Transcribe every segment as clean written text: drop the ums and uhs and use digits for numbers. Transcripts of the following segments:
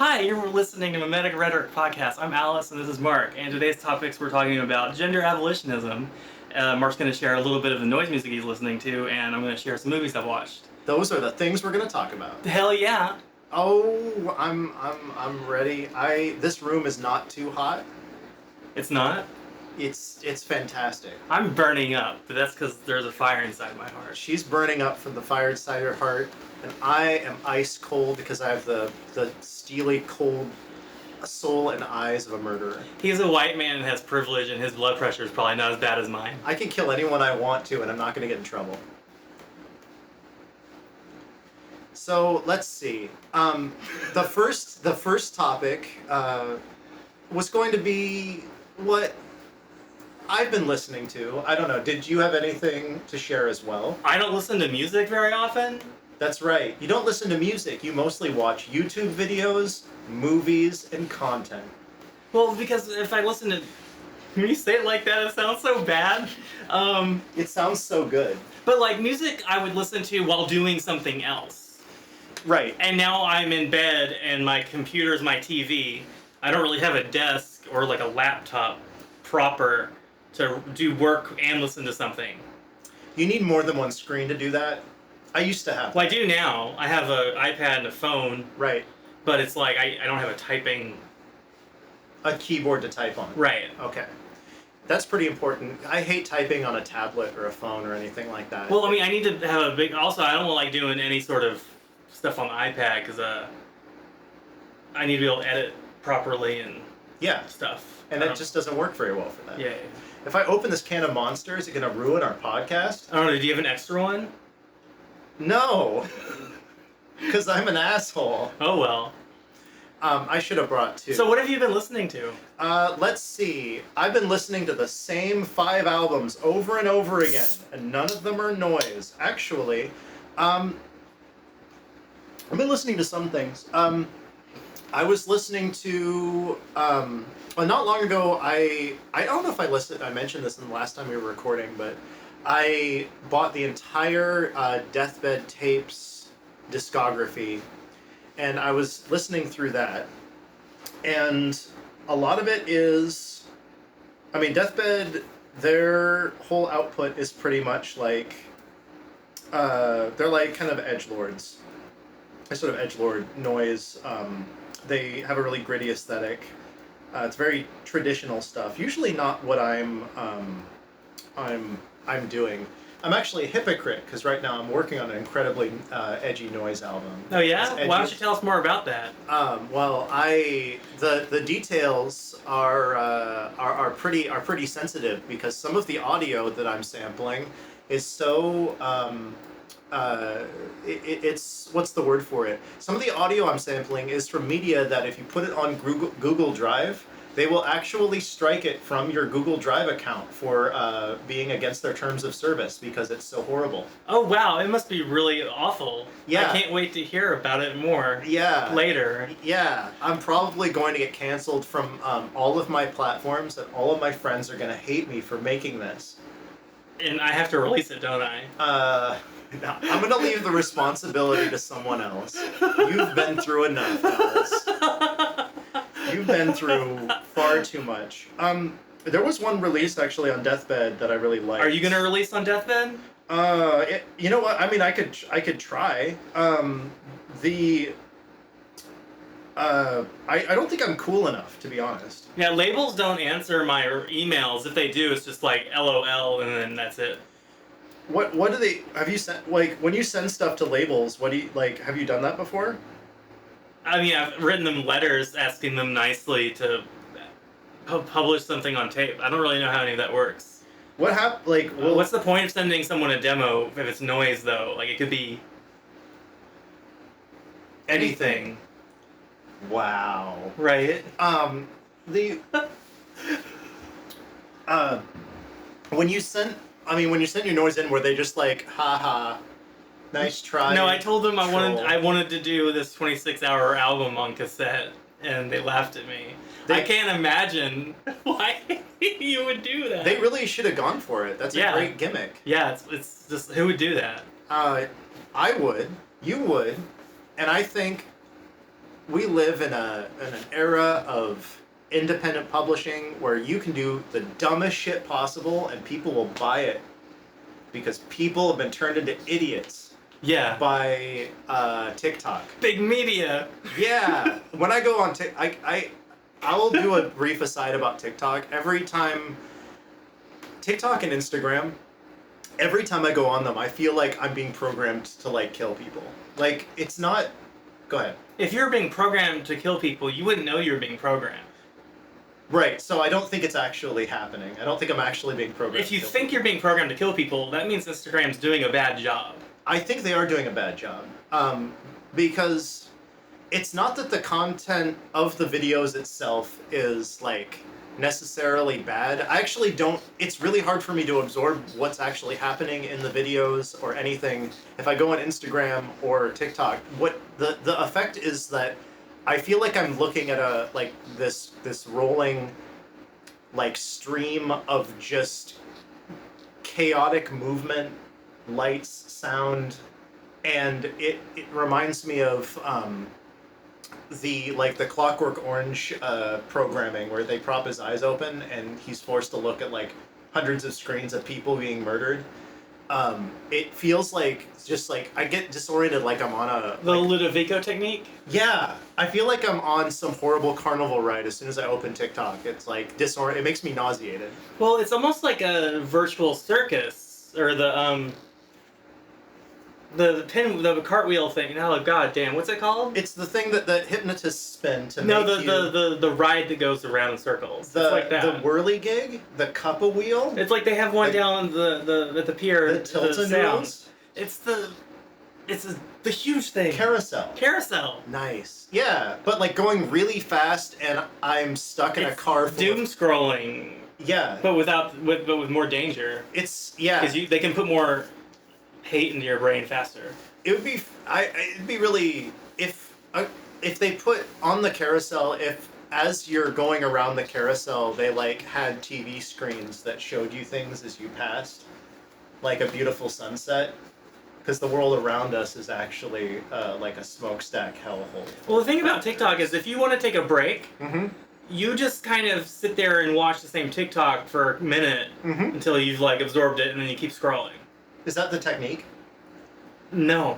Hi, you're listening to Memetic Rhetoric Podcast. I'm Alice and this is Mark, and today's topics we're talking about gender abolitionism. Mark's going to share a little bit of the noise music he's listening to, and I'm going to share some movies I've watched. Those are the things we're going to talk about. Hell yeah! Oh, I'm ready. This room is not too hot. It's not? It's fantastic. I'm burning up, but that's because there's a fire inside my heart. She's burning up from the fire inside her heart, and I am ice cold because I have the steely cold soul and eyes of a murderer. He's a white man and has privilege, and his blood pressure is probably not as bad as mine. I can kill anyone I want to, and I'm not going to get in trouble. So let's see. The first topic was going to be what I've been listening to. I don't know. Did you have anything to share as well? I don't listen to music very often. That's right. You don't listen to music. You mostly watch YouTube videos, movies, and content. Well, because if I listen to... When you say it like that, it sounds so bad. It sounds so good. But like music I would listen to while doing something else. Right. And now I'm in bed and my computer's my TV. I don't really have a desk or like a laptop proper to do work and listen to something. You need more than one screen to do that. I used to have. Well, I do now. I have an iPad and a phone. Right. But it's like I don't have a typing... A keyboard to type on. Right. Okay. That's pretty important. I hate typing on a tablet or a phone or anything like that. Well, I mean, I need to have a big... Also, I don't like doing any sort of stuff on the iPad because I need to be able to edit properly and stuff. And it just doesn't work very well for that. Yeah. If I open this can of Monster, is it going to ruin our podcast? I don't know. Do you have an extra one? No. Because I'm an asshole. Oh, well. I should have brought two. So what have you been listening to? Let's see. I've been listening to the same 5 albums over and over again, and none of them are noise. Actually, I've been listening to some things. I was listening to... not long ago, I don't know if I mentioned this in the last time we were recording, but I bought the entire Deathbed Tapes discography, and I was listening through that, and a lot of it is... I mean, Deathbed, their whole output is pretty much like... they're like kind of edgelords. They're sort of edgelord noise. They have a really gritty aesthetic. It's very traditional stuff. Usually not what I'm doing. I'm actually a hypocrite because right now I'm working on an incredibly edgy noise album. Oh yeah? Why don't you tell us more about that? Well, the details are pretty sensitive because some of the audio that I'm sampling is so it's what's the word for it? Some of the audio I'm sampling is from media that if you put it on Google Drive, they will actually strike it from your Google Drive account for being against their terms of service because it's so horrible. Oh wow, it must be really awful. Yeah. I can't wait to hear about it more. Yeah. Later. Yeah, I'm probably going to get canceled from all of my platforms, and all of my friends are going to hate me for making this. And I have to release it, don't I? No, I'm going to leave the responsibility to someone else. You've been through enough, Alice. You've been through far too much. There was one released actually on Deathbed that I really liked. Are you gonna release on Deathbed? You know what? I mean, I could try. I don't think I'm cool enough, to be honest. Yeah, labels don't answer my emails. If they do, it's just like LOL, and then that's it. What do they? Have you sent, like, when you send stuff to labels? What do you, like? Have you done that before? I mean, I've written them letters asking them nicely to publish something on tape. I don't really know how any of that works. What happened? Like, well, what's the point of sending someone a demo if it's noise, though? Like, it could be anything. Wow. Right? When you send your noise in, were they just like, haha, nice try? No, I told them troll. I wanted to do this 26-hour album on cassette, and they laughed at me. I can't imagine why you would do that. They really should have gone for it. That's a great gimmick. Yeah, it's just, who would do that? I would. You would. And I think we live in an era of independent publishing where you can do the dumbest shit possible and people will buy it because people have been turned into idiots Yeah. by TikTok. Big media. Yeah. When I go on TikTok, I will do a brief aside about TikTok. Every time TikTok and Instagram, every time I go on them, I feel like I'm being programmed to like kill people. Like it's not. Go ahead. If you're being programmed to kill people, you wouldn't know you were being programmed. Right. So I don't think it's actually happening. I don't think I'm actually being programmed. If you think you're being programmed to kill people, that means Instagram's doing a bad job. I think they are doing a bad job. Because it's not that the content of the videos itself is like necessarily bad. I actually don't. It's really hard for me to absorb what's actually happening in the videos or anything. If I go on Instagram or TikTok, what the effect is that I feel like I'm looking at a like this rolling like stream of just chaotic movement, lights, sound, and it reminds me of the Clockwork Orange programming where they prop his eyes open and he's forced to look at like hundreds of screens of people being murdered. It feels like just like I get disoriented, like I'm on a The Ludovico technique? yeah. I feel like I'm on some horrible carnival ride as soon as I open TikTok. It's like it makes me nauseated. Well, it's almost like a virtual circus, or the cartwheel thing. No, god damn, what's it called? It's the thing that hypnotists spin to No, make you... the ride that goes around in circles. The, it's like that. the whirly gig, the cuppa wheel. It's like they have one down at the pier. The tilt-a-noodles. It's the huge thing. Carousel. Nice. Yeah, but like going really fast, and I'm stuck in a car full doom of... scrolling. Yeah. But with more danger. It's because they can put more hate into your brain faster. It'd be really if they put on the carousel, if as you're going around the carousel they like had TV screens that showed you things as you passed, like a beautiful sunset, because the world around us is actually like a smokestack hellhole. Well, the thing about TikTok is if you want to take a break, Mm-hmm. you just kind of sit there and watch the same TikTok for a minute Mm-hmm. until you've like absorbed it, and then you keep scrolling. Is that the technique? No,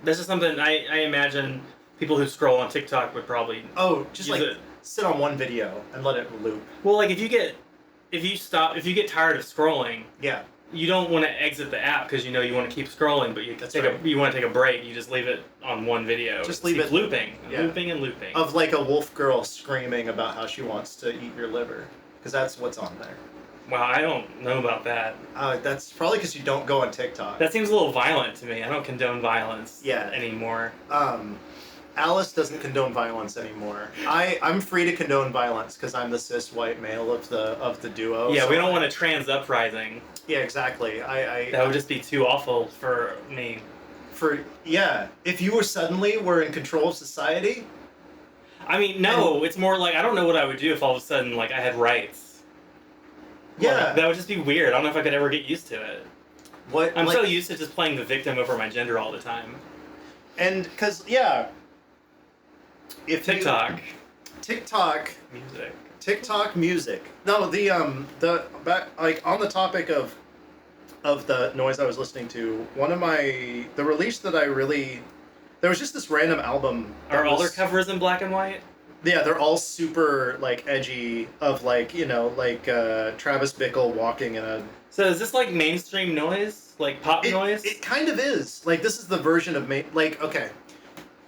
this is something I imagine people who scroll on TikTok would probably. Oh, just use like it. sit on one video and let it loop. Well, like if you get tired of scrolling, Yeah. you don't want to exit the app because you know you want to keep scrolling, but you want to take a break. You just leave it on one video. Just leave it looping, yeah. looping and looping. Of like a wolf girl screaming about how she wants to eat your liver, because that's what's on there. Wow, I don't know about that. That's probably because you don't go on TikTok. That seems a little violent to me. I don't condone violence Yeah. anymore. Alice doesn't condone violence anymore. I'm free to condone violence because I'm the cis white male of the duo. Yeah, so we don't want a trans uprising. Yeah, exactly. That would just be too awful for me. If you were in control of society. I mean, no, it's more like I don't know what I would do if all of a sudden like I had rights. Yeah. Like, that would just be weird. I don't know if I could ever get used to it. I'm like, so used to just playing the victim over my gender all the time. And because if TikTok music. No, the back like on the topic of the noise I was listening to. The release that there was just this random album. Are all their covers in black and white? Yeah, they're all super like edgy of like Travis Bickle walking in a. So is this like mainstream noise, like pop noise? It kind of is. Like this is the version of okay.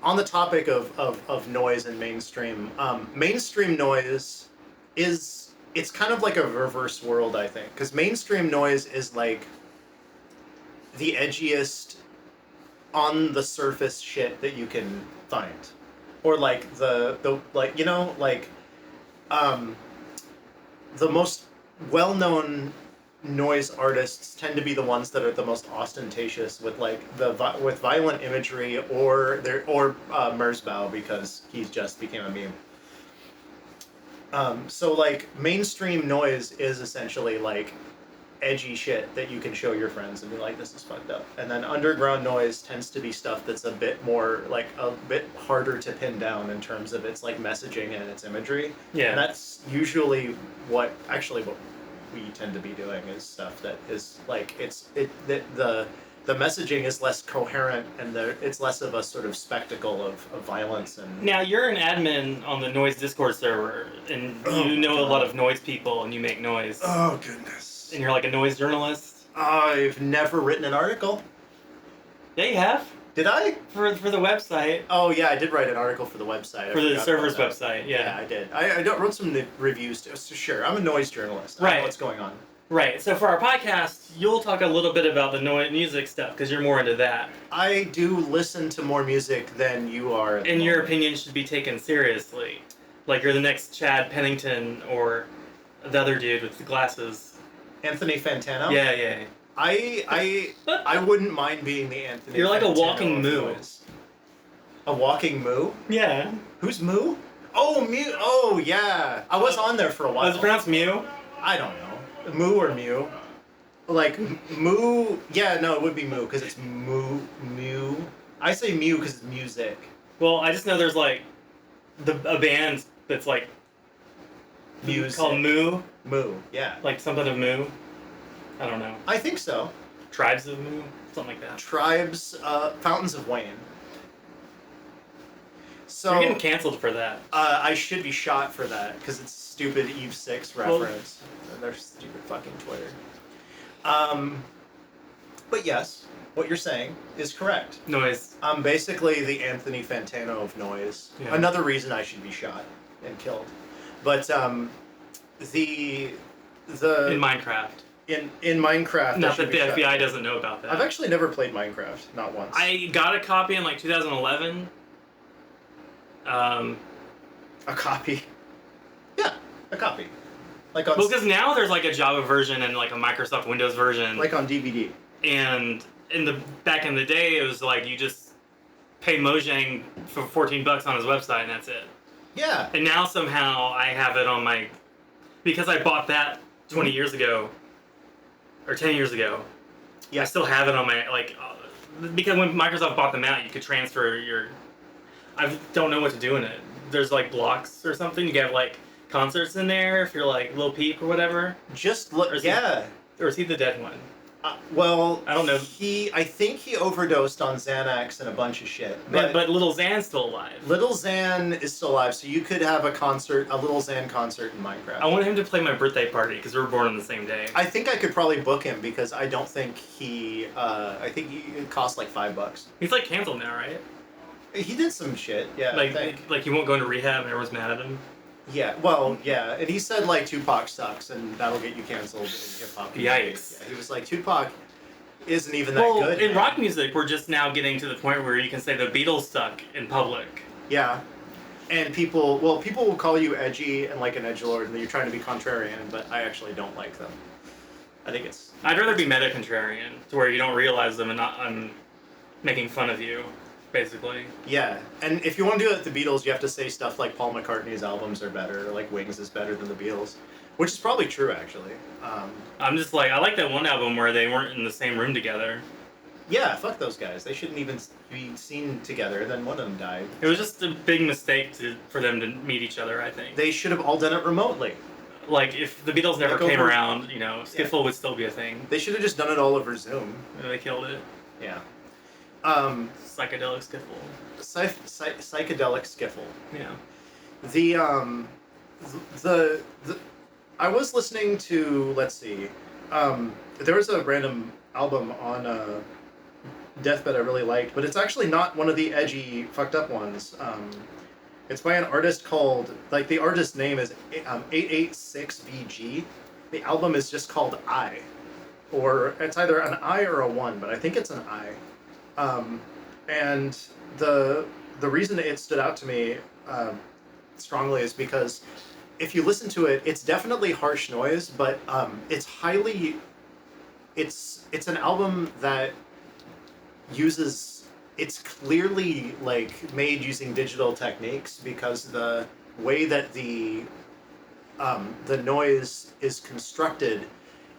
On the topic of noise and mainstream, mainstream noise it's kind of like a reverse world, I think, because mainstream noise is like the edgiest on the surface shit that you can find, or like the most well-known noise artists tend to be the ones that are the most ostentatious with like with violent imagery or Merzbow, because he's just became a meme. So like mainstream noise is essentially like edgy shit that you can show your friends and be like, this is fucked up. And then underground noise tends to be stuff that's a bit more, like, a bit harder to pin down in terms of its, like, messaging and its imagery. Yeah. And that's usually what we tend to be doing is stuff that is, like, the messaging is less coherent and it's less of a sort of spectacle of violence and... Now, you're an admin on the Noise Discord server, and you know a lot of noise people, and you make noise. Oh, goodness. And you're like a noise journalist? I've never written an article. Yeah, you have. Did I? For the website. Oh, yeah, I did write an article for the website. For the server's website, yeah. Yeah, I did. I wrote some reviews, too. So sure, I'm a noise journalist. I know what's going on. Right, so for our podcast, you'll talk a little bit about the noise music stuff, because you're more into that. I do listen to more music than you are. And your opinion should be taken seriously. Like you're the next Chad Pennington, or the other dude with the glasses. Anthony Fantano? Yeah. I wouldn't mind being the Anthony You're like Fantano a walking moo. noise. A walking moo? Yeah. Who's Moo? Oh, Mew. Oh, yeah. I was on there for a while. Was it pronounced Mew? I don't know. Moo or Mew? Like, Moo... Yeah, no, it would be Moo, because it's Mew. I say Mew because it's music. Well, I just know there's, like, a band that's, like... Music. Called Moo? Moo, yeah. Like something of Moo? I don't know. I think so. Tribes of Moo? Something like that. Tribes, Fountains of Wayne. So... You're getting canceled for that. I should be shot for that, because it's stupid Eve 6 reference. And their stupid fucking Twitter. But yes, what you're saying is correct. Noise. I'm basically the Anthony Fantano of noise. Yeah. Another reason I should be shot and killed. But the In Minecraft. in Minecraft. Not that the FBI doesn't know about that. I've actually never played Minecraft, not once. I got a copy in like 2011. A copy. Yeah, a copy. Like on Well, because now there's like a Java version and like a Microsoft Windows version. like on DVD. And back in the day, it was like you just pay Mojang for $14 on his website and that's it. Yeah. And now somehow I have it on my, because I bought that 20 years ago, or 10 years ago. Yeah. I still have it on my, because when Microsoft bought them out, you could transfer I don't know what to do in it. There's like blocks or something. You can have like concerts in there if you're like Lil Peep or whatever. Just look. Yeah. Or is he the dead one? Well, I don't know. I think he overdosed on Xanax and a bunch of shit. But Little Xan's still alive. Little Xan is still alive, so you could have a Little Xan concert in Minecraft. I want him to play my birthday party because we were born on the same day. I think I could probably book him because I don't think I think he costs like $5. He's like canceled now, right? He did some shit, yeah. I think. Like he won't go into rehab and everyone's mad at him. Yeah, well, yeah, and he said like Tupac sucks and that'll get you canceled in hip hop. Yikes! Yeah, he was like Tupac isn't even that good. In rock music, we're just now getting to the point where you can say the Beatles suck in public. Yeah, and people will call you edgy and like an edgelord, and you're trying to be contrarian, but I actually don't like them. I think it's. I'd rather be meta contrarian, to where you don't realize them and I'm making fun of you. Basically. Yeah, and if you want to do it with the Beatles, you have to say stuff like Paul McCartney's albums are better, or like Wings is better than the Beatles, which is probably true, actually. I'm just like, I like that one album where they weren't in the same room together. Yeah, fuck those guys. They shouldn't even be seen together, then one of them died. It was just a big mistake for them to meet each other, I think. They should have all done it remotely. Like, if the Beatles never came around, Skiffle would still be a thing. They should have just done it all over Zoom. And they killed it. Yeah. Psychedelic skiffle. Psychedelic skiffle. Yeah. The I was listening to, let's see, there was a random album on Deathbed I really liked, but it's actually not one of the edgy, fucked up ones. It's by an artist called, like, the artist name is 886VG. The album is just called I. Or it's either an I or a 1, but I think it's an I. And the reason it stood out to me strongly is because if you listen to it, it's definitely harsh noise, but it's an album that it's clearly like made using digital techniques, because the way that the noise is constructed,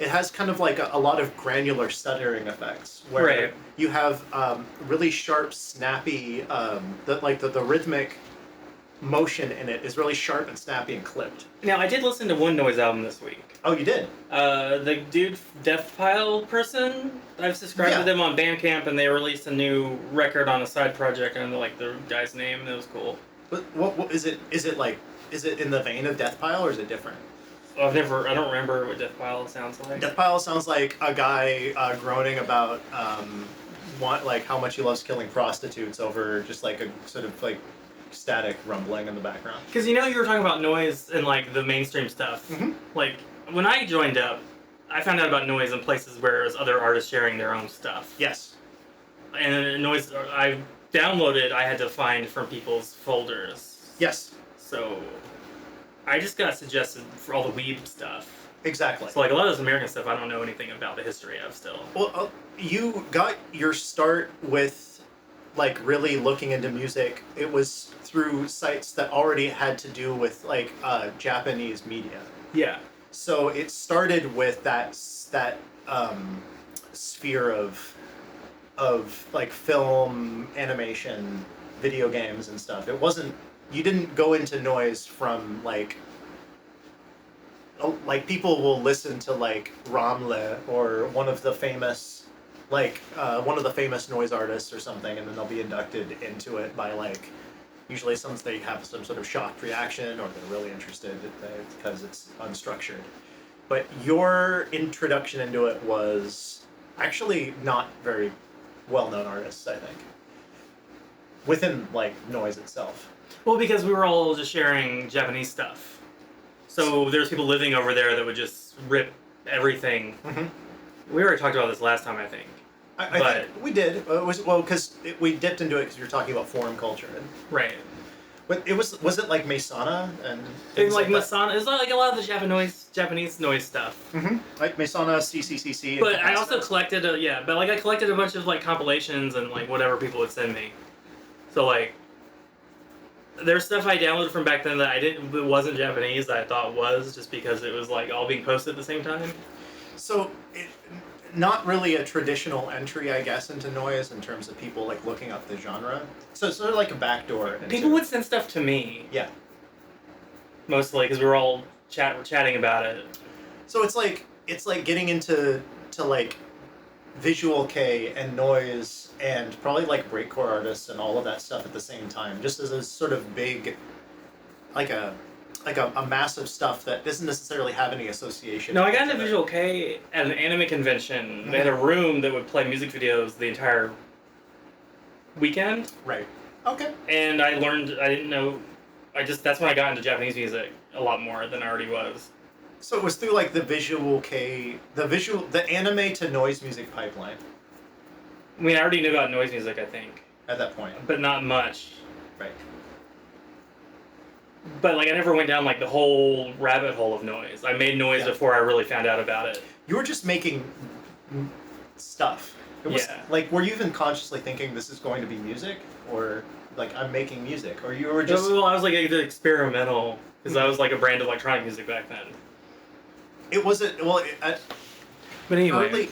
it has kind of like a lot of granular stuttering effects where Right. you have really sharp, snappy, the rhythmic motion in it is really sharp and snappy and clipped. Now, I did listen to one noise album this week. Oh, you did? The dude, Death Pile person, I've subscribed to them on Bandcamp, and they released a new record on a side project under like the guy's name, and it was cool. But what is it? Is it in the vein of Death Pile or is it different? I don't remember what Death Pile sounds like. Death Pile sounds like a guy groaning about how much he loves killing prostitutes over just like a sort of like static rumbling in the background. Because you were talking about noise and like the mainstream stuff. Mm-hmm. Like when I joined up, I found out about noise in places where there was other artists sharing their own stuff. Yes. And noise I downloaded, I had to find from people's folders. Yes. So I just got suggested for all the weeb stuff. Exactly. So like a lot of this American stuff, I don't know anything about the history of still. Well, you got your start with like really looking into music. It was through sites that already had to do with like Japanese media. Yeah. So it started with that sphere of like film, animation, video games and stuff. It wasn't. You didn't go into noise from like people will listen to like Ramle or one of the famous noise artists or something, and then they'll be inducted into it by like usually they have some sort of shocked reaction or they're really interested because it's unstructured. But your introduction into it was actually not very well-known artists, I think, within like noise itself. Well, because we were all just sharing Japanese stuff. So there's people living over there that would just rip everything. Mm-hmm. We already talked about this last time, I think. I think we did. Because we dipped into it because you were talking about forum culture. Right. But was it like Mesana and things like Mesana? It's like a lot of the Japanese noise stuff. Mm-hmm. Like Mesana, CCCC. But I also collected I collected a bunch of like compilations and like whatever people would send me. So like, there's stuff I downloaded from back then that it wasn't Japanese that I thought was, just because it was like all being posted at the same time. So, not really a traditional entry, I guess, into noise in terms of people like looking up the genre. So it's sort of like a backdoor. People would send stuff to me. Yeah. Mostly because we were all chatting about it. So it's like getting into like visual K and noise and probably like breakcore artists and all of that stuff at the same time, just as a sort of big, like a massive stuff that doesn't necessarily have any association. No, I got into visual K at an anime convention. Mm-hmm. They had a room that would play music videos the entire weekend. Right. Okay. And I didn't know. That's when I got into Japanese music a lot more than I already was. So it was through like the visual K, the anime to noise music pipeline. I mean, I already knew about noise music, I think. At that point. But not much. Right. But like, I never went down like the whole rabbit hole of noise. I made noise before I really found out about it. You were just making stuff. It was, like, were you even consciously thinking this is going to be music, or like I'm making music, or you were just? Well, I was like experimental because I was like a brand of electronic music back then. It wasn't well. But anyway,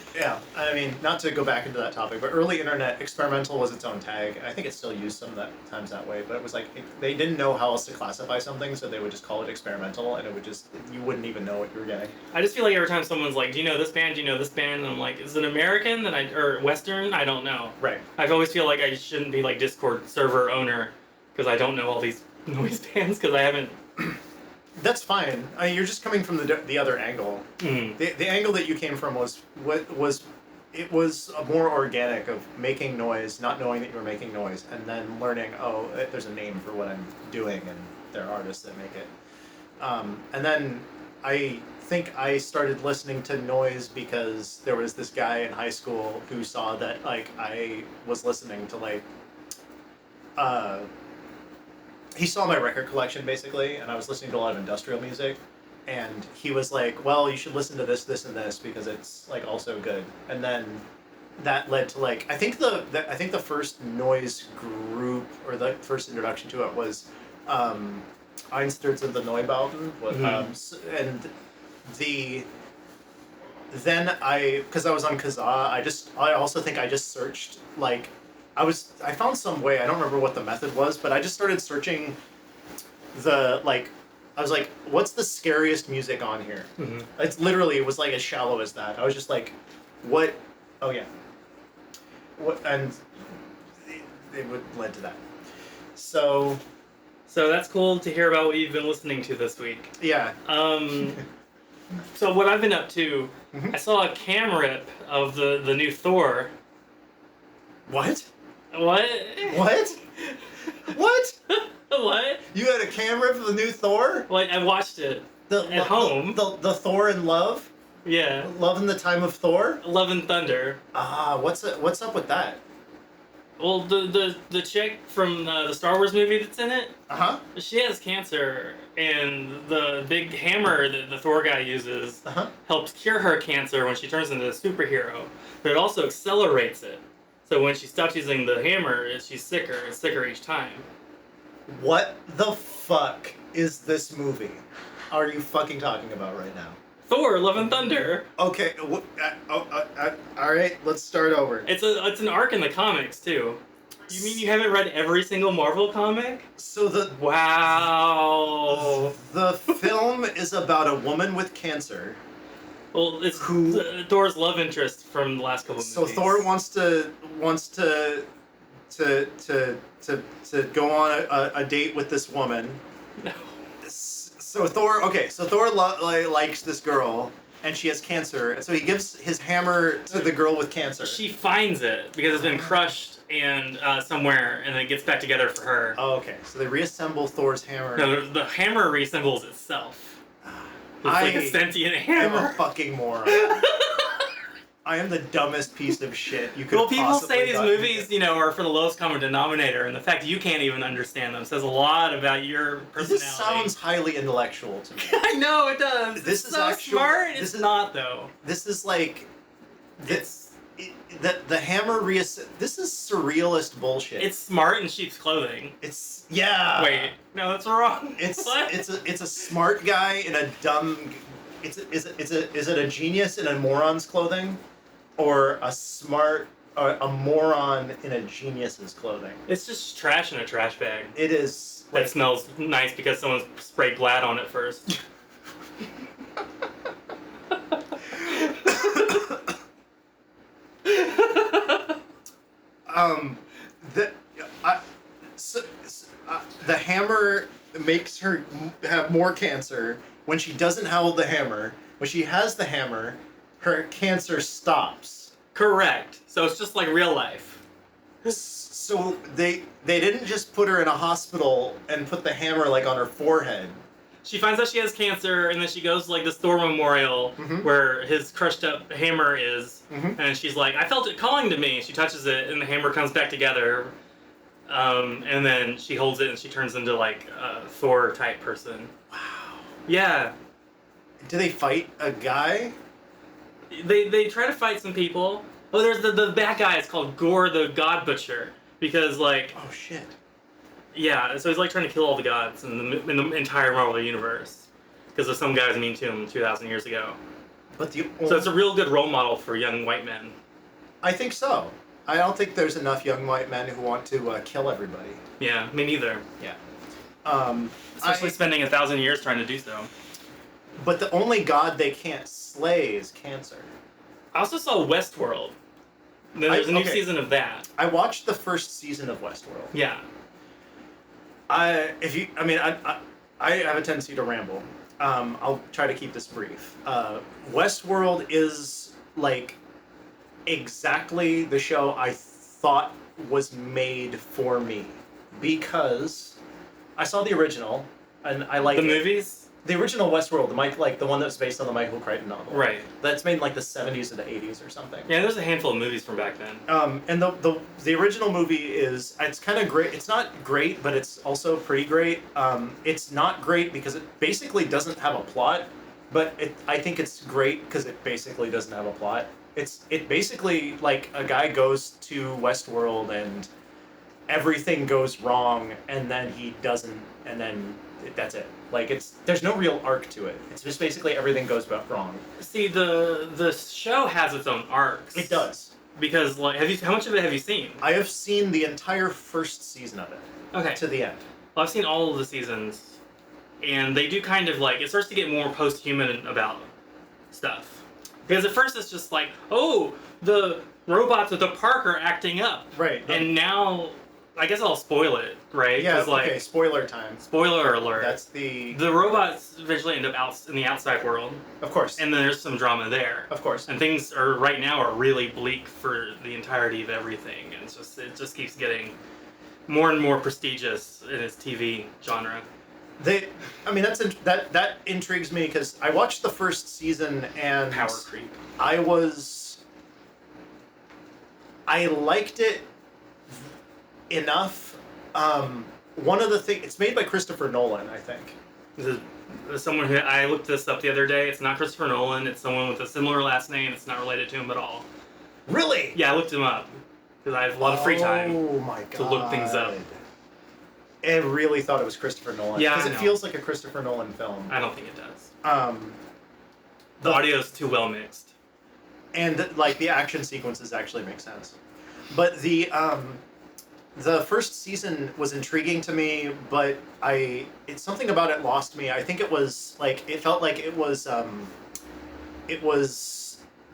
I mean, not to go back into that topic, but early internet, experimental was its own tag. I think it's still used sometimes that way, but it was like, they didn't know how else to classify something, so they would just call it experimental, and it would just, you wouldn't even know what you were getting. I just feel like every time someone's like, do you know this band, do you know this band, and I'm like, is it American, or Western? I don't know. Right. I always feel like I shouldn't be like Discord server owner, because I don't know all these noise bands, because I haven't... That's fine. I mean, you're just coming from the other angle. Mm. The angle that you came from was a more organic of making noise, not knowing that you were making noise, and then learning, oh, there's a name for what I'm doing, and there are artists that make it. And then I think I started listening to noise because there was this guy in high school who saw that like I was listening to like he saw my record collection, basically, and I was listening to a lot of industrial music, and he was like, well, you should listen to this, this, and this, because it's, like, also good. And then that led to, like, I think the first noise group, or the first introduction to it was Einstürze the Neubauten, and then because I was on Kazaa, I also think I just searched, like, I found some way, I don't remember what the method was, but I just started searching I was like, what's the scariest music on here? Mm-hmm. It was like as shallow as that. I was just like, what? Oh yeah. What? And it would led to that. So that's cool to hear about what you've been listening to this week. Yeah. So what I've been up to, Mhm. I saw a cam rip of the new Thor. What? What? What? What? What? You had a camera for the new Thor? Like, I watched it at home. The Thor in Love? Yeah. Love in the Time of Thor? Love and Thunder. What's up with that? Well, the chick from the Star Wars movie that's in it, Uh-huh. she has cancer, and the big hammer that the Thor guy uses helps cure her cancer when she turns into a superhero, but it also accelerates it. So when she stops using the hammer, she's sicker. It's sicker each time. What the fuck is this movie? Are you fucking talking about right now? Thor: Love and Thunder. Okay. All right. Let's start over. It's an arc in the comics too. You mean you haven't read every single Marvel comic? So Wow. The film is about a woman with cancer. Well, it's Thor's love interest from the last couple of So movies. Thor wants to go on a date with this woman. No. So Thor likes this girl, and she has cancer, and so he gives his hammer to the girl with cancer. She finds it because it's been crushed and somewhere, and then it gets back together for her. Oh, okay. So they reassemble Thor's hammer. No, the hammer reassembles itself. It's like a sentient hammer. I'm a fucking moron. I am the dumbest piece of shit you could Well, people possibly say these gotten movies, are for the lowest common denominator, and the fact you can't even understand them says a lot about your personality. This sounds highly intellectual to me. I know it does. This It's is so actually- smart. this It's is- not though. This is like, the hammer this is surrealist bullshit. It's smart in sheep's clothing. Yeah. Wait, no, that's wrong. What? It's a smart guy in a dumb. Is it a genius in a moron's clothing, or a moron in a genius's clothing? It's just trash in a trash bag. It is. That smells nice because someone sprayed Glad on it first. The hammer makes her have more cancer. When she doesn't have the hammer, when she has the hammer, her cancer stops. Correct. So it's just like real life. So they didn't just put her in a hospital and put the hammer like on her forehead. She finds out she has cancer, and then she goes to like this Thor memorial where his crushed up hammer is, and she's like, "I felt it calling to me." She touches it, and the hammer comes back together. And then she holds it, and she turns into like a Thor type person. Wow. Yeah. Do they fight a guy? They try to fight some people. Oh, there's the bad guy. It's called Gore the God Butcher because like. Oh shit. Yeah, so he's like trying to kill all the gods in the entire Marvel universe because of some guy was mean to him 2,000 years ago. But so it's a real good role model for young white men. I think so. I don't think there's enough young white men who want to kill everybody. Yeah, me neither. Yeah. Especially spending 1,000 years trying to do so. But the only god they can't slay is cancer. I also saw Westworld. Then there's a new season of that. I watched the first season of Westworld. Yeah. I have a tendency to ramble. I'll try to keep this brief. Westworld is like exactly the show I thought was made for me, because I saw the original and I liked the movies. The original Westworld, the one that's based on the Michael Crichton novel. Right. That's made in like the 70s or the 80s or something. Yeah, there's a handful of movies from back then. And the original movie it's kind of great. It's not great, but it's also pretty great. It's not great because it basically doesn't have a plot, but I think it's great because it basically doesn't have a plot. It basically, like, a guy goes to Westworld and everything goes wrong, and then he doesn't, and then that's it. Like there's no real arc to it. It's just basically everything goes wrong. See, the show has its own arcs. It does. Because like, how much of it have you seen? I have seen the entire first season of it. Okay. To the end. Well, I've seen all of the seasons, and they do kind of like, it starts to get more post-human about stuff. Because at first it's just like, oh, the robots at the park are acting up. Right. And now, I guess I'll spoil it, right? Yeah, like, okay, spoiler time. Spoiler alert. That's the robots eventually end up out in the outside world. Of course. And then there's some drama there. Of course. And things are, right now, are really bleak for the entirety of everything. And it just keeps getting more and more prestigious in its TV genre. That intrigues me because I watched the first season and power creep. I liked it enough. One of the things, it's made by Christopher Nolan, I think. This is someone who, I looked this up the other day. It's not Christopher Nolan. It's someone with a similar last name. It's not related to him at all. Really? Yeah, I looked him up because I have a lot of free time to look things up. I really thought it was Christopher Nolan. Yeah, because it feels like a Christopher Nolan film. I don't think it does. The audio's too well mixed. And the action sequences actually make sense. But the first season was intriguing to me, but it's something about it lost me. I think it was it felt like it was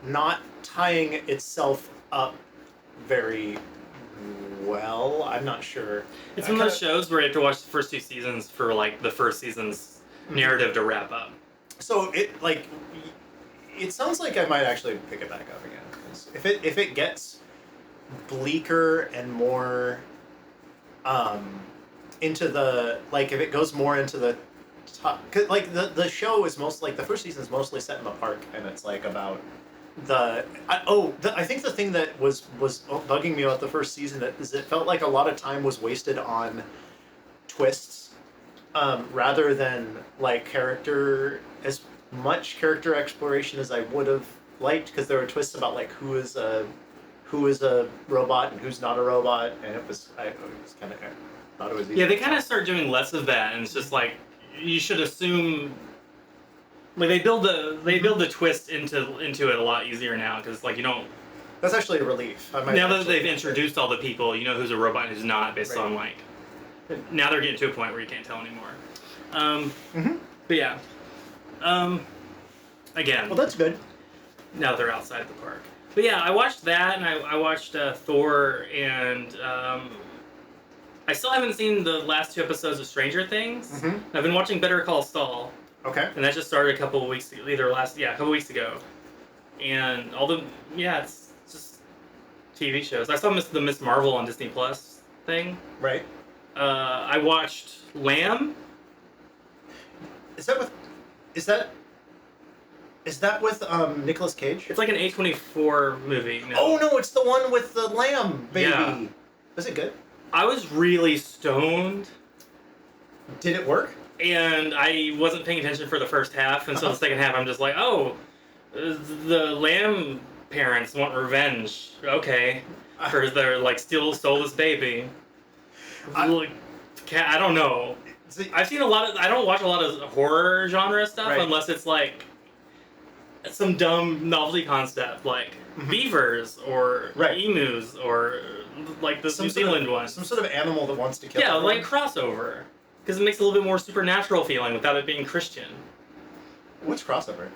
not tying itself up very well. I'm not sure. It's one of those shows where you have to watch the first two seasons for the first season's narrative to wrap up. So it sounds like I might actually pick it back up again. If it gets bleaker and more into the if it goes more into the top, cause the show is the first season is mostly set in the park, and it's about I think the thing that was bugging me about the first season is it felt like a lot of time was wasted on twists rather than as much character exploration as I would have liked, because there were twists about who is a robot and who's not a robot, and I was kind of thought it was easy. Yeah, they kind of start doing less of that, and it's just you should assume. They build the twist into it a lot easier now, because you don't. That's actually a relief. Now that they've introduced all the people, you know who's a robot and who's not, based on now they're getting to a point where you can't tell anymore. But yeah. Again. Well, that's good. Now they're outside the park. But yeah, I watched that, and I watched Thor, and I still haven't seen the last two episodes of Stranger Things. Mm-hmm. I've been watching Better Call Saul. Okay. And that just started a couple of weeks ago, a couple weeks ago. And it's just TV shows. I saw the Miss Marvel on Disney Plus thing. Right. I watched Lamb. Is that with Nicolas Cage? It's like an A24 movie. No. Oh no, it's the one with the lamb baby. Yeah. Was it good? I was really stoned. Did it work? And I wasn't paying attention for the first half, and so the second half I'm just like, oh, the Lamb parents want revenge. Okay. For their, stole this baby. I don't know. I've seen I don't watch a lot of horror genre stuff unless it's some dumb novelty concept, beavers or emus or the New Zealand one. Some sort of animal that wants to kill everyone. everyone. Crossover. Because it makes it a little bit more supernatural feeling without it being Christian. What's crossover?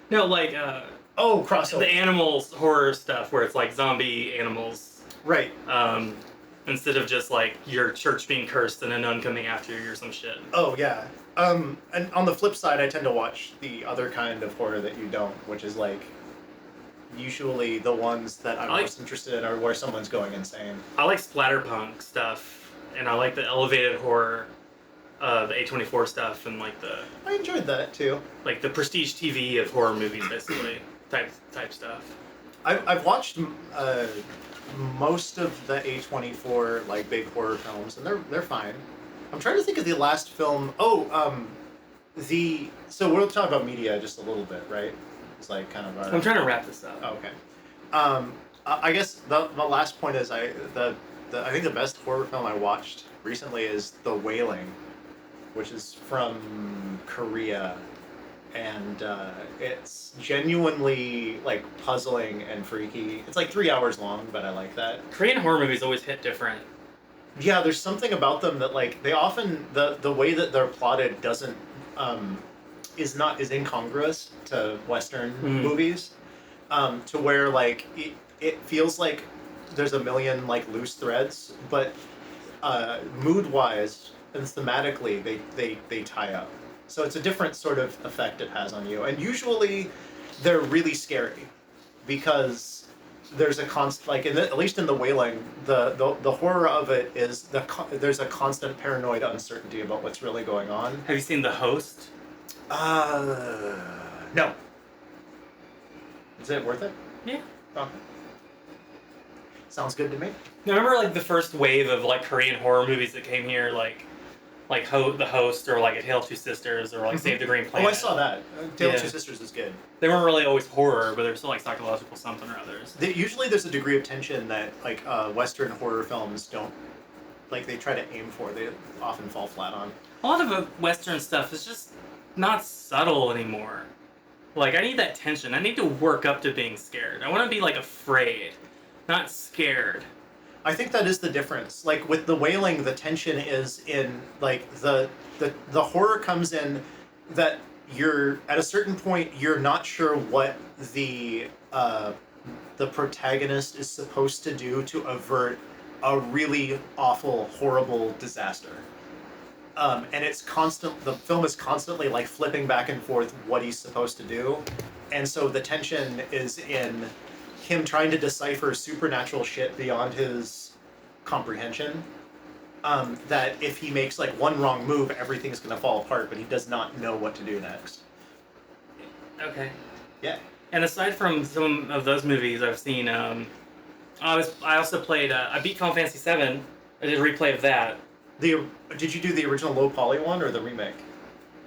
No, crossover. The animals horror stuff where it's zombie animals. Right. Instead of just your church being cursed and a nun coming after you or some shit. Oh yeah. And on the flip side, I tend to watch the other kind of horror that you don't, which is usually the ones that I'm most interested in are where someone's going insane. I like splatterpunk stuff, and I like the elevated horror, the A24 stuff, and I enjoyed that too. The prestige TV of horror movies, basically, type stuff. I've watched most of the A24 big horror films, and they're fine. I'm trying to think of the last film. So we'll talk about media just a little bit, right? It's kind of our... I'm trying to wrap this up. Oh, okay. I guess the last point is I think the best horror film I watched recently is The Wailing. which is from Korea, and it's genuinely like puzzling and freaky. It's like 3 hours long, but I like that. Korean horror movies always hit different. Yeah, there's something about them that like they often the way that they're plotted doesn't is incongruous to Western movies, to where like it feels like there's a million like loose threads, but mood wise and thematically they tie up. So it's a different sort of effect it has on you, and usually they're really scary because there's a constant, like at least in The Wailing, the horror of it is there's a constant paranoid uncertainty about what's really going on. Have you seen The Host? No. Is it worth it? Yeah. Okay. Sounds good to me. Now, remember like the first wave of like Korean horror movies that came here, like The Host, or like A Tale of Two Sisters, or like Save the Green Planet. Oh, I saw that. Tale of Two Sisters is good. They weren't really always horror, but they're still like psychological something or others. Usually there's a degree of tension that like Western horror films don't, like they try to aim for. They often fall flat on. A lot of Western stuff is just not subtle anymore. Like I need that tension. I need to work up to being scared. I want to be like afraid, not scared. I think that is the difference. Like with The Wailing, the tension is in like the horror comes in that you're at a certain point you're not sure what the protagonist is supposed to do to avert a really awful, horrible disaster. And it's constant. The film is constantly like flipping back and forth what he's supposed to do, and so the tension is in him trying to decipher supernatural shit beyond his comprehension. That if he makes like one wrong move, everything's gonna fall apart, but he does not know what to do next. Okay. Yeah. And aside from some of those movies, I've seen. I also played. I beat Final Fantasy VII. I did a replay of that. Did you do the original low poly one or the remake?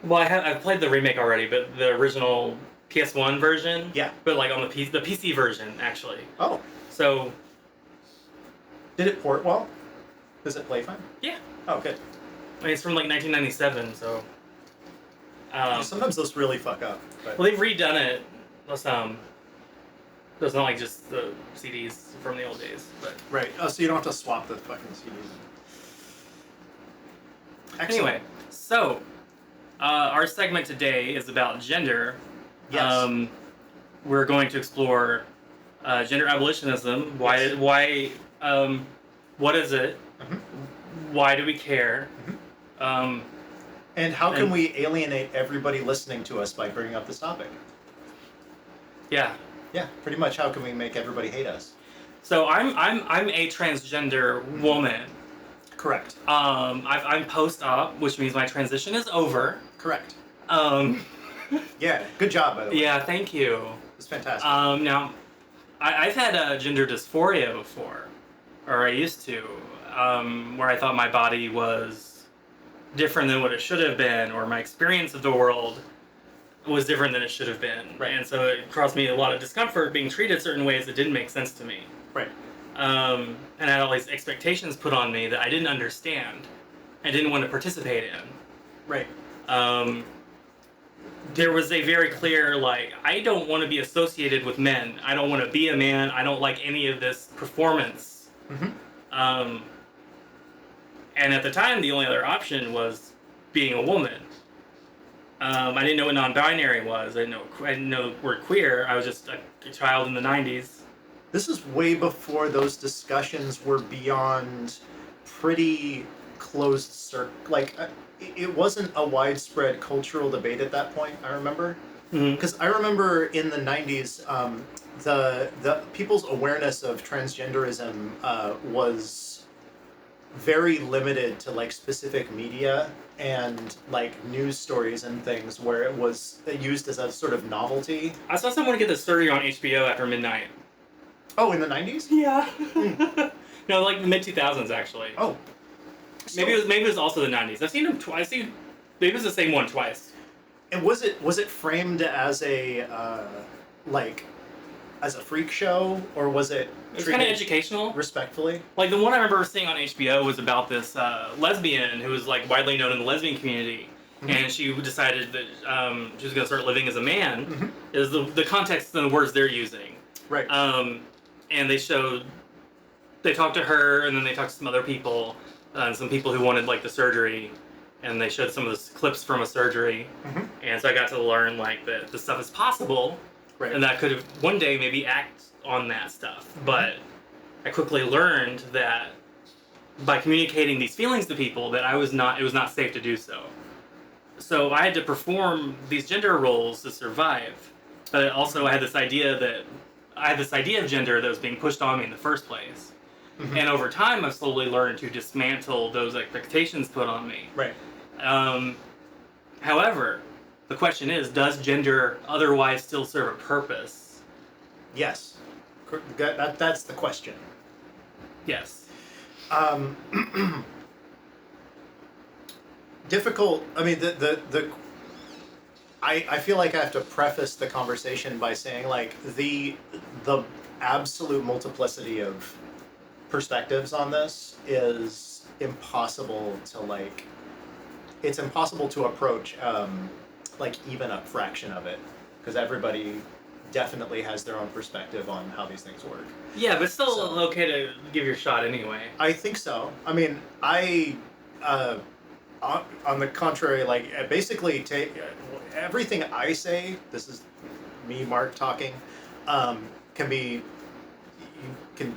Well, I've played the remake already, but the original PS1 version. Yeah. But like on the PC version actually. Oh. So. Did it port well? Does it play fine? Yeah. Oh, good. I mean, it's from like 1997, so. Sometimes those really fuck up. But... Well, they've redone it. It's not like just the CDs from the old days, but. Right. Oh, so you don't have to swap the fucking CDs. Excellent. Anyway, so our segment today is about gender. Yes. We're going to explore gender abolitionism. Yes. What is it? Mm-hmm. Why do we care? Mm-hmm. And how can we alienate everybody listening to us by bringing up this topic? Yeah. Yeah, pretty much. How can we make everybody hate us? So I'm a transgender woman. Correct. I'm post-op, which means my transition is over. Correct. Yeah, good job, by the way. Yeah, thank you. It's fantastic. Now, I've had gender dysphoria before, or I used to, where I thought my body was different than what it should have been, or my experience of the world was different than it should have been. Right. And so it caused me a lot of discomfort being treated certain ways that didn't make sense to me. Right. And I had all these expectations put on me that I didn't understand and didn't want to participate in. Right. There was a very clear, like, I don't want to be associated with men. I don't want to be a man. I don't like any of this performance. Mm-hmm. And at the time, the only other option was being a woman. I didn't know what non-binary was. I didn't know the word queer. I was just a child in the 90s. This is way before those discussions were beyond pretty closed circle. Like, it wasn't a widespread cultural debate at that point, I remember. Because I remember in the 90s, the people's awareness of transgenderism was very limited to like specific media and like news stories and things where it was used as a sort of novelty. I saw someone get the surgery on HBO after midnight. Oh, in the 90s? Yeah. No, like the mid-2000s actually. Oh. So, maybe it was also the 90s. I've seen him twice. Maybe it was the same one twice. And was it framed as a like as a freak show, or was it It was kind of educational. respectfully? Like the one I remember seeing on HBO was about this lesbian who was like widely known in the lesbian community, and she decided that she was going to start living as a man. Is the context and the words they're using. Right. And they talked to her, and then they talked to some other people, and some people who wanted like the surgery, and they showed some of the clips from a surgery, and so I got to learn like that this stuff is possible, Right. and that I could one day maybe act on that stuff, but I quickly learned that by communicating these feelings to people that it was not safe to do so. So I had to perform these gender roles to survive. But also I had this idea of gender that was being pushed on me in the first place. And over time I've slowly learned to dismantle those expectations put on me. Right. However, the question is, does gender otherwise still serve a purpose? Yes. That's the question. Yes. Difficult. I mean, I feel like I have to preface the conversation by saying, like, the absolute multiplicity of perspectives on this is impossible to, like, it's impossible to approach, like, even a fraction of it, because everybody definitely has their own perspective on how these things work. Yeah, but it's still okay to give your shot anyway. I think so. I mean, on the contrary, like, basically take everything I say, this is me, Mark, talking, can be, you can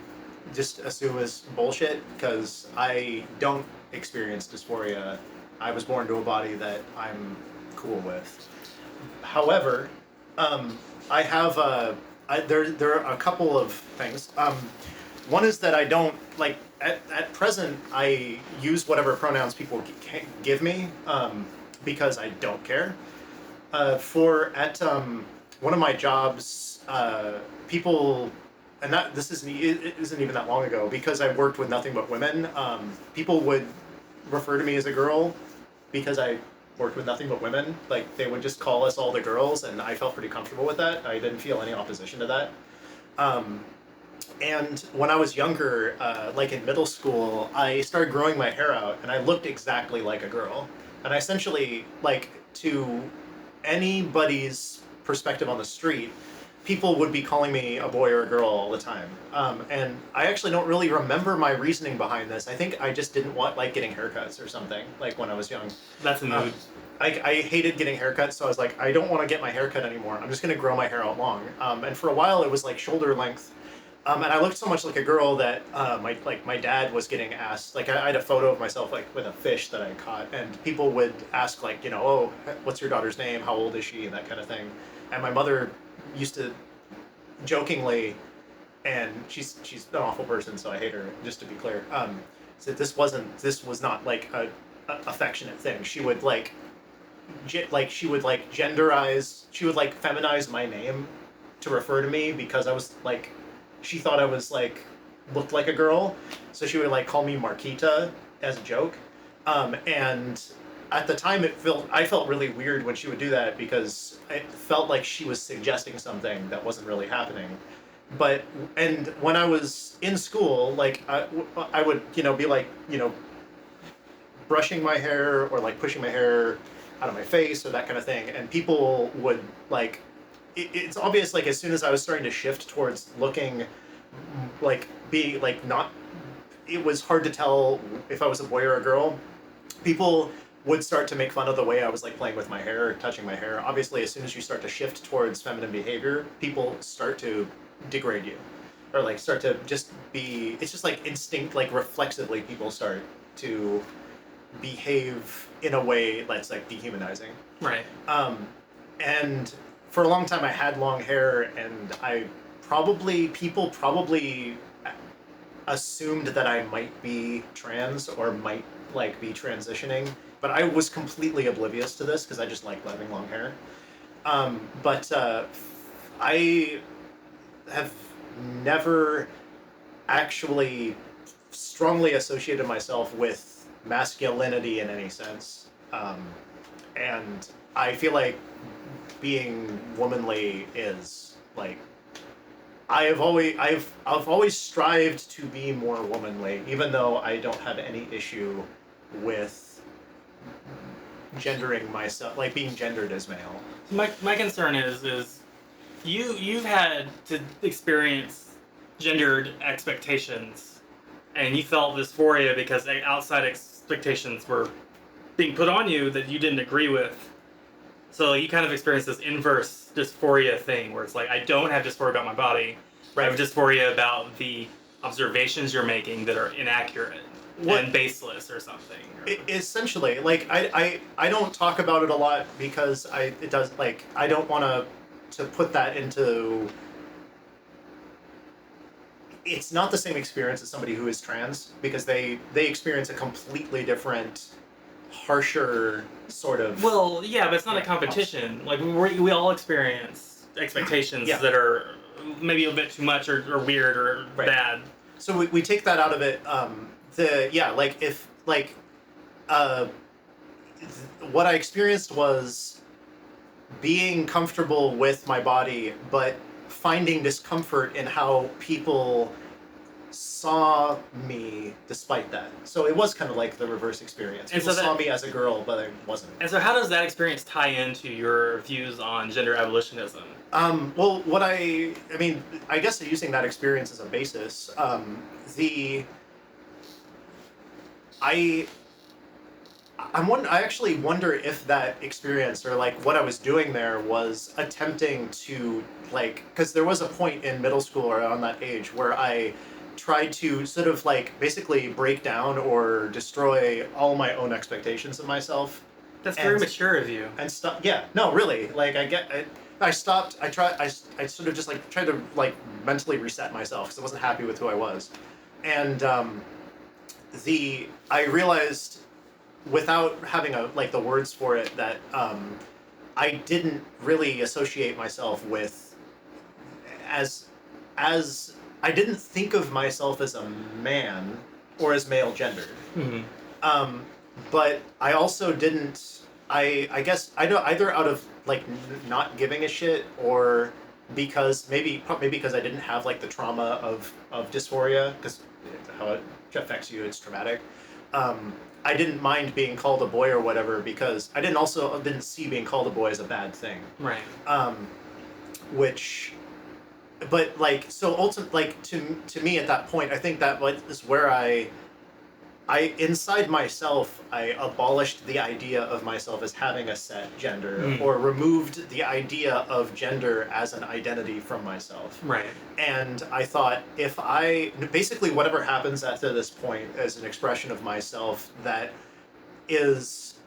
just assume is bullshit, because I don't experience dysphoria. I was born to a body that I'm cool with. However, I have there are a couple of things. One is that I don't, like, at present I use whatever pronouns people give me, because I don't care. One of my jobs, people, and this isn't even that long ago, because I worked with nothing but women, people would refer to me as a girl because I worked with nothing but women. Like, they would just call us all the girls, and I felt pretty comfortable with that. I didn't feel any opposition to that. And when I was younger, like in middle school, I started growing my hair out, and I looked exactly like a girl. And I essentially, like, to anybody's perspective on the street, people would be calling me a boy or a girl all the time. And I actually don't really remember my reasoning behind this. I think I just didn't want, like, getting haircuts or something, like, when I was young. That's a mood. I hated getting haircuts, so I was like, I don't want to get my hair cut anymore. I'm just going to grow my hair out long. And for a while, it was, like, shoulder length. And I looked so much like a girl that my dad was getting asked, like, I had a photo of myself, like, with a fish that I caught, and people would ask, like, you know, oh, what's your daughter's name? How old is she? And that kind of thing. And my mother used to jokingly, and she's an awful person, so I hate her, just to be clear, said this was not, like, a affectionate thing. She would, like, genderize, she would, like, feminize my name to refer to me, because I was, like, she thought I was, like, looked like a girl, so she would, like, call me Marquita as a joke. And at the time, I felt really weird when she would do that, because it felt like she was suggesting something that wasn't really happening. And when I was in school, like, I would, you know, be, like, you know, brushing my hair, or, like, pushing my hair out of my face, or that kind of thing, and people would, like, it's obvious, like, as soon as I was starting to shift towards looking, like, being, like, not, it was hard to tell if I was a boy or a girl. People would start to make fun of the way I was, like, playing with my hair, or touching my hair. Obviously, as soon as you start to shift towards feminine behavior, people start to degrade you, or, like, start to just be, it's just, like, instinct, like, reflexively, people start to behave in a way that's, like, dehumanizing. Right. And for a long time I had long hair, and people probably assumed that I might be trans, or might, like, be transitioning, but I was completely oblivious to this, because I just like having long hair. But I have never actually strongly associated myself with masculinity in any sense. And I feel like being womanly is, like, I've always strived to be more womanly, even though I don't have any issue with gendering myself, like being gendered as male. My concern is you've had to experience gendered expectations, and you felt dysphoria because outside expectations were being put on you that you didn't agree with. So you kind of experienced this inverse dysphoria thing, where it's like, I don't have dysphoria about my body. Right. I have dysphoria about the observations you're making that are inaccurate and baseless or something. Essentially, like I don't talk about it a lot because I don't want to put that into. It's not the same experience as somebody who is trans, because they experience a completely different, harsher sort of. Well, yeah, but it's not a competition. Like we all experience expectations that are maybe a bit too much or weird or bad. So we take that out of it. What I experienced was being comfortable with my body, but finding discomfort in how people saw me despite that. So it was kind of like the reverse experience. People saw me as a girl, but I wasn't. And so how does that experience tie into your views on gender abolitionism? Well, I guess using that experience as a basis, I actually wonder if that experience, or like what I was doing there, was attempting to, like, because there was a point in middle school or around that age where I tried to sort of like basically break down or destroy all my own expectations of myself. That's very mature of you. And stop. Yeah, no, really. Like I stopped. I sort of just like tried to like mentally reset myself because I wasn't happy with who I was, and I realized, without having the words for it, that I didn't really associate myself with as I didn't think of myself as a man or as male gendered. Mm-hmm. But I also didn't. I guess I don't, either out of like not giving a shit, or because maybe because I didn't have like the trauma of dysphoria, because how it affects you, it's traumatic. I didn't mind being called a boy or whatever, because I didn't see being called a boy as a bad thing. Right. But like, so ultimately, like to me at that point, I think that is where I inside myself, I abolished the idea of myself as having a set gender, or removed the idea of gender as an identity from myself. Right. And I thought, basically whatever happens after this point as an expression of myself that is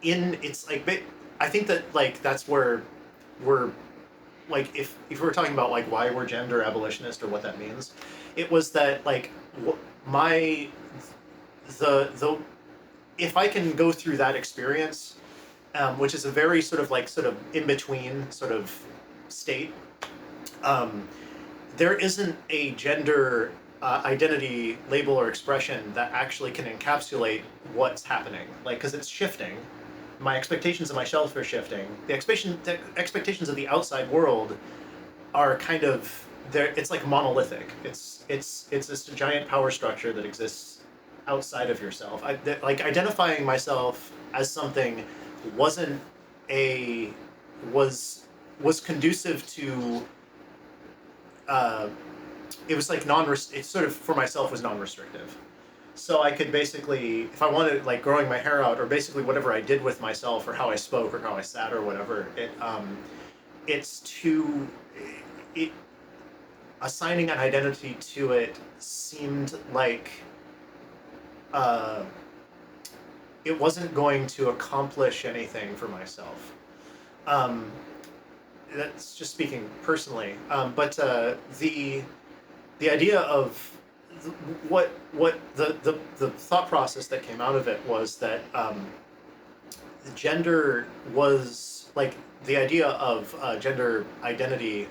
it's like, I think that like that's where we're, like, if we're talking about like why we're gender abolitionist or what that means, it was that like if I can go through that experience, which is a very sort of in between sort of state, there isn't a gender identity label or expression that actually can encapsulate what's happening, like, because it's shifting. My expectations of myself are shifting. The expectations of the outside world are kind of there. It's like monolithic. It's this giant power structure that exists outside of yourself. Like identifying myself as something was conducive to. It was like it sort of for myself was non-restrictive. So I could basically, if I wanted, like growing my hair out, or basically whatever I did with myself, or how I spoke, or how I sat, or whatever, assigning an identity to it seemed like it wasn't going to accomplish anything for myself. That's just speaking personally, but the idea of what the thought process that came out of it was that gender was like the idea of gender identity.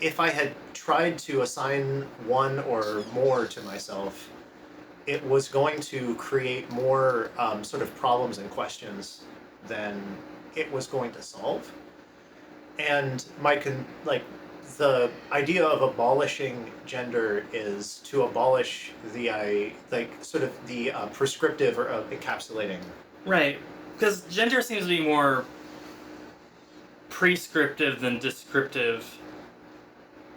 If I had tried to assign one or more to myself, it was going to create more sort of problems and questions than it was going to solve. And the idea of abolishing gender is to abolish the prescriptive or encapsulating. Right. Because gender seems to be more prescriptive than descriptive,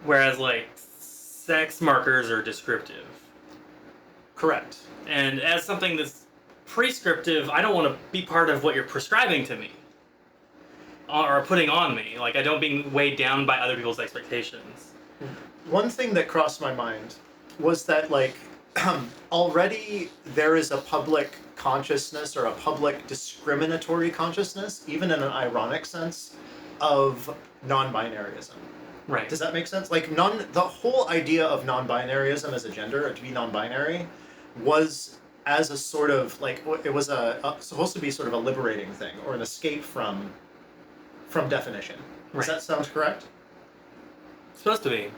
whereas like sex markers are descriptive. Correct. And as something that's prescriptive, I don't want to be part of what you're prescribing to me or putting on me. Like, I don't being weighed down by other people's expectations. One thing that crossed my mind was that, like, already there is a public consciousness or a public discriminatory consciousness, even in an ironic sense, of non-binaryism. Right. Does that make sense? Like, the whole idea of non-binaryism as a gender, or to be non-binary, was as a sort of, like, it was supposed to be sort of a liberating thing, or an escape from definition. Does that sound correct? It's supposed to be.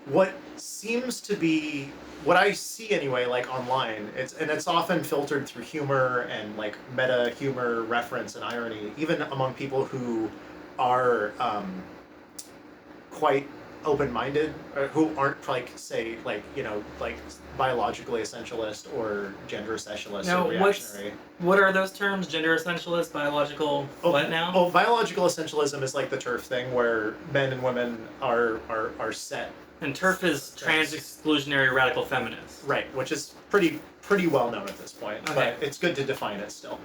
What seems to be, what I see anyway, like online, it's often filtered through humor and like meta humor, reference, and irony, even among people who are quite open-minded, or who aren't like, say, like, you know, like biologically essentialist or gender essentialist or reactionary. What are those terms? Gender essentialist, biological, what now? Oh, biological essentialism is like the TERF thing, where men and women are set. And TERF is trans-exclusionary radical feminist. Right, which is pretty well known at this point, okay. But it's good to define it still.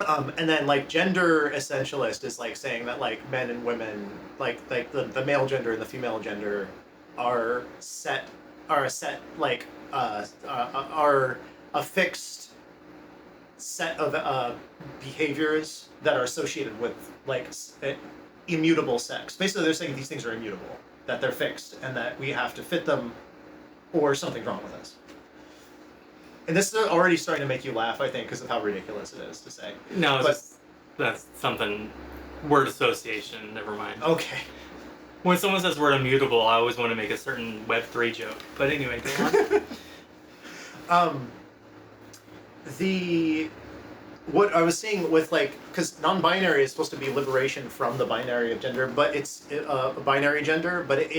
And then like gender essentialist is like saying that like men and women, like the male gender and the female gender are a fixed set of behaviors that are associated with like immutable sex. Basically, they're saying these things are immutable, that they're fixed, and that we have to fit them, or something's wrong with us. And this is already starting to make you laugh, I think, because of how ridiculous it is to say. No, that's something, word association, never mind. Okay. When someone says word immutable, I always want to make a certain Web3 joke. But anyway, go on. What I was saying with, like, because non-binary is supposed to be liberation from the binary of gender, but it's a binary gender, but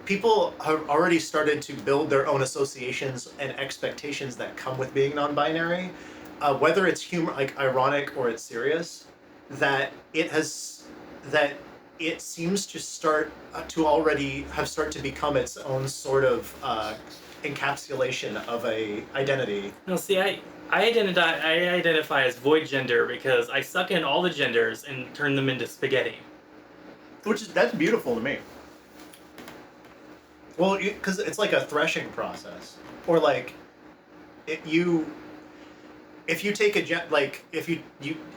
people have already started to build their own associations and expectations that come with being non-binary, whether it's humor, like ironic, or it's serious, that it seems to start to become its own sort of encapsulation of a identity. No, see, I identify as void gender because I suck in all the genders and turn them into spaghetti. That's beautiful to me. Well, because it's like a threshing process, or like, if you take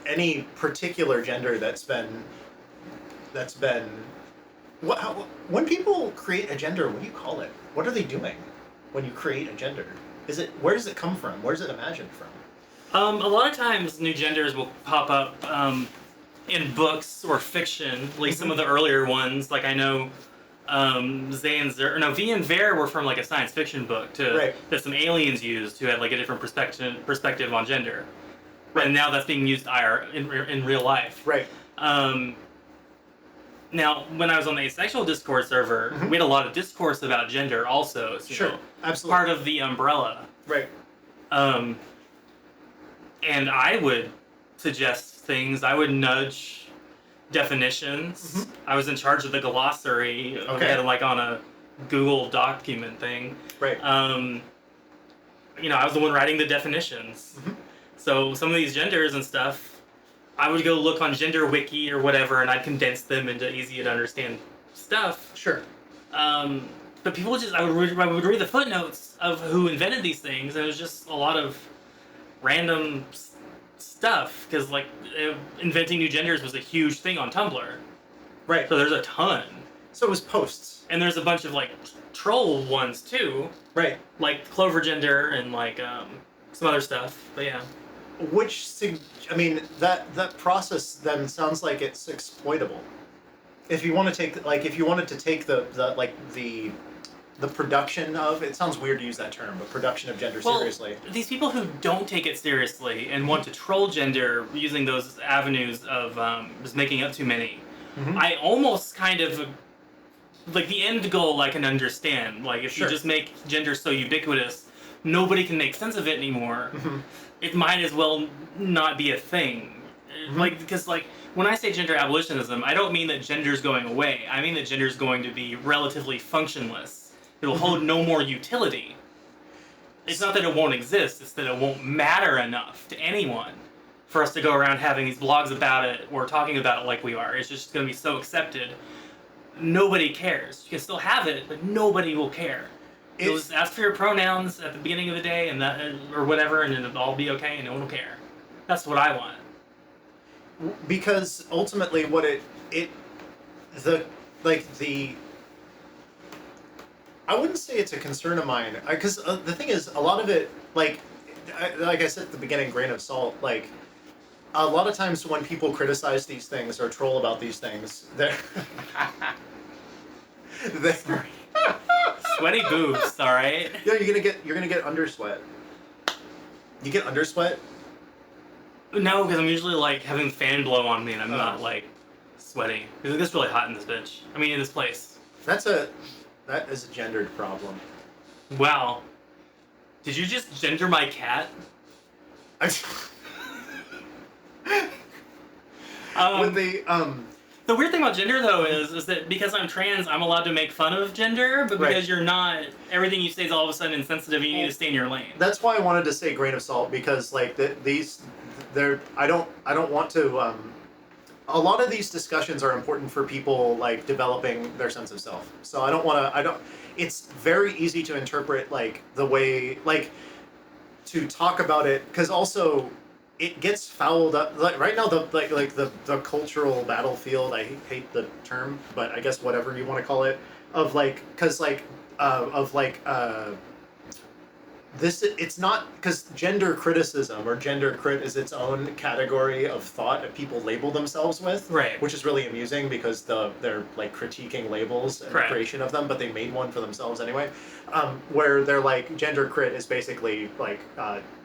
any particular gender that's been when people create a gender, what do you call it? What are they doing when you create a gender? Where does it come from? Where is it imagined from? A lot of times new genders will pop up in books or fiction, at least some of the earlier ones. Like I know V and Ver were from like a science fiction book that some aliens used who had like a different perspective on gender. Right. And now that's being used in real life. Right. Now, when I was on the asexual Discord server, we had a lot of discourse about gender also. So absolutely. Part of the umbrella. Right. And I would suggest things. I would nudge definitions. I was in charge of the glossary. Okay. I had like on a Google document thing. Right. I was the one writing the definitions. So some of these genders and stuff, I would go look on Gender Wiki or whatever, and I'd condense them into easy to understand stuff. Sure. But people I would read the footnotes of who invented these things, and it was just a lot of random stuff, because like inventing new genders was a huge thing on Tumblr. Right. So there's a ton. So it was posts. And there's a bunch of like troll ones too. Right. Like Clover Gender and like some other stuff. But yeah. That process then sounds like it's exploitable. If you want to take the production of, it sounds weird to use that term, but production of gender seriously. These people who don't take it seriously and want to troll gender using those avenues of just making up too many I almost kind of like the end goal I can understand. Like if you just make gender so ubiquitous, nobody can make sense of it anymore. It might as well not be a thing. Like because like when I say gender abolitionism, I don't mean that gender's going away. I mean that gender's going to be relatively functionless. It'll hold no more utility. It's not that it won't exist, it's that it won't matter enough to anyone for us to go around having these blogs about it or talking about it like we are. It's just going to be so accepted. Nobody cares. You can still have it, but nobody will care. You'll just ask for your pronouns at the beginning of the day and that, or whatever, and it'll all be okay and no one will care. That's what I want. Because ultimately what I wouldn't say it's a concern of mine, because the thing is, a lot of it, like I said at the beginning, grain of salt, like, a lot of times when people criticize these things or troll about these things, they're... Sweaty boobs, alright? Yeah, you're gonna get undersweat. You get undersweat? No, because I'm usually, like, having fan blow on me and I'm not, like, sweaty. Because it gets really hot in this bitch. I mean, in this place. That is a gendered problem. Wow. Did you just gender my cat? The weird thing about gender, though, is that because I'm trans, I'm allowed to make fun of gender, but because you're not, everything you say is all of a sudden insensitive and you need to stay in your lane. That's why I wanted to say grain of salt, because, like, I don't want to, a lot of these discussions are important for people, like, developing their sense of self. So it's very easy to interpret, like, the way, like, to talk about it, because also it gets fouled up. Like, right now, the cultural battlefield, I hate the term, but I guess whatever you want to call it, of, like, because, like, it's not, because gender criticism or gender crit is its own category of thought that people label themselves with, which is really amusing because they're like critiquing labels and the creation of them, but they made one for themselves anyway, where they're like, gender crit is basically like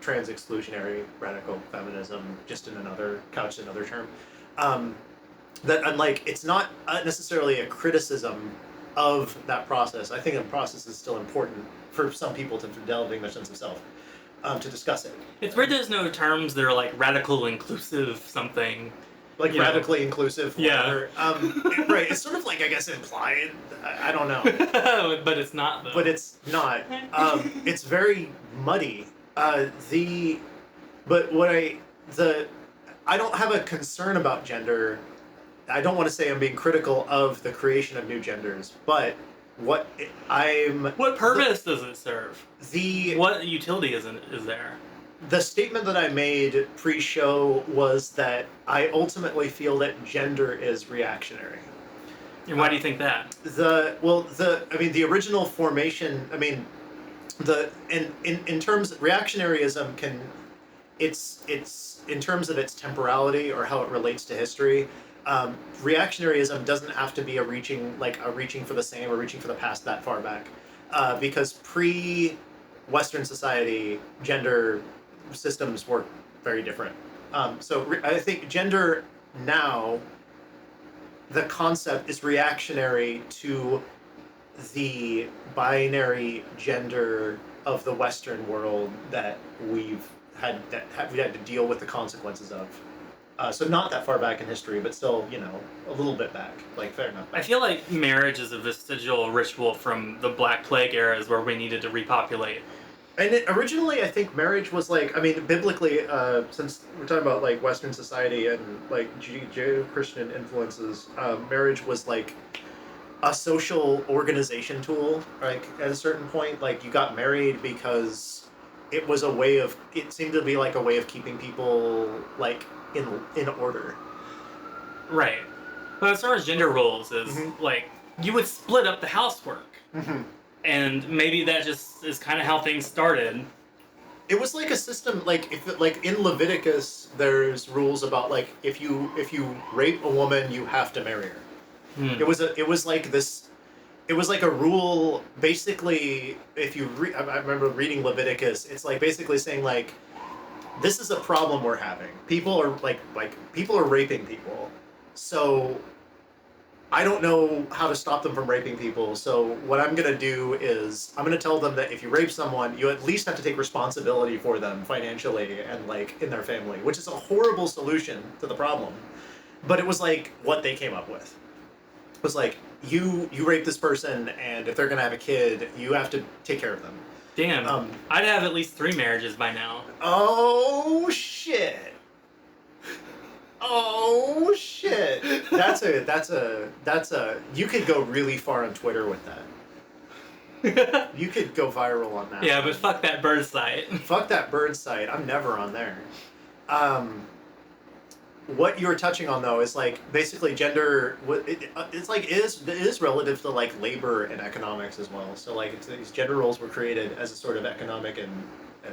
trans exclusionary radical feminism, just in another term, that unlike, it's not necessarily a criticism of that process. I think the process is still important for some people to developing their sense of self, to discuss it. It's weird there's no terms that are like radical inclusive something. Like radically inclusive, whatever. Right, it's sort of like, I guess, implied. I don't know. But it's not, though. But it's not. It's very muddy. I don't have a concern about gender. I don't want to say I'm being critical of the creation of new genders, but what purpose does it serve? What utility is there? The statement that I made pre-show was that I ultimately feel that gender is reactionary. And why do you think that? The original formation, in terms of reactionaryism it's in terms of its temporality or how it relates to history. Reactionaryism doesn't have to be a reaching for the same or reaching for the past that far back, because pre-Western society, gender systems were very different. I think gender now, the concept is reactionary to the binary gender of the Western world that we've had to deal with the consequences of. So not that far back in history, but still, a little bit back. Like, fair enough. I feel like marriage is a vestigial ritual from the Black Plague eras where we needed to repopulate. And originally, I think marriage was biblically, since we're talking about like Western society and like Judeo-Christian influences, marriage was like a social organization tool. Like at a certain point, like you got married because it seemed to be like a way of keeping people like in order. Right. But as far as gender roles is, like, you would split up the housework. And maybe that just is kind of how things started. It was like a system, like, in Leviticus, there's rules about, like, if you rape a woman, you have to marry her. It was like a rule, basically, I remember reading Leviticus, it's like basically saying, like, this is a problem we're having. People are raping people. So I don't know how to stop them from raping people, so what I'm going to do is I'm going to tell them that if you rape someone, you at least have to take responsibility for them financially and, like, in their family, which is a horrible solution to the problem. But it was, like, what they came up with. It was like, you rape this person, and if they're going to have a kid, you have to take care of them. Damn. I'd have at least 3 marriages by now. Oh, shit. Oh shit! That's a. You could go really far on Twitter with that. You could go viral on that. Yeah, but fuck that bird site. Fuck that bird site. I'm never on there. What you were touching on though is like basically gender. It's like it is relative to like labor and economics as well. So like these gender roles were created as a sort of economic and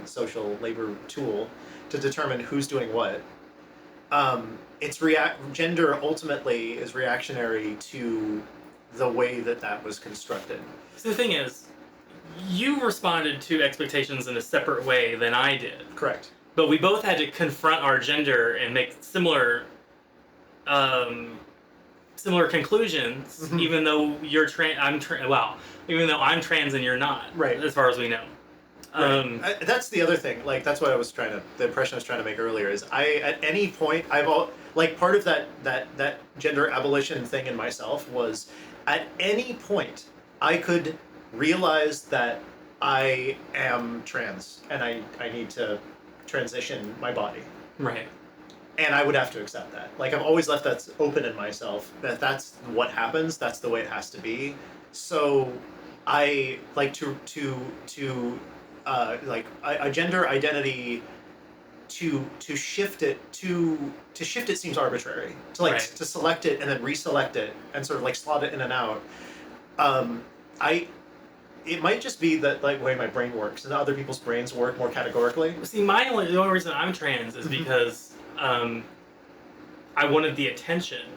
social labor tool to determine who's doing what. Gender ultimately is reactionary to the way that was constructed. So the thing is, you responded to expectations in a separate way than I did. Correct. But we both had to confront our gender and make similar conclusions, Mm-hmm. even though you're even though I'm trans and you're not. Right. As far as we know. Right. That's the other thing. Like that's what the impression I was trying to make earlier is at any point part of that gender abolition thing in myself was at any point I could realize that I am trans and I need to transition my body. Right. And I would have to accept that. Like I've always left that open in myself that's what happens. That's the way it has to be. So I like to a gender identity to shift it seems arbitrary. To select it and then reselect it and sort of like slot it in and out. It might just be that like way my brain works and other people's brains work more categorically. See, the only reason I'm trans is because I wanted the attention.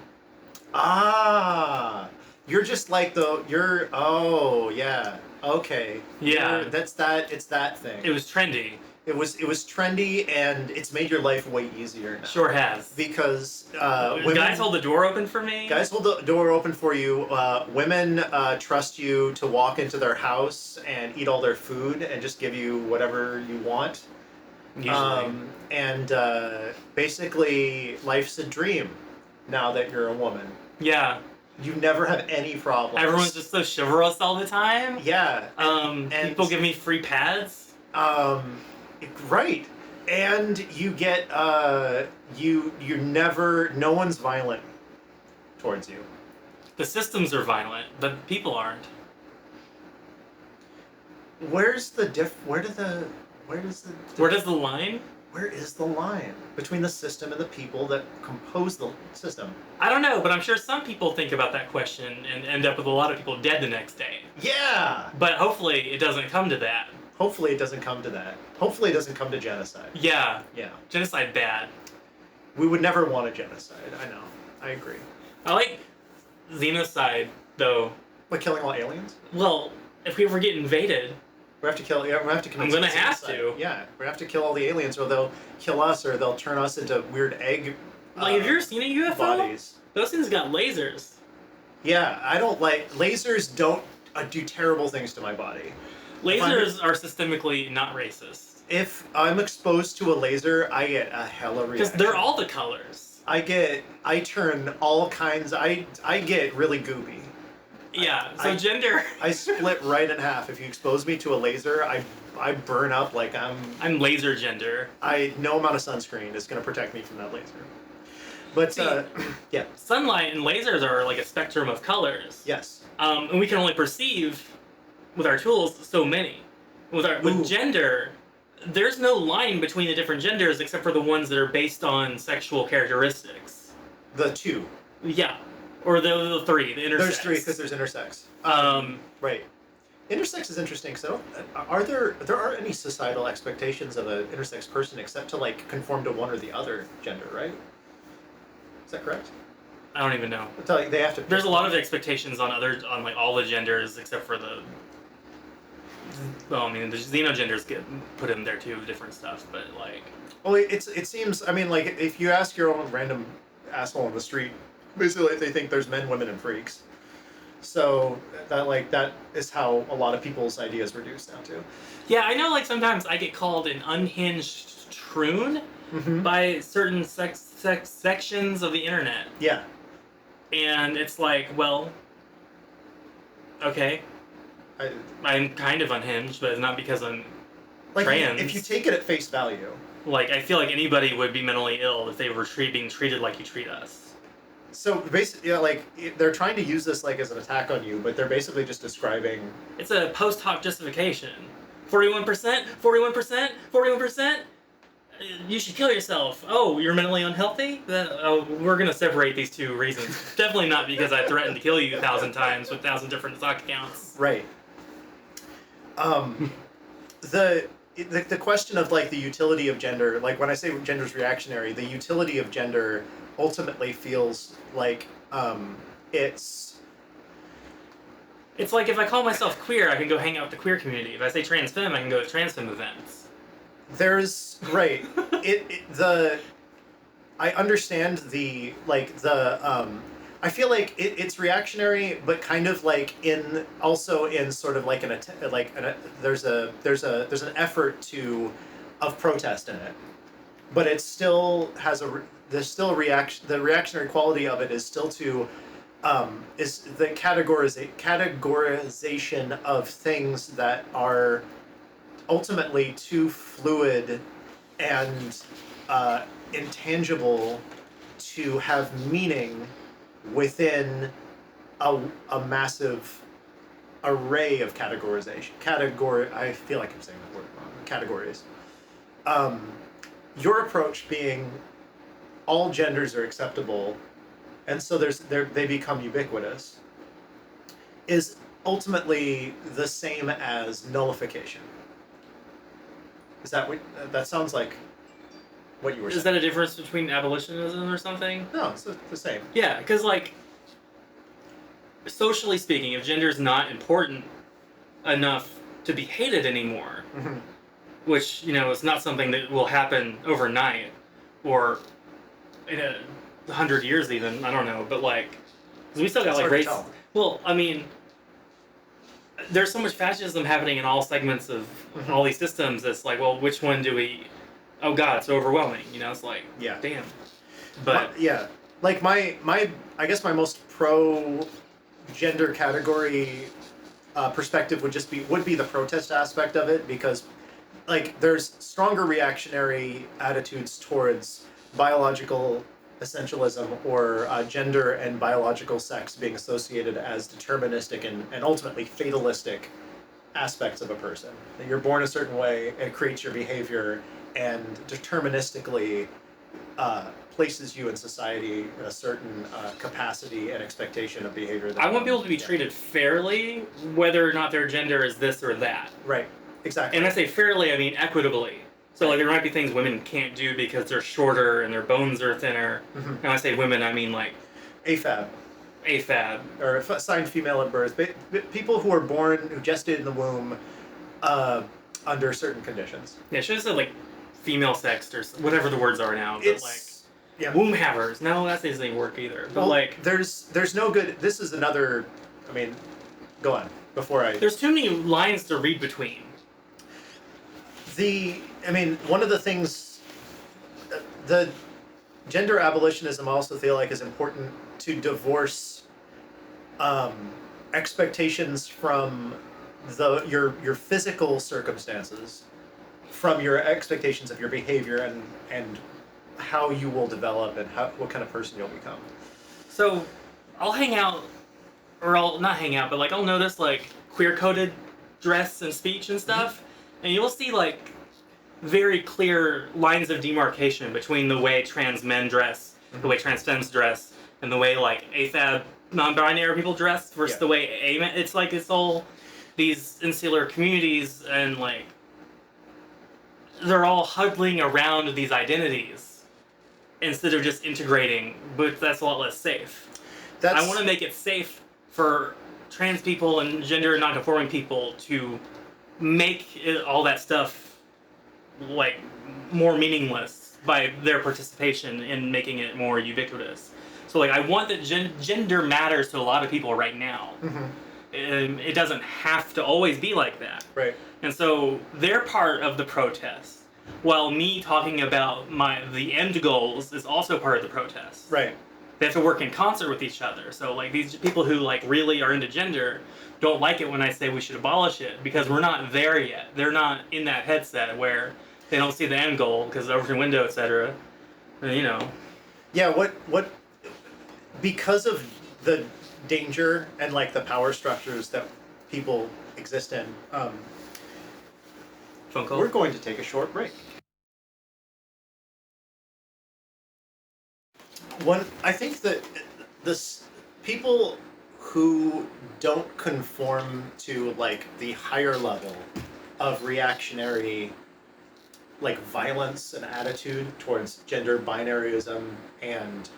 You're just like oh yeah. Okay. Yeah. It's that thing. It was trendy. It was trendy and it's made your life way easier now. Sure has. Because guys hold the door open for me. Guys hold the door open for you. Women trust you to walk into their house and eat all their food and just give you whatever you want. Usually. Basically, life's a dream now that you're a woman. Yeah. You never have any problems. Everyone's just so chivalrous all the time. Yeah. And people give me free pads. Right. And you get no one's violent towards you. The systems are violent, but people aren't. Where is the line? Where is the line between the system and the people that compose the system? I don't know, but I'm sure some people think about that question and end up with a lot of people dead the next day. Yeah! But hopefully it doesn't come to that. Hopefully it doesn't come to that. Hopefully it doesn't come to genocide. Yeah. Yeah. Genocide bad. We would never want a genocide. I know. I agree. I like xenocide, though. Like killing all aliens? Well, if we ever get invaded... We have to kill. Yeah, we have to commit. I'm gonna genocide. have to. Yeah, we have to kill all the aliens, or they'll kill us, or they'll turn us into weird egg. Like, have you ever seen a UFO? Bodies. Those things got lasers. Yeah, I don't like lasers. Don't do terrible things to my body. Lasers are systemically not racist. If I'm exposed to a laser, I get a hella reaction. Because they're all the colors. I turn all kinds. I get really goopy. Yeah, gender... I split right in half. If you expose me to a laser, I burn up like I'm laser gender. No amount of sunscreen is going to protect me from that laser. But, see, yeah. Sunlight and lasers are like a spectrum of colors. Yes. And we can only perceive, with our tools, so many. With gender, there's no line between the different genders except for the ones that are based on sexual characteristics. The two. Yeah. Or the three, the intersex. There's three because there's intersex. Right. Intersex is interesting because there aren't any societal expectations of an intersex person except to like conform to one or the other gender, right? Is that correct? I don't even know. They have to. There's a lot of expectations on like all the genders except for the. Well, I mean, the xenogenders get put in there too, different stuff, but like. Well, it seems. I mean, like if you ask your own random asshole on the street Basically, they think there's men, women, and freaks. So that is how a lot of people's ideas reduce down to. Yeah, I know. Like sometimes I get called an unhinged troon by certain sections of the internet, Yeah. and it's like, well, okay, I'm kind of unhinged, but it's not because I'm trans. If you take it at face value. Like, I feel like anybody would be mentally ill if they were being treated like you treat us. So basically, they're trying to use this like as an attack on you, but they're basically just describing. It's a post hoc justification. 41%, 41%, 41%. You should kill yourself. Oh, you're mentally unhealthy? We're gonna separate these two reasons. Definitely not because I threatened to kill you 1,000 times with 1,000 different stock accounts. Right. The question of like the utility of gender, like when I say gender's reactionary, the utility of gender ultimately feels like it's like if I call myself queer, I can go hang out with the queer community. If I say trans femme, I can go to trans femme events. There's right. I understand I feel like it's reactionary, but kind of like in sort of like there's an effort of protest in it, but it still has there's still a reaction. The reactionary quality of it is still to is the categorization of things that are ultimately too fluid and intangible to have meaning within a massive array of categorization. I feel like I'm saying that word wrong. Categories. Your approach being all genders are acceptable, and so they become ubiquitous, is ultimately the same as nullification. Is that what that sounds like? What you were saying? Is that a difference between abolitionism or something? No, it's the same. Yeah, because like, socially speaking, if gender is not important enough to be hated anymore, which, is not something that will happen overnight or in 100 years even, I don't know, but like, because we still got like race. Well, I mean, there's so much fascism happening in all segments of all these systems. It's like, well, which one do we? Oh God, it's overwhelming. It's like, yeah, damn. But like my I guess my most pro gender category perspective would be the protest aspect of it, because like there's stronger reactionary attitudes towards biological essentialism or gender and biological sex being associated as deterministic and ultimately fatalistic aspects of a person. That you're born a certain way, it creates your behavior, and deterministically places you in society in a certain capacity and expectation of behavior. I want people to be treated fairly, whether or not their gender is this or that. Right, exactly. And when I say fairly, I mean equitably. So like there might be things women can't do because they're shorter and their bones are thinner. And when I say women, I mean like AFAB. Or assigned female at birth. People who are born, who gestate in the womb under certain conditions. Yeah, should have said like female sexed or whatever the words are now. But womb havers. No, that doesn't work either. But like there's no good. This is another. I mean, go on before I. There's too many lines to read between. One of the things, the gender abolitionism I also feel like is important to divorce expectations from your physical circumstances from your expectations of your behavior and how you will develop and what kind of person you'll become. So I'll hang out, or I'll not hang out, but like I'll notice like queer-coded dress and speech and stuff, and you'll see like very clear lines of demarcation between the way trans men dress, the way trans femmes dress, and the way like AFAB non-binary people dress versus the way it's like it's all these insular communities, and like they're all huddling around these identities instead of just integrating, but that's a lot less safe. I want to make it safe for trans people and gender non-conforming people to make all that stuff like more meaningless by their participation in making it more ubiquitous. So So like I want that gender matters to a lot of people right now. It doesn't have to always be like that. Right. And so they're part of the protest, while me talking about the end goals is also part of the protest. Right. They have to work in concert with each other. So like these people who like really are into gender don't like it when I say we should abolish it, because we're not there yet. They're not in that headset where they don't see the end goal because over the window, etc. You know. Yeah. What? Because of the danger and like the power structures that people exist in. Phone call. We're going to take a short break. I think that people who don't conform to like the higher level of reactionary like violence and attitude towards gender binaryism and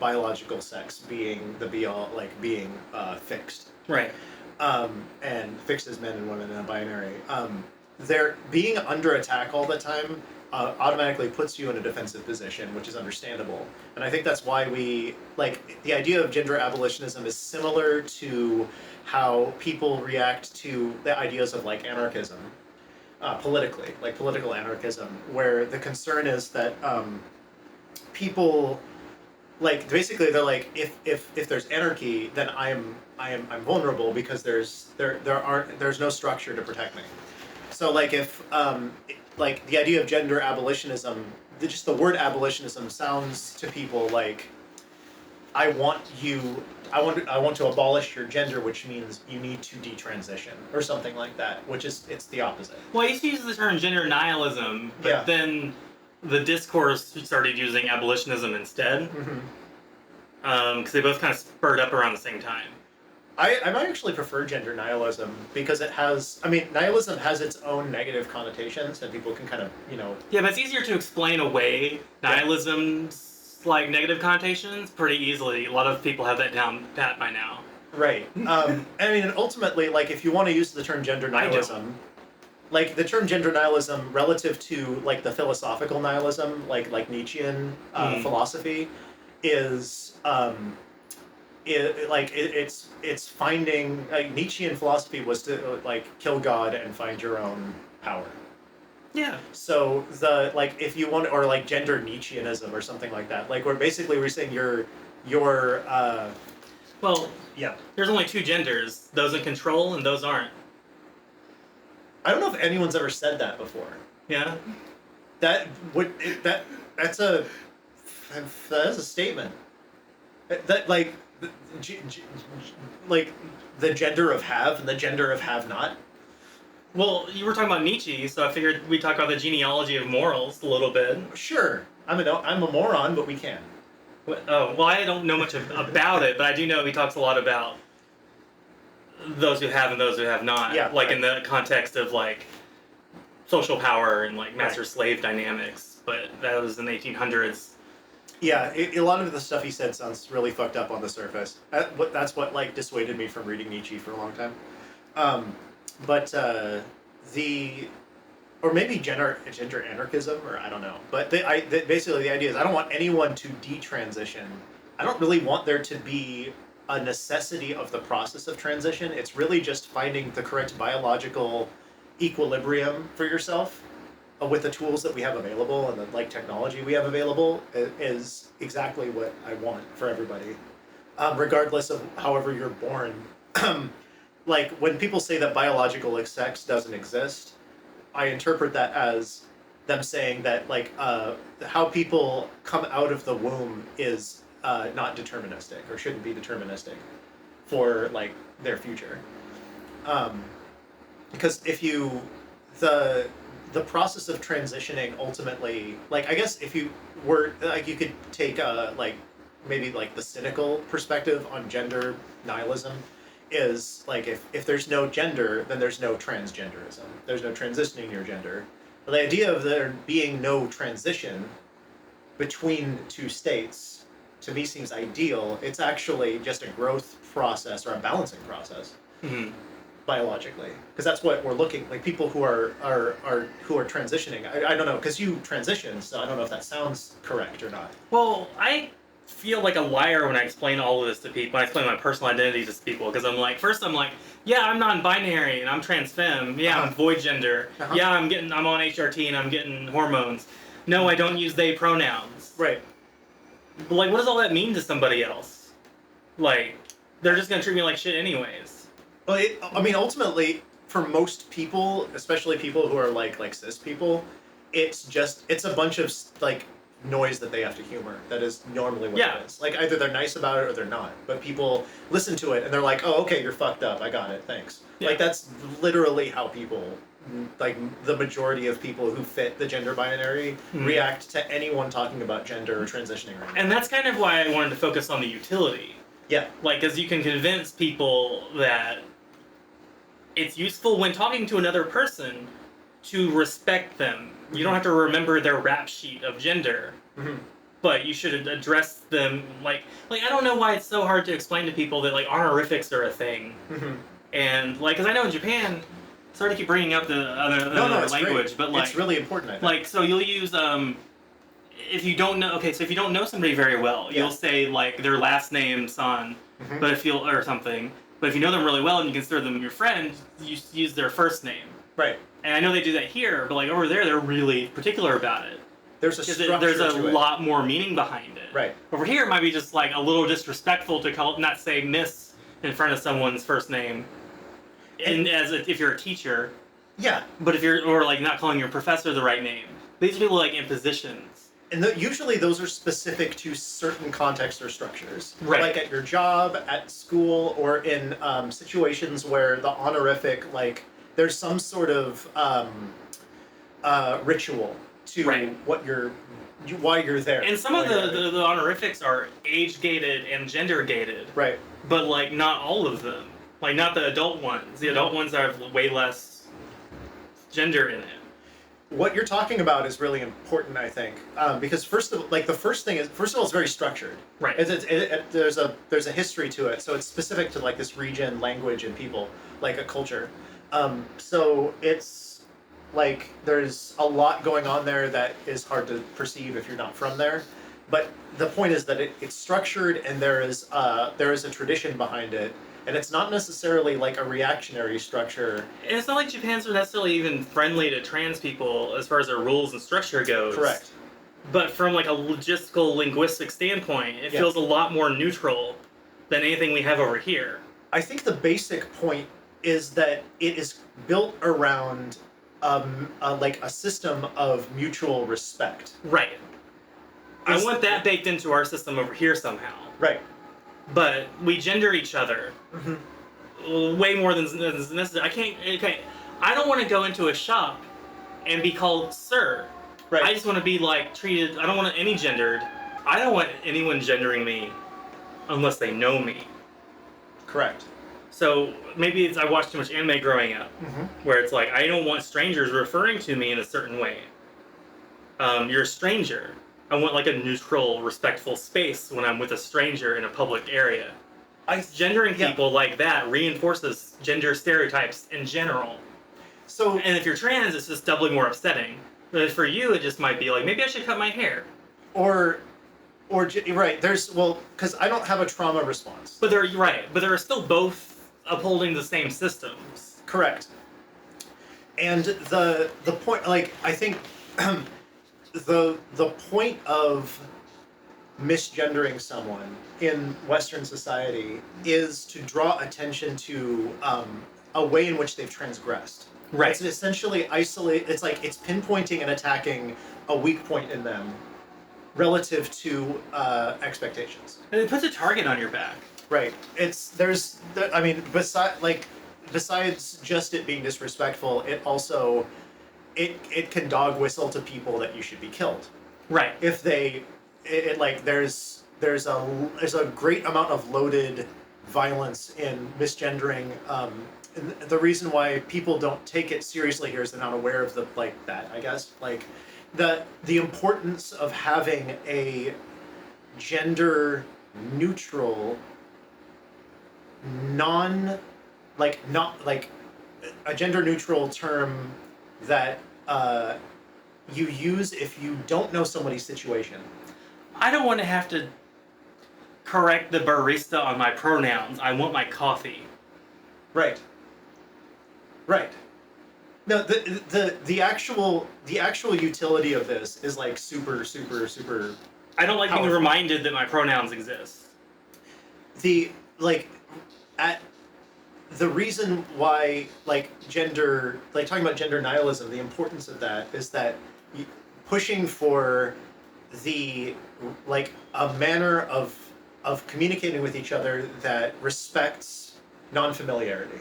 biological sex being the be all, like being fixed. Right. And fixed as men and women in a binary. They're being under attack all the time automatically puts you in a defensive position, which is understandable. And I think that's why we, like, the idea of gender abolitionism is similar to how people react to the ideas of, like, anarchism, politically, like political anarchism, where the concern is that people, like, basically they're like, if there's anarchy, then I'm vulnerable because there's no structure to protect me. So like if like the idea of gender abolitionism, just the word abolitionism sounds to people like I want to abolish your gender, which means you need to detransition or something like that, which is it's the opposite. Well, I used to use the term gender nihilism, but then the discourse started using abolitionism instead. Because they both kind of spurred up around the same time. I might actually prefer gender nihilism because it has, nihilism has its own negative connotations and people can kind of, Yeah, but it's easier to explain away nihilism's like negative connotations pretty easily. A lot of people have that down pat by now. Right. Ultimately, like, if you want to use the term gender nihilism, like, the term gender nihilism relative to, like, the philosophical nihilism, like Nietzschean philosophy, is... It's finding, like, Nietzschean philosophy was to like kill God and find your own power. Yeah. So if you want, or like gender Nietzscheanism or something like that, like we're saying your well, yeah. There's only two genders: those in control and those aren't. I don't know if anyone's ever said that before. Yeah. That's a statement. That like the gender of have and the gender of have not. Well, you were talking about Nietzsche, so I figured we'd talk about the genealogy of morals a little bit. Sure. I'm a moron, but we can. Well, I don't know much about it, but I do know he talks a lot about those who have and those who have not. Yeah. Like in the context of like social power and like master-slave dynamics, but that was in the 1800s. Yeah, a lot of the stuff he said sounds really fucked up on the surface. That's what like dissuaded me from reading Nietzsche for a long time. Or maybe gender anarchism, or I don't know. But basically the idea is I don't want anyone to detransition. I don't really want there to be a necessity of the process of transition. It's really just finding the correct biological equilibrium for yourself. With the tools that we have available and the like technology we have available is exactly what I want for everybody, regardless of however you're born. Like when people say that biological sex doesn't exist, I interpret that as them saying that like how people come out of the womb is not deterministic or shouldn't be deterministic for like their future, because if you the process of transitioning ultimately, like, I guess if you were, like, you could take, maybe, like, the cynical perspective on gender nihilism is, like, if there's no gender, then there's no transgenderism. There's no transitioning your gender. But the idea of there being no transition between two states, to me, seems ideal. It's actually just a growth process or a balancing process. Mm-hmm. biologically, because that's what we're looking like. People who are transitioning. I don't know, because you transition, so I don't know if that sounds correct or not. Well, I feel like a liar when I explain all of this to people. When I explain my personal identity to people, because I'm like, yeah, I'm non-binary and I'm trans femme. Yeah, I'm void gender. Yeah, I'm on HRT and I'm getting hormones. No, I don't use they pronouns. Right. But like, what does all that mean to somebody else? Like, they're just gonna treat me like shit anyways. Well, I mean, ultimately, for most people, especially people who are like cis people, it's a bunch of like noise that they have to humor. That is normally what it is. Like, either they're nice about it or they're not. But people listen to it and they're like, oh, okay, you're fucked up. I got it. Thanks. Yeah. Like, that's literally how people, like, the majority of people who fit the gender binary react to anyone talking about gender or transitioning right now. And that's kind of why I wanted to focus on the utility. Yeah. Like, because you can convince people that it's useful when talking to another person to respect them. You don't have to remember their rap sheet of gender, but you should address them like I don't know why it's so hard to explain to people that like honorifics are a thing, and like because I know in Japan, sorry to keep bringing up the other language, great. But like it's really important. I think. Like so you'll use if you don't know somebody very well, you'll say like their last name San, but if you'll or something. But if you know them really well and you consider them your friend, you use their first name. Right. And I know they do that here, but like over there, they're really particular about it. There's a structure there's a to it. lot more meaning behind it. Right. Over here, it might be just like a little disrespectful to not say Miss in front of someone's first name, and if you're a teacher. Yeah. But if you're like not calling your professor the right name, these people like impositions. And usually those are specific to certain contexts or structures. Right. Like at your job, at school, or in situations where the honorific, like, there's some sort of ritual to why you're there. And some of the honorifics are age-gated and gender-gated. Right. But, like, not all of them. Like, not the adult ones. The adult ones have way less gender in it. What you're talking about is really important, I think, because first of all, it's very structured. Right. There's a history to it, so it's specific to like this region, language, and people, like a culture. So it's like there's a lot going on there that is hard to perceive if you're not from there. But the point is that it's structured, and there is a tradition behind it. And it's not necessarily like a reactionary structure. And it's not like Japan's necessarily even friendly to trans people as far as their rules and structure goes. Correct. But from like a logistical, linguistic standpoint, it feels a lot more neutral than anything we have over here. I think the basic point is that it is built around like a system of mutual respect. Right. I want that baked into our system over here somehow. Right. But we gender each other way more than necessary. I don't want to go into a shop and be called sir. Right. I just want to be like treated. I don't want any gendered. I don't want anyone gendering me unless they know me. Correct. So maybe it's I watched too much anime growing up, where it's like I don't want strangers referring to me in a certain way. You're a stranger. I want like a neutral, respectful space when I'm with a stranger in a public area. Gendering people like that reinforces gender stereotypes in general. So, and if you're trans, it's just doubly more upsetting. But for you, it just might be like, maybe I should cut my hair. Or right, because I don't have a trauma response. But they're still both upholding the same systems. Correct. And the point, like, I think the point of misgendering someone in Western society is to draw attention to a way in which they've transgressed. Right. It's essentially it's pinpointing and attacking a weak point in them relative to expectations. And it puts a target on your back. Right. Besides just it being disrespectful, it also it can dog whistle to people that you should be killed. Right. If there's a great amount of loaded violence in misgendering. And the reason why people don't take it seriously here is they're not aware of that, I guess. Like the importance of having a gender neutral, not like a gender neutral term that you use if you don't know somebody's situation. I don't want to have to correct the barista on my pronouns. I want my coffee. Right. No, the actual utility of this is like super. I don't like being powerful. reminded that my pronouns exist. The reason why talking about gender nihilism, the importance of that is that pushing for a manner of communicating with each other that respects non-familiarity.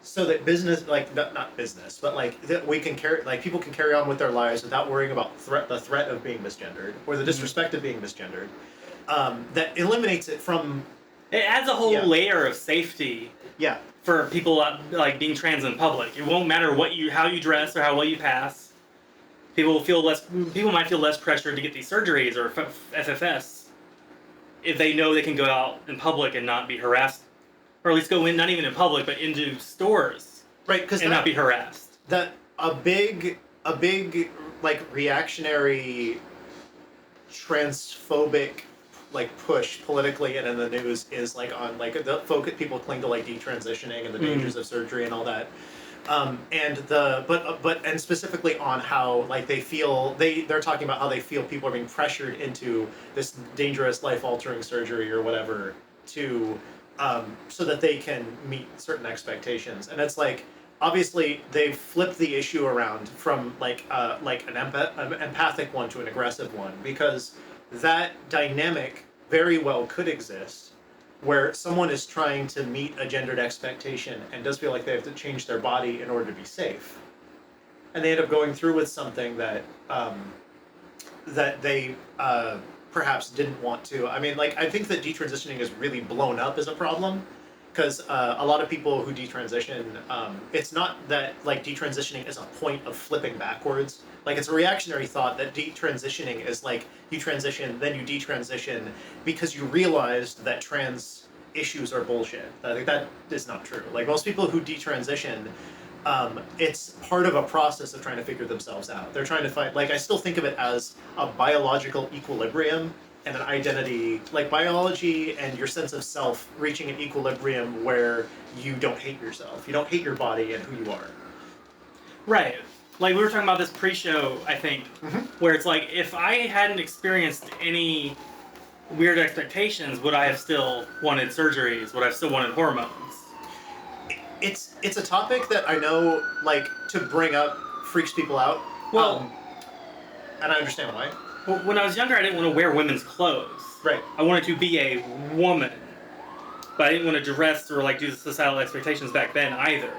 So that business, not business, but that we can people can carry on with their lives without worrying about the threat of being misgendered or the disrespect of being misgendered. That eliminates it from. It adds a whole layer of safety. Yeah. For people being trans in public, it won't matter how you dress or how well you pass. People might feel less pressure to get these surgeries or FFS if they know they can go out in public and not be harassed. Or at least go in, not even in public, but into stores. Right, because not be harassed. A big reactionary, transphobic, push politically and in the news is on the focus. People cling to detransitioning and the dangers of surgery and all that. And specifically on how they feel they're talking about how they feel people are being pressured into this dangerous life-altering surgery or whatever to. So that they can meet certain expectations, and it's obviously they've flipped the issue around from an empathic one to an aggressive one, because that dynamic very well could exist, where someone is trying to meet a gendered expectation and does feel like they have to change their body in order to be safe, and they end up going through with something that they perhaps didn't want to. I mean, I think that detransitioning is really blown up as a problem, because a lot of people who detransition, it's not that detransitioning is a point of flipping backwards. It's a reactionary thought that detransitioning is you transition, then you detransition because you realized that trans issues are bullshit. I think that is not true. Most people who detransition, it's part of a process of trying to figure themselves out. They're trying to find, I still think of it as a biological equilibrium and an identity, biology and your sense of self reaching an equilibrium where you don't hate yourself. You don't hate your body and who you are. Right. We were talking about this pre-show, I think, where it's if I hadn't experienced any weird expectations, would I have still wanted surgeries? Would I have still wanted hormones? It's a topic that I know, to bring up freaks people out. Well, and I understand why. Well, when I was younger, I didn't want to wear women's clothes. Right. I wanted to be a woman, but I didn't want to dress or do the societal expectations back then either.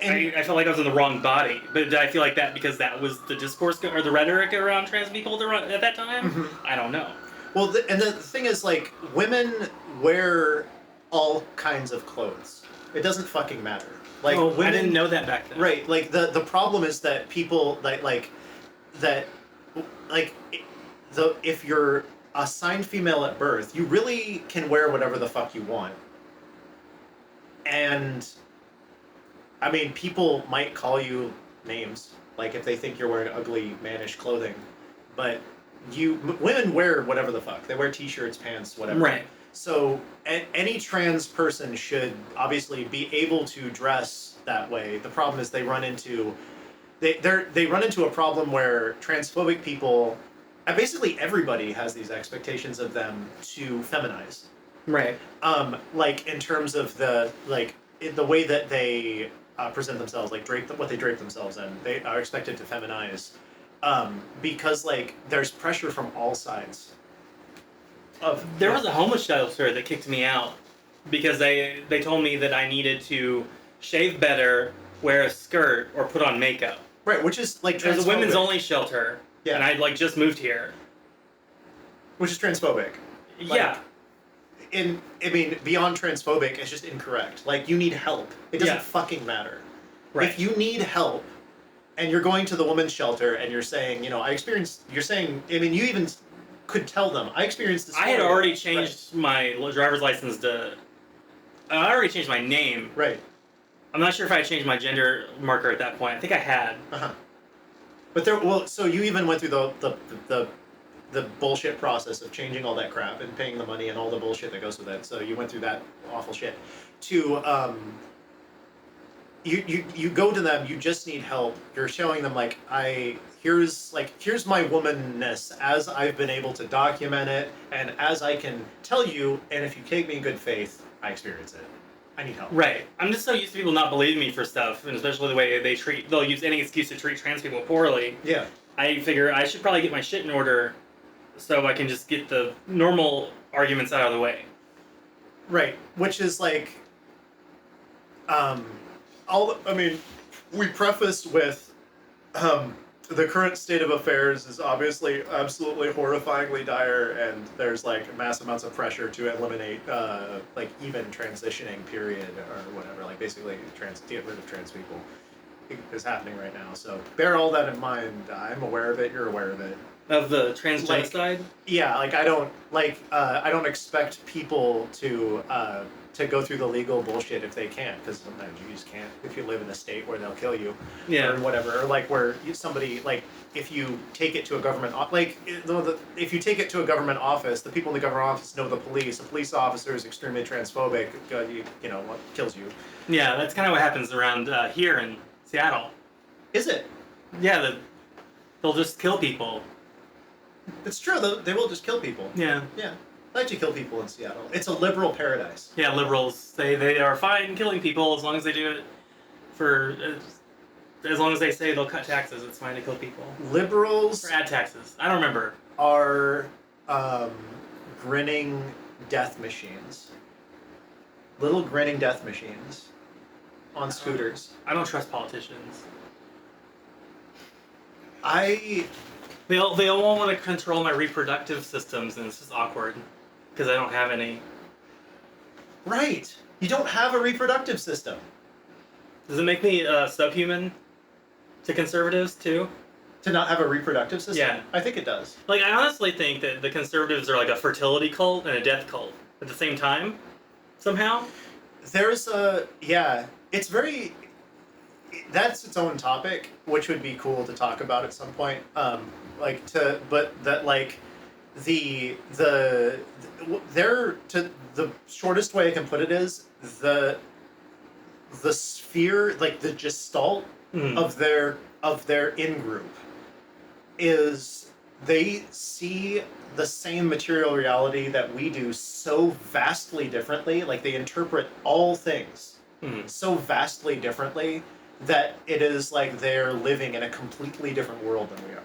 And I felt like I was in the wrong body, but did I feel like that because that was the discourse or the rhetoric around trans people at that time? Mm-hmm. I don't know. Well, the thing is, women wear all kinds of clothes. It doesn't fucking matter. Women, I didn't know that back then. Right. The problem is that people if you're assigned female at birth, you really can wear whatever the fuck you want. And I mean, people might call you names, if they think you're wearing ugly, mannish clothing, but women wear whatever the fuck. They wear t-shirts, pants, whatever. Right. So any trans person should obviously be able to dress that way. The problem is they run into a problem where transphobic people, basically everybody has these expectations of them to feminize. Right. In terms of the way that they present themselves, what they drape themselves in, they are expected to feminize, because there's pressure from all sides. There was a homeless shelter that kicked me out because they told me that I needed to shave better, wear a skirt, or put on makeup. Right, which is It was a women's only shelter, and I just moved here. Which is transphobic. Yeah. Beyond transphobic, it's just incorrect. You need help. It doesn't fucking matter. Right. If you need help, and you're going to the women's shelter, and you're saying, you even could tell them, I experienced this. I had already changed my driver's license to I already changed my name. Right. I'm not sure if I changed my gender marker at that point. I think I had. But so you even went through the bullshit process of changing all that crap and paying the money and all the bullshit that goes with it. So you went through that awful shit. You go to them. You just need help. You're showing them here's my womanness as I've been able to document it and as I can tell you. And if you take me in good faith, I experience it. I need help. Right. I'm just so used to people not believing me for stuff, and especially the way they'll use any excuse to treat trans people poorly. Yeah. I figure I should probably get my shit in order so I can just get the normal arguments out of the way. Right. Which is we prefaced with the current state of affairs is obviously absolutely horrifyingly dire, and there's mass amounts of pressure to eliminate even transitioning period or whatever, basically get rid of trans people is happening right now. So bear all that in mind. I'm aware of it. You're aware of it. Of the trans genocide? Yeah, I don't expect people to go through the legal bullshit if they can't, because sometimes you just can't if you live in a state where they'll kill you, or whatever, or where somebody if you take it to a government if you take it to a government office, the people in the government office know the police. A police officer is extremely transphobic. You know what kills you. Yeah, that's kind of what happens around here in Seattle. Is it? Yeah, they'll just kill people. It's true. They will just kill people. Yeah. Yeah. I like to kill people in Seattle. It's a liberal paradise. Yeah, liberals, they are fine killing people as long as they do it as long as they say they'll cut taxes. It's fine to kill people. Liberals... Or add taxes. I don't remember. ...are grinning death machines. Little grinning death machines on scooters. I don't trust politicians. They all want to control my reproductive systems, and it's just awkward because I don't have any. Right. You don't have a reproductive system. Does it make me subhuman to conservatives too? To not have a reproductive system? Yeah. I think it does. I honestly think that the conservatives are like a fertility cult and a death cult at the same time, somehow. There's it's very... That's its own topic, which would be cool to talk about at some point. The shortest way I can put it is the sphere, the gestalt of their in-group is they see the same material reality that we do so vastly differently. They interpret all things so vastly differently that it is they're living in a completely different world than we are.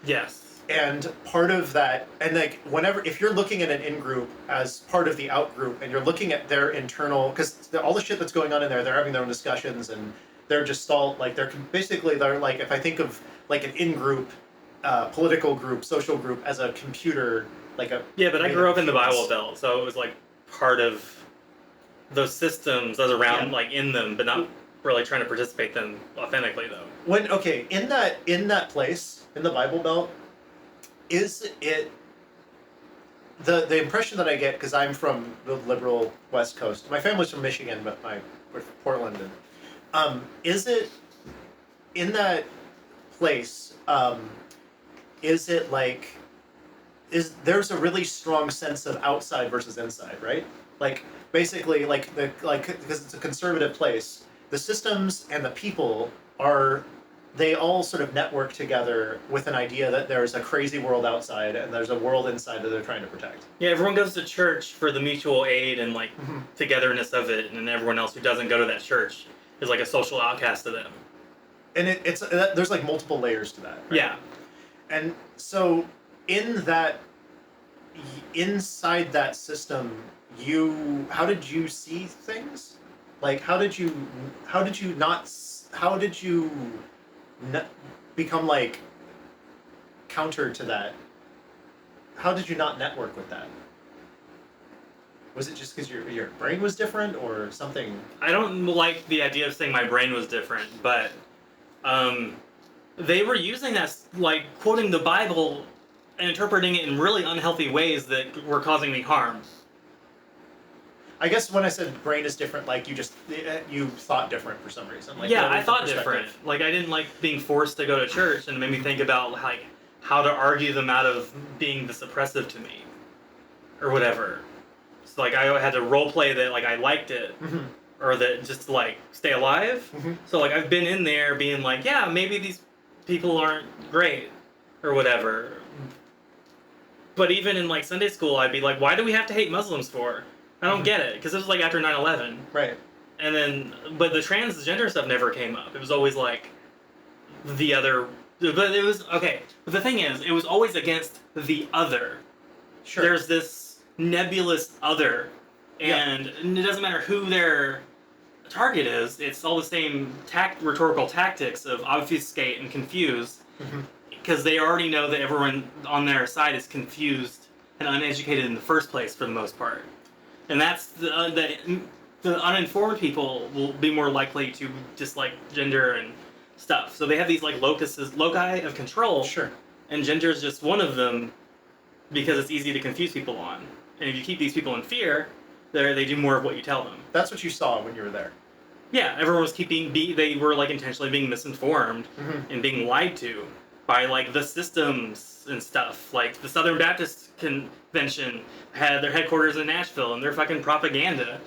Yes. And part of that, and if you're looking at an in-group as part of the out-group, and you're looking at their internal, because all the shit that's going on in there, they're having their own discussions, and they're gestalt, they're if I think of an in-group, political group, social group as a computer, Yeah, but I grew up in the Bible Belt, so it was part of those systems. I was around in them, but not really trying to participate them authentically though. In that place in the Bible Belt, is it the impression that I get, because I'm from the liberal West Coast, my family's from Michigan, but we're from Portland, and is it in that place? Is it there's a really strong sense of outside versus inside, right? Basically, because it's a conservative place, the systems and the people they all sort of network together with an idea that there's a crazy world outside and there's a world inside that they're trying to protect. Yeah, everyone goes to church for the mutual aid and togetherness of it, and everyone else who doesn't go to that church is a social outcast to them. And there's multiple layers to that. Right? Yeah. And so inside that system, how did you see things? How did you become counter to that? How did you not network with that? Was it just because your brain was different or something? I don't like the idea of saying my brain was different, but they were using that, quoting the Bible and interpreting it in really unhealthy ways that were causing me harm. I guess when I said brain is different, like you thought different for some reason. Like, yeah, I thought different. Like, I didn't like being forced to go to church, and it made me think about like how to argue them out of being this oppressive to me, or whatever. So like I had to role play that like I liked it, or that just to like stay alive. So like I've been in there being like, yeah, maybe these people aren't great, or whatever. But even in like Sunday school, I'd be like, why do we have to hate Muslims for? I don't get it, because it was like after 9/11. Right. And then, but the transgender stuff never came up. It was always like the other. But it was okay. But the thing is, it was always against the other. Sure. There's this nebulous other, and it doesn't matter who their target is. It's all the same rhetorical tactics of obfuscate and confuse, because they already know that everyone on their side is confused and uneducated in the first place for the most part, and that's the uninformed people will be more likely to dislike gender and stuff. So they have these like loci of control. Sure. And gender is just one of them, because it's easy to confuse people on. And if you keep these people in fear, they do more of what you tell them. That's what you saw when you were there. Yeah, everyone was they were like intentionally being misinformed and being lied to by like the systems and stuff. Like the Southern Baptist Convention had their headquarters in Nashville, and their fucking propaganda,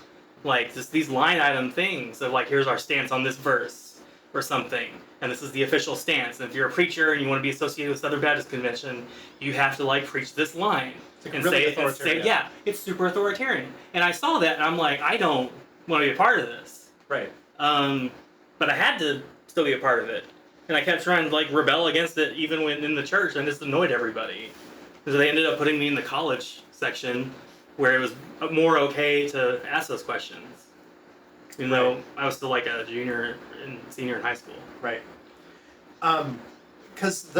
like just these line item things of like, here's our stance on this verse or something, and this is the official stance. And if you're a preacher and you want to be associated with Southern Baptist Convention, you have to like preach this line and really say, yeah, it's super authoritarian. And I saw that, and I'm like, I don't want to be a part of this. Right. But I had to still be a part of it, and I kept trying to like rebel against it, even when in the church, and just annoyed everybody. So they ended up putting me in the college section, where it was more okay to ask those questions, even though I was still like a junior and senior in high school. Right. Because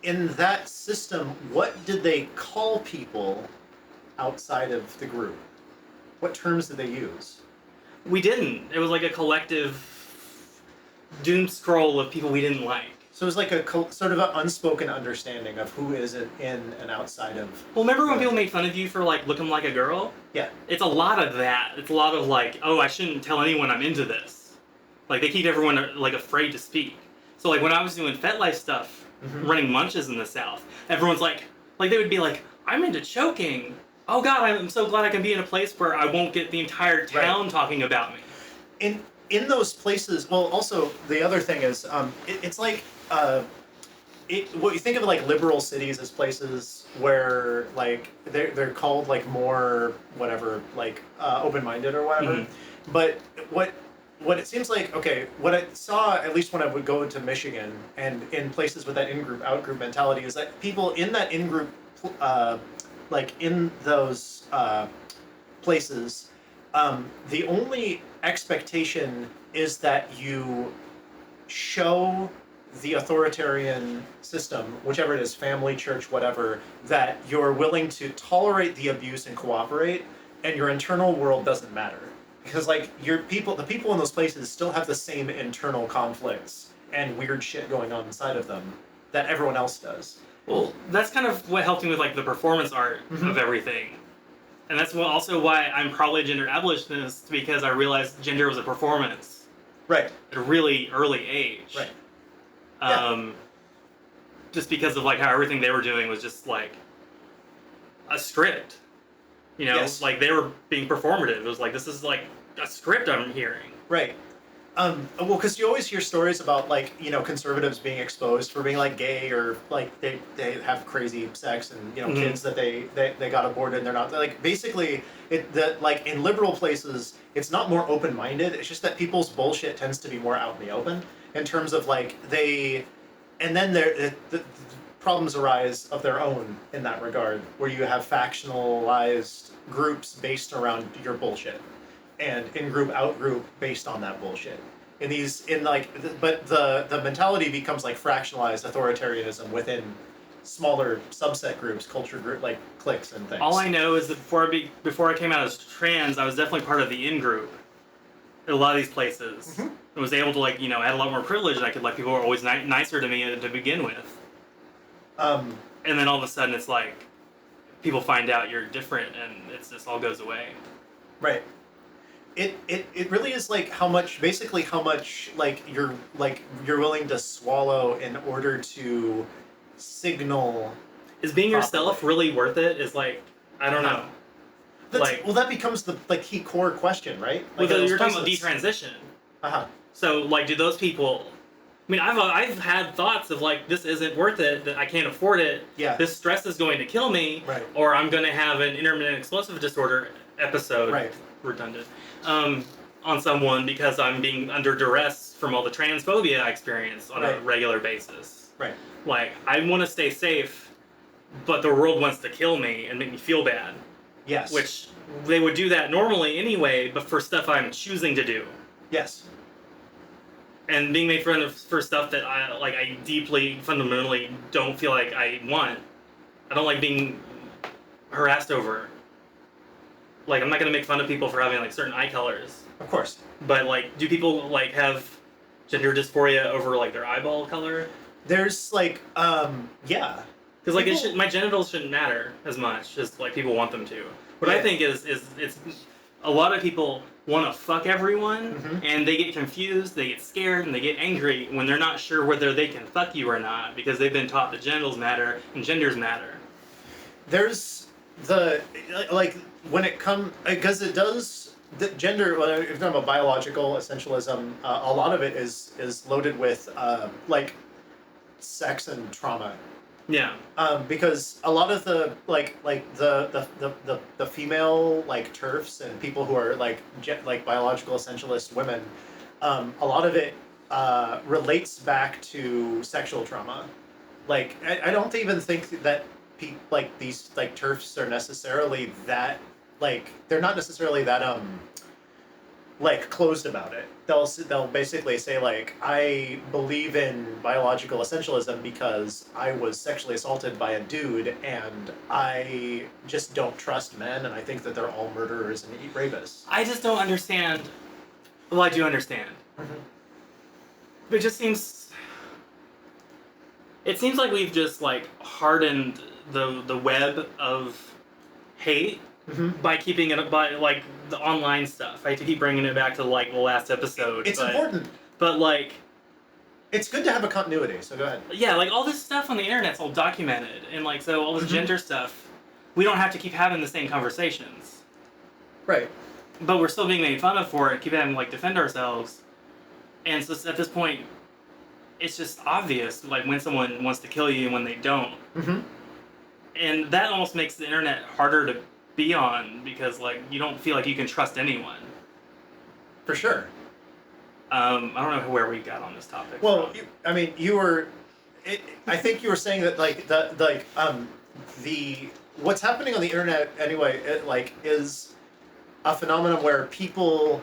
in that system, what did they call people outside of the group? What terms did they use? We didn't. It was like a collective doom scroll of people we didn't like. So it was like a sort of an unspoken understanding of who is in and outside of. Well, remember when people made fun of you for like looking like a girl? Yeah. It's a lot of that. It's a lot of like, oh, I shouldn't tell anyone I'm into this. Like they keep everyone like afraid to speak. So like when I was doing FetLife stuff, running munches in the South, everyone's like they would be like, I'm into choking. Oh God, I'm so glad I can be in a place where I won't get the entire town talking about me. In those places, well, also the other thing is, it's like, what you think of like liberal cities as places where like they're called like more whatever, like open-minded or whatever. But what it seems like, okay, what I saw, at least when I would go into Michigan and in places with that in-group, out-group mentality, is that people in that in-group, like in those places, the only expectation is that you show the authoritarian system, whichever it is, family, church, whatever, that you're willing to tolerate the abuse and cooperate, and your internal world doesn't matter. Because like the people in those places still have the same internal conflicts and weird shit going on inside of them that everyone else does. Well, that's kind of what helped me with like the performance art of everything. And that's also why I'm probably a gender abolitionist, because I realized gender was a performance. Right. At a really early age. Right. Just because of like how everything they were doing was just like a script. You know, like they were being performative. It was like, this is like a script I'm hearing. Right. Well, because you always hear stories about like, you know, conservatives being exposed for being like gay, or like they have crazy sex, and you know, kids that they got aborted and they're not, like, basically like in liberal places it's not more open-minded, it's just that people's bullshit tends to be more out in the open in terms of like and then the problems arise of their own in that regard, where you have factionalized groups based around your bullshit, and in-group, out-group based on that bullshit. But the mentality becomes like fractionalized authoritarianism within smaller subset groups, culture group, like cliques and things. All I know is that before I came out as trans, I was definitely part of the in-group at a lot of these places. I was able to like, you know, add a lot more privilege, and I could like, people were always nicer to me to begin with. And then all of a sudden it's like, people find out you're different, and it's just all goes away. Right. It really is like how much like you're willing to swallow in order to signal. Is being properly. yourself really worth it? Is like, I don't know. That becomes the key core question, right? Like, You're talking about detransition. So like, do those people? I mean, I've had thoughts of like, this isn't worth it. That I can't afford it. Yeah. This stress is going to kill me. Right. Or I'm going to have an intermittent explosive disorder episode. Right. Redundant. On someone because I'm being under duress from all the transphobia I experience on a regular basis. Right. Like, I want to stay safe, but the world wants to kill me and make me feel bad. Yes. Which they would do that normally anyway, but for stuff I'm choosing to do. Yes. And being made fun of for stuff that I deeply, fundamentally don't feel like I want. I don't like being harassed over. Like, I'm not gonna make fun of people for having like certain eye colors. Of course. But like, do people like have gender dysphoria over like their eyeball color? There's like, yeah. Because like, my genitals shouldn't matter as much as like people want them to. What I think is it's a lot of people want to fuck everyone, and they get confused, they get scared, and they get angry when they're not sure whether they can fuck you or not because they've been taught that genitals matter and genders matter. There's like when it comes, because it does, the gender, if you're talking about biological essentialism, a lot of it is loaded with like sex and trauma. Yeah. Because a lot of the the female like TERFs and people who are like biological essentialist women, a lot of it relates back to sexual trauma. Like I don't even think that these like TERFs are necessarily that they're not necessarily that like closed about it. They'll basically say like, I believe in biological essentialism because I was sexually assaulted by a dude and I just don't trust men and I think that they're all murderers and rapists. I just don't understand. Well, I do understand. But it just seems. It seems like we've just like hardened the web of hate. By keeping it by like the online stuff. I hate to keep bringing it back to like the last episode. It's important. But like, it's good to have a continuity. So go ahead. Yeah, like all this stuff on the internet's all documented, and like so all this gender stuff, we don't have to keep having the same conversations. Right. But we're still being made fun of for it. Keep having to like defend ourselves, and so at this point, it's just obvious like when someone wants to kill you and when they don't. And that almost makes the internet harder to be on because like you don't feel like you can trust anyone. For sure. I don't know where we got on this topic. Well, I mean, you were. I think you were saying that the what's happening on the internet anyway, is a phenomenon where people,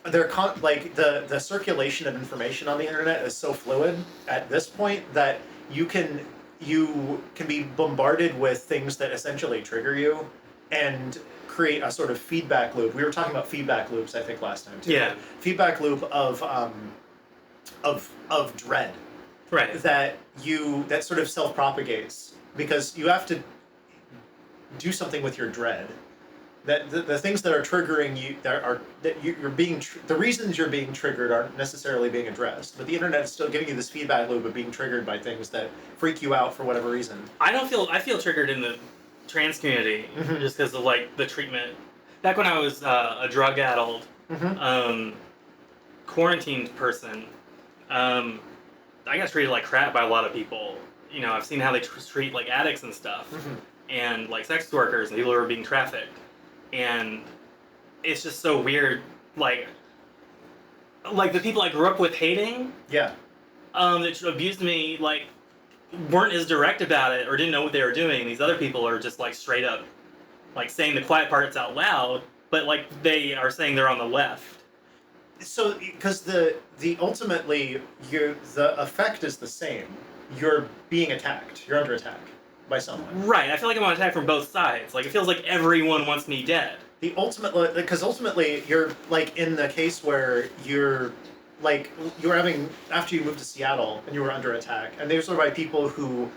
the circulation of information on the internet is so fluid at this point that you can be bombarded with things that essentially trigger you and create a sort of feedback loop. We were talking about feedback loops, I think, last time too. Yeah. Feedback loop of dread. Right. That sort of self-propagates because you have to do something with your dread. That the things that are triggering you, the reasons you're being triggered aren't necessarily being addressed, but the internet is still giving you this feedback loop of being triggered by things that freak you out for whatever reason. I feel triggered in the trans community just because of like the treatment. Back when I was a drug-addled, quarantined person, I got treated like crap by a lot of people. You know, I've seen how they treat like addicts and stuff, and like sex workers and people who are being trafficked. And it's just so weird, like the people I grew up with hating, that abused me, like, weren't as direct about it or didn't know what they were doing. These other people are just like straight up, like saying the quiet parts out loud, but like they are saying they're on the left. So, because the ultimately the effect is the same. You're being attacked. You're under attack by someone. Right. I feel like I'm on attack from both sides. Like, it feels like everyone wants me dead. Because ultimately you're like in the case where you're like you were having after you moved to Seattle and you were under attack, and these were by people who,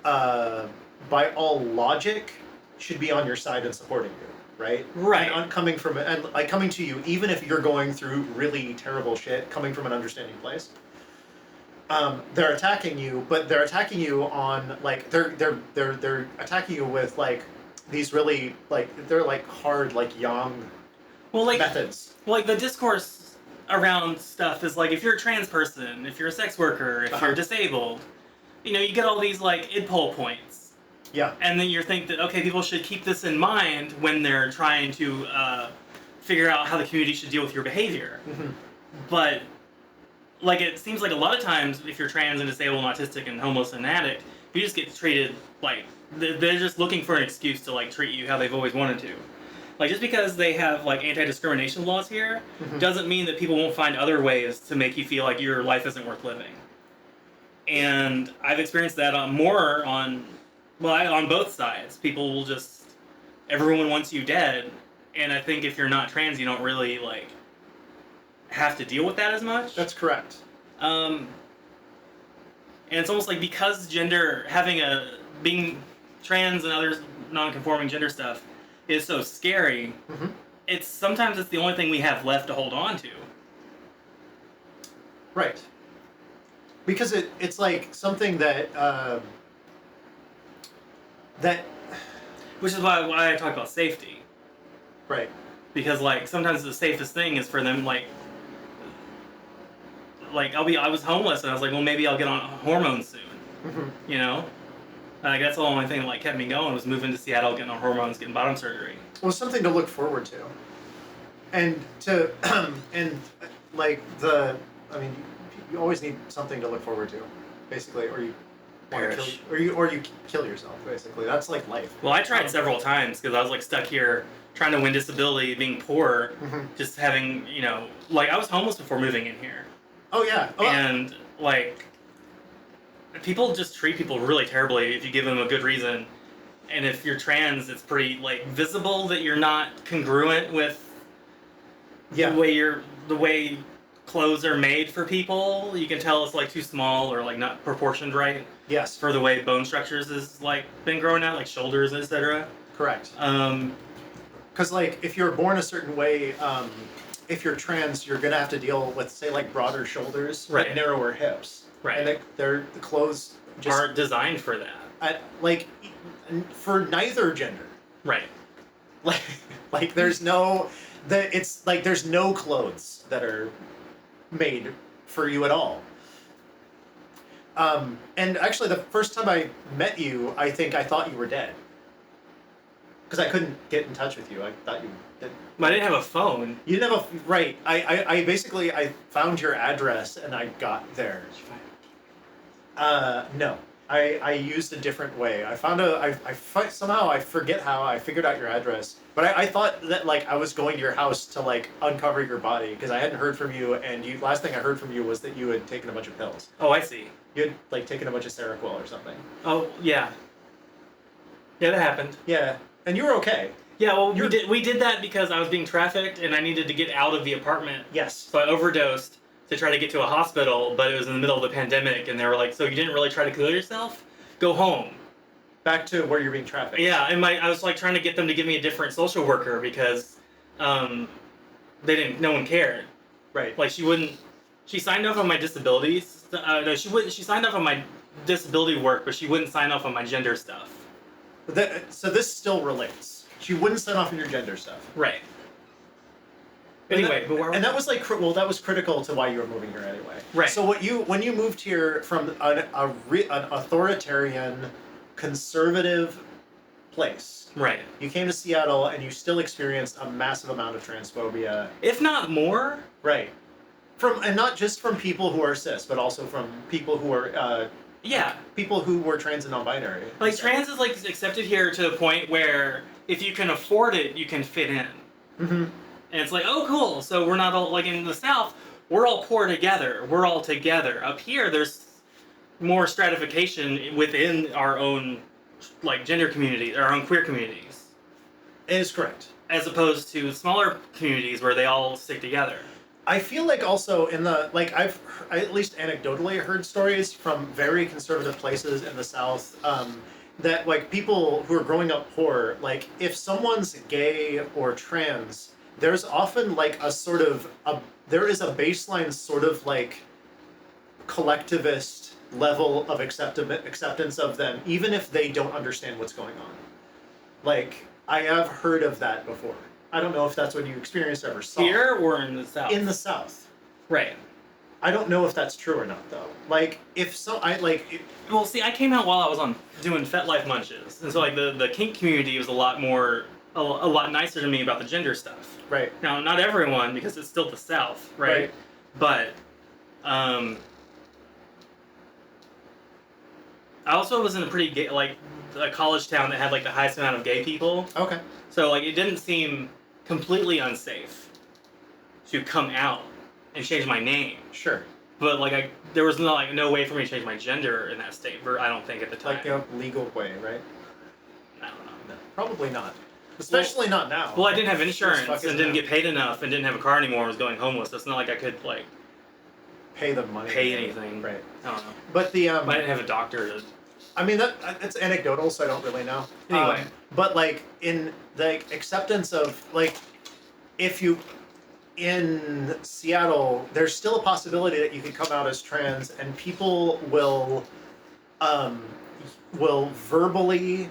by all logic, should be on your side and supporting you, right? Right. And coming to you, even if you're going through really terrible shit, coming from an understanding place. They're attacking you, but they're attacking you on like they're attacking you with like these really like they're like hard like yang methods. Like the discourse around stuff is like if you're a trans person, if you're a sex worker, if you're disabled, you know, you get all these like idpol points. Yeah. And then you think that okay, people should keep this in mind when they're trying to figure out how the community should deal with your behavior. Mm-hmm. But like it seems like a lot of times if you're trans and disabled and autistic and homeless and addict, you just get treated like they're just looking for an excuse to like treat you how they've always wanted to. Like just because they have like anti-discrimination laws here doesn't mean that people won't find other ways to make you feel like your life isn't worth living. And I've experienced that on both sides. People will just everyone wants you dead, and I think if you're not trans, you don't really like have to deal with that as much. That's correct. And it's almost like because being trans and other non-conforming gender stuff is so scary, sometimes it's the only thing we have left to hold on to. Right. Because it's like something that which is why I talk about safety. Right. Because like sometimes the safest thing is for them like I was homeless and I was like, well, maybe I'll get on hormones soon. You know? Like that's the only thing that like kept me going was moving to Seattle, getting on hormones, getting bottom surgery. Well, something to look forward to. And to you always need something to look forward to, basically, or you perish. Or you kill yourself, basically. That's like life. Well, I tried several times because I was like stuck here trying to win disability, being poor, just having, you know, like I was homeless before moving in here. Oh yeah. Oh. And like people just treat people really terribly if you give them a good reason. And if you're trans, it's pretty like visible that you're not congruent with the way clothes are made for people. You can tell it's like too small or like not proportioned right. Yes. For the way bone structures is like been growing out, like shoulders, etc. Correct. Because like if you're born a certain way, if you're trans, you're gonna have to deal with say like broader shoulders, but narrower hips. Right. And the clothes just aren't designed for that. For neither gender. Right. Like there's no there's no clothes that are made for you at all. And actually the first time I met you, I thought you were dead. Because I couldn't get in touch with you. I thought you did. I didn't have a phone. You didn't have a right. I basically found your address and I got there. No. I used a different way. Somehow I forget how I figured out your address. But I thought that like I was going to your house to like uncover your body because I hadn't heard from you, and last thing I heard from you was that you had taken a bunch of pills. Oh, I see. You had like taken a bunch of Seroquel or something. Oh yeah. Yeah, that happened. Yeah, and you were okay. Yeah, well, we did that because I was being trafficked and I needed to get out of the apartment. Yes. So I overdosed to try to get to a hospital, but it was in the middle of the pandemic, and they were like, "So you didn't really try to kill yourself? Go home." Back to where you're being trafficked. Yeah, and I was like trying to get them to give me a different social worker because no one cared. Right. Like she signed off on my disabilities. No, she signed off on my disability work, but she wouldn't sign off on my gender stuff. So this still relates. She wouldn't sign off on your gender stuff. Right. Anyway, that was like that was critical to why you were moving here anyway. Right. So when you moved here from an authoritarian, conservative place, right? You came to Seattle and you still experienced a massive amount of transphobia, if not more. Right. And not just from people who are cis, but also from people who are people who were trans and non-binary. Like trans is like accepted here to the point where if you can afford it, you can fit in. Mm-hmm. And it's like, oh, cool. So we're not all, like in the South, we're all poor together. We're all together. Up here, there's more stratification within our own, like, gender community, our own queer communities. It is correct. As opposed to smaller communities where they all stick together. I feel like also in the, like, I at least anecdotally heard stories from very conservative places in the South, that like people who are growing up poor, like if someone's gay or trans, there's often like there is a baseline sort of like collectivist level of acceptance of them, even if they don't understand what's going on. Like, I have heard of that before. I don't know if that's what you experienced or ever saw. Here or in the South? In the South. Right. I don't know if that's true or not, though. Like, if so, Well, see, I came out while I was doing FetLife Munches, and so like the kink community was a lot nicer to me about the gender stuff. Right. Now, not everyone, because it's still the South, right? But, I also was in a pretty gay, like, a college town that had like the highest amount of gay people. Okay. So like it didn't seem completely unsafe to come out and change my name. Sure. But like there was no way for me to change my gender in that state. I don't think at the time. Like a legal way, right? I don't know. No, probably not. Especially not now. Well, I didn't have insurance and didn't get paid enough and didn't have a car anymore. I was going homeless. It's not like I could like pay them money. Pay anything. Right. I don't know. But I didn't have a doctor to. I mean, it's anecdotal, so I don't really know. Anyway. But, like, in the acceptance of, like, in Seattle, there's still a possibility that you could come out as trans, and people will verbally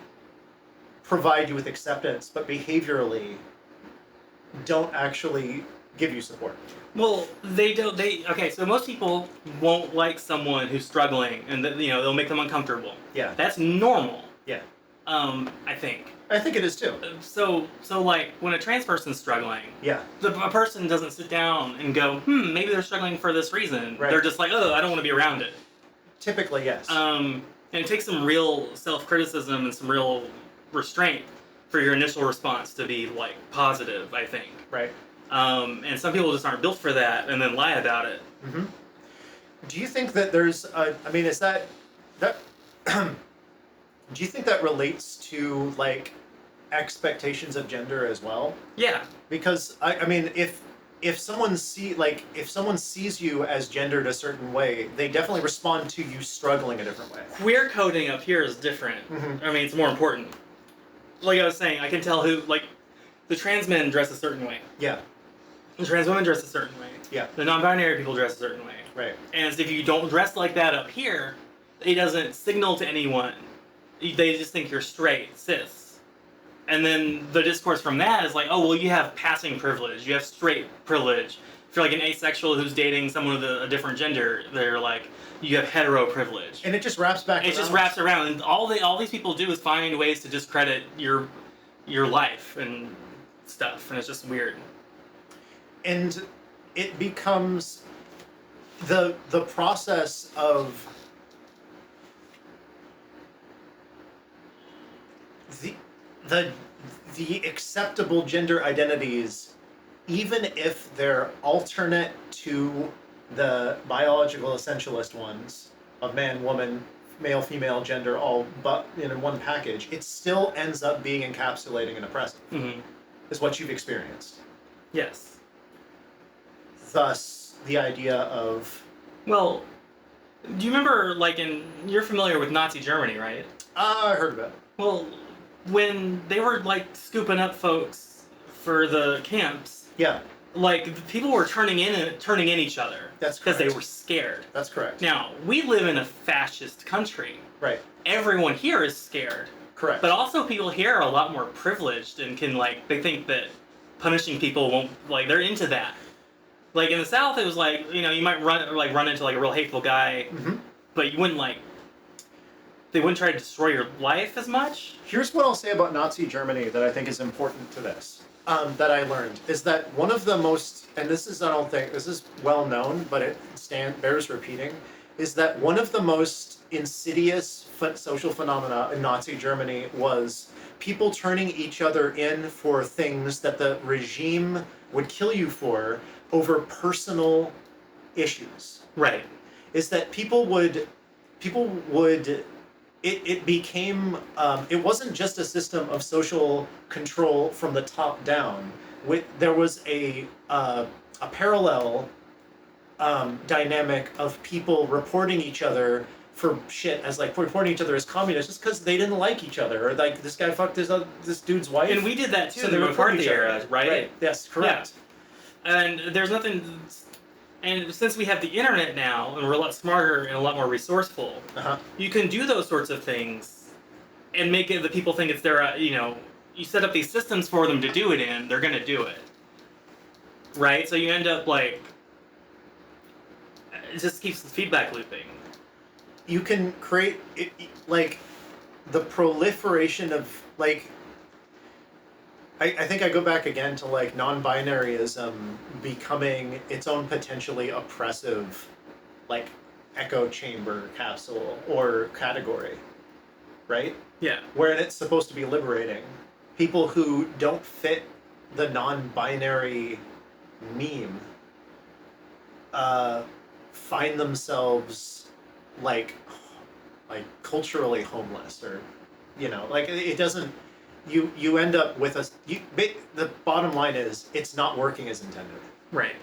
provide you with acceptance, but behaviorally don't actually give you support. Well, they don't. Okay. So most people won't like someone who's struggling, and they'll make them uncomfortable. Yeah. That's normal. Yeah. I think. I think it is too. So like when a trans person's struggling, yeah, a person doesn't sit down and go, maybe they're struggling for this reason. Right. They're just like, oh, I don't want to be around it. Typically, yes. And it takes some real self-criticism and some real restraint for your initial response to be like positive, I think. Right. And some people just aren't built for that and then lie about it. Mm-hmm. Do you think that there's is that do you think that relates to like expectations of gender as well? Yeah. Because I mean if someone sees you as gendered a certain way, they definitely respond to you struggling a different way. Queer coding up here is different. Mm-hmm. I mean, it's more important. Like I was saying, I can tell who like the trans men dress a certain way. Yeah. The trans women dress a certain way. Yeah. The non-binary people dress a certain way. Right. And if you don't dress like that up here, it doesn't signal to anyone. They just think you're straight, cis. And then the discourse from that is like, oh, well, you have passing privilege. You have straight privilege. If you're like an asexual who's dating someone with a different gender, they're like, you have hetero privilege. And it just wraps back around. It just wraps around. And all these people do is find ways to discredit your life and stuff. And it's just weird. And it becomes the process of the acceptable gender identities, even if they're alternate to the biological essentialist ones of man, woman, male, female, gender, all but in one package, it still ends up being encapsulating and oppressive. Mm-hmm. Is what you've experienced. Yes. Thus, the idea of... Well, do you remember, like, you're familiar with Nazi Germany, right? I heard of it. Well, when they were, like, scooping up folks for the camps... Yeah. Like, people were turning in each other. That's Because correct. they were scared. That's correct. Now, we live in a fascist country. Right. Everyone here is scared. Correct. But also people here are a lot more privileged and can, like, they think that punishing people won't, like, they're into that. Like, in the South, it was like, you might run into, like, a real hateful guy, mm-hmm. but you wouldn't, like, they wouldn't try to destroy your life as much. Here's what I'll say about Nazi Germany that I think is important to this, that I learned, is that one of the most, and this is well known, but it bears repeating, is that one of the most insidious social phenomena in Nazi Germany was people turning each other in for things that the regime would kill you for over personal issues. Right. Is that it became, it wasn't just a system of social control from the top down. There was a parallel dynamic of people reporting each other for shit as like reporting each other as communists just because they didn't like each other, or like this guy fucked this dude's wife. And we did that too so in they the were McCarthy era, right? Yes, correct. Yeah. And there's nothing. And since we have the internet now, and we're a lot smarter and a lot more resourceful, you can do those sorts of things, and make it the people think it's their. You set up these systems for them to do it in. They're gonna do it, right? So you end up like. It just keeps the feedback looping. You can create it, like the proliferation of like. I think I go back again to like non-binaryism becoming its own potentially oppressive, like echo chamber capsule or category, right? Yeah. Where it's supposed to be liberating. People who don't fit the non-binary meme find themselves like culturally homeless, or like it doesn't. You end up with the bottom line is it's not working as intended. Right.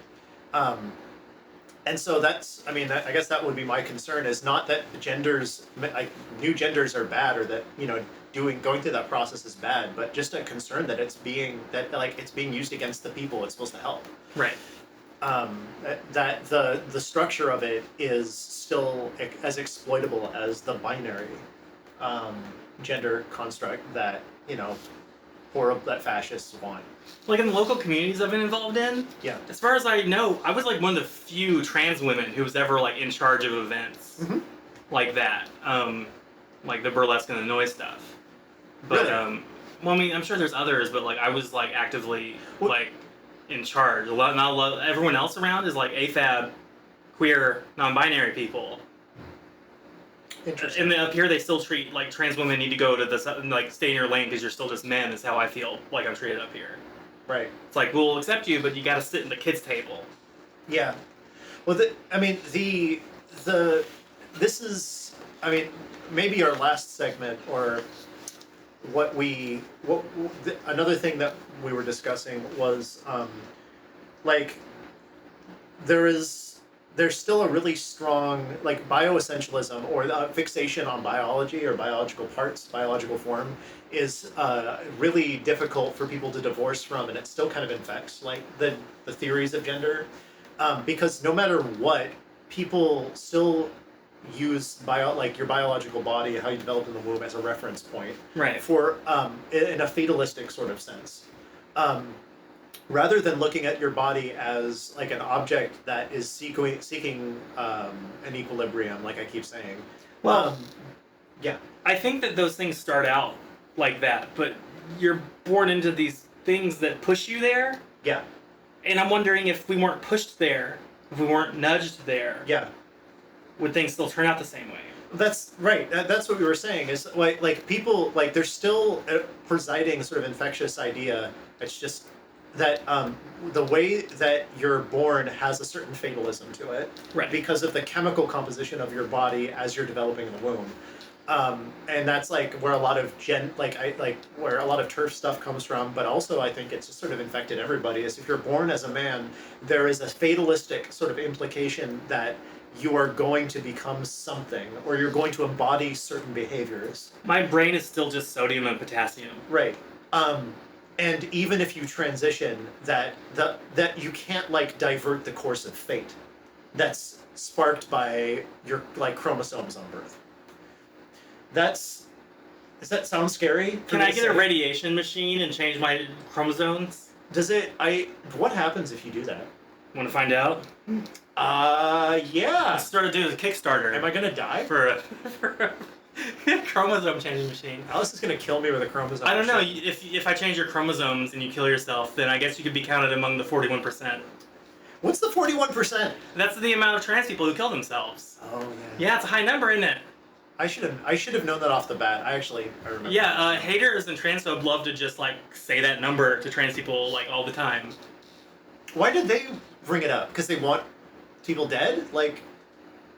And so that's, I guess that would be my concern, is not that genders, like new genders are bad, or that, going through that process is bad, but just a concern that it's being used against the people it's supposed to help. Right. That the structure of it is still as exploitable as the binary gender construct that that fascists want. Like in the local communities I've been involved in, yeah. As far as I know, I was like one of the few trans women who was ever like in charge of events like that, like the burlesque and the noise stuff. But really? I'm sure there's others, but like I was like actively like in charge. Everyone else around is like AFAB, queer, non-binary people. Interesting. And then up here, they still treat like trans women need to go to this like stay in your lane because you're still just men. Is how I feel like I'm treated up here. Right. It's like we'll accept you, but you got to sit in the kids' table. Yeah. Well, this is maybe our last segment, or another thing that we were discussing was there's still a really strong like bioessentialism, or the fixation on biology or biological parts, biological form is really difficult for people to divorce from, and it still kind of infects like the theories of gender, because no matter what, people still use your biological body, how you develop in the womb, as a reference point, right? For in a fatalistic sort of sense. Rather than looking at your body as like an object that is seeking an equilibrium, like I keep saying. Well, yeah. I think that those things start out like that, but you're born into these things that push you there. Yeah. And I'm wondering if we weren't pushed there, if we weren't nudged there. Yeah. Would things still turn out the same way? That's right. That's what we were saying. Is like people like there's still a presiding sort of infectious idea. It's just that the way that you're born has a certain fatalism to it, right? Because of the chemical composition of your body as you're developing in the womb, and that's like where a lot of where a lot of TERF stuff comes from. But also, I think it's just sort of infected everybody. Is if you're born as a man, there is a fatalistic sort of implication that you are going to become something, or you're going to embody certain behaviors. My brain is still just sodium and potassium. Right. And even if you transition, that you can't like divert the course of fate that's sparked by your like chromosomes on birth. Does that sound scary? Can I get a radiation machine and change my chromosomes? What happens if you do that? Want to find out? Yeah. Let's start doing a Kickstarter. Am I gonna die? For a chromosome changing machine. Alice is gonna kill me with a chromosome. I don't know. If I change your chromosomes and you kill yourself, then I guess you could be counted among the 41%. What's the 41%? That's the amount of trans people who kill themselves. Oh yeah. Yeah, it's a high number, isn't it? I should have known that off the bat. I remember. Yeah, haters and transphobes love to just like say that number to trans people like all the time. Why did they bring it up? Because they want people dead? Like,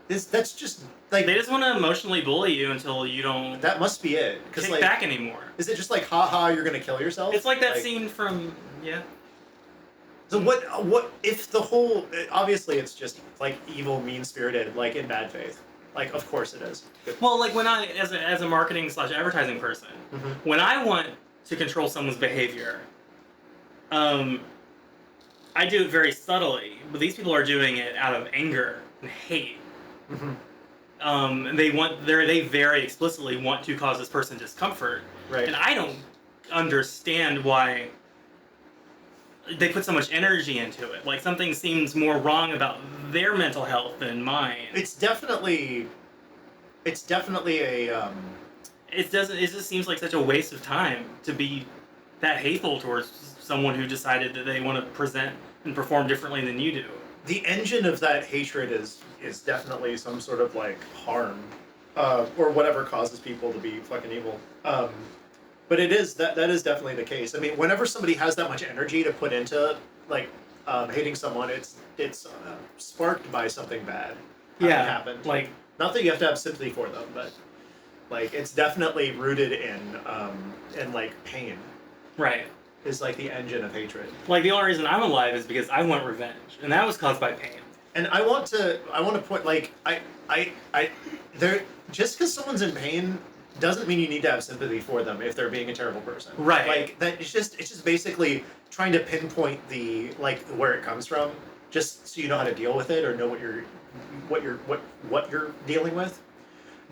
that's just like they just want to emotionally bully you until you don't. That must be it. Kick back anymore. Is it just like, haha, you're gonna kill yourself? It's like that scene from So what if the whole obviously it's just like evil, mean-spirited, like in bad faith. Like, of course it is. Well, like when I, as a marketing / advertising person, when I want to control someone's behavior, I do it very subtly, but these people are doing it out of anger and hate. They very explicitly want to cause this person discomfort, Right. and I don't understand why they put so much energy into it. Like something seems more wrong about their mental health than mine. It's definitely a It just seems like such a waste of time to be that hateful towards someone who decided that they want to present and perform differently than you do. the engine of that hatred is definitely some sort of like harm, or whatever causes people to be fucking evil. But it is that is definitely the case. I mean, whenever somebody has that much energy to put into like hating someone, it's sparked by something bad. Happened. Like, not that you have to have sympathy for them, but like it's definitely rooted in like pain. Right. Is like the engine of hatred. Like the only reason I'm alive is because I want revenge, and that was caused by pain. And I want to point like there just because someone's in pain doesn't mean you need to have sympathy for them if they're being a terrible person. Right. Like that it's just basically trying to pinpoint the like where it comes from, just so you know how to deal with it or know what you're dealing with.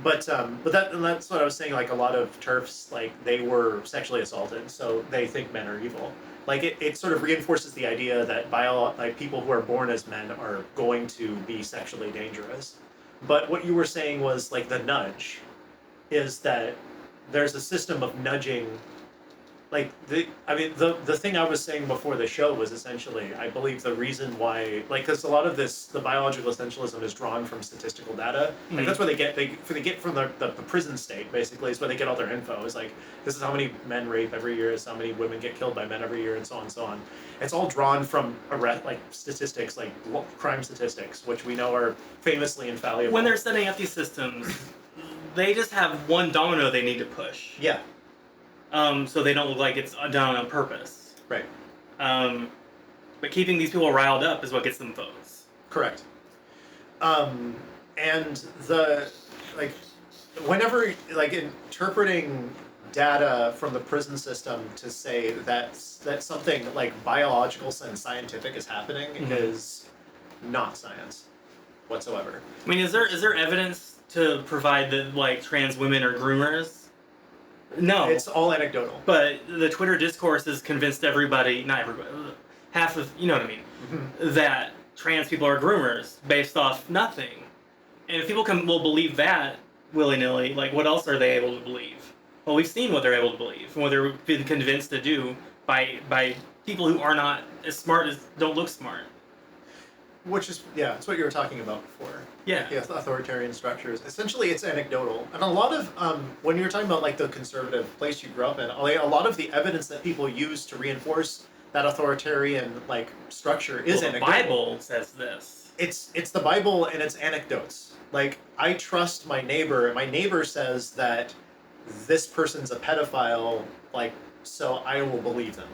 But that's what I was saying. Like a lot of TERFs, like they were sexually assaulted, so they think men are evil. Like it sort of reinforces the idea that like people who are born as men are going to be sexually dangerous. But what you were saying was like the nudge, is that there's a system of nudging. Like the thing I was saying before the show was essentially, I believe the reason why, like, because a lot of the biological essentialism is drawn from statistical data. Like that's where they get from the prison state, basically, is where they get all their info. Is like, this is how many men rape every year, this is how many women get killed by men every year, and so on and so on. It's all drawn from like statistics, like crime statistics, which we know are famously infallible. When they're setting up these systems, they just have one domino they need to push. Yeah. So they don't look like it's done on purpose. Right. But keeping these people riled up is what gets them votes. Correct. And whenever like interpreting data from the prison system to say that something like biological and scientific is happening is not science whatsoever. I mean, is there evidence to provide that like trans women are groomers? No. It's all anecdotal. But the Twitter discourse has convinced everybody, not everybody, half of, you know what I mean, that trans people are groomers based off nothing. And if people will believe that willy-nilly, like what else are they able to believe? Well, we've seen what they're able to believe and what they've been convinced to do by people who are not as smart as don't look smart. Which is, yeah, it's what you were talking about before. Yeah. Yeah, authoritarian structures. Essentially, it's anecdotal. And a lot of, when you were talking about like the conservative place you grew up in, a lot of the evidence that people use to reinforce that authoritarian like structure is anecdotal. The Bible says this. It's the Bible and it's anecdotes. Like, I trust my neighbor, and my neighbor says that this person's a pedophile, like, so I will believe them.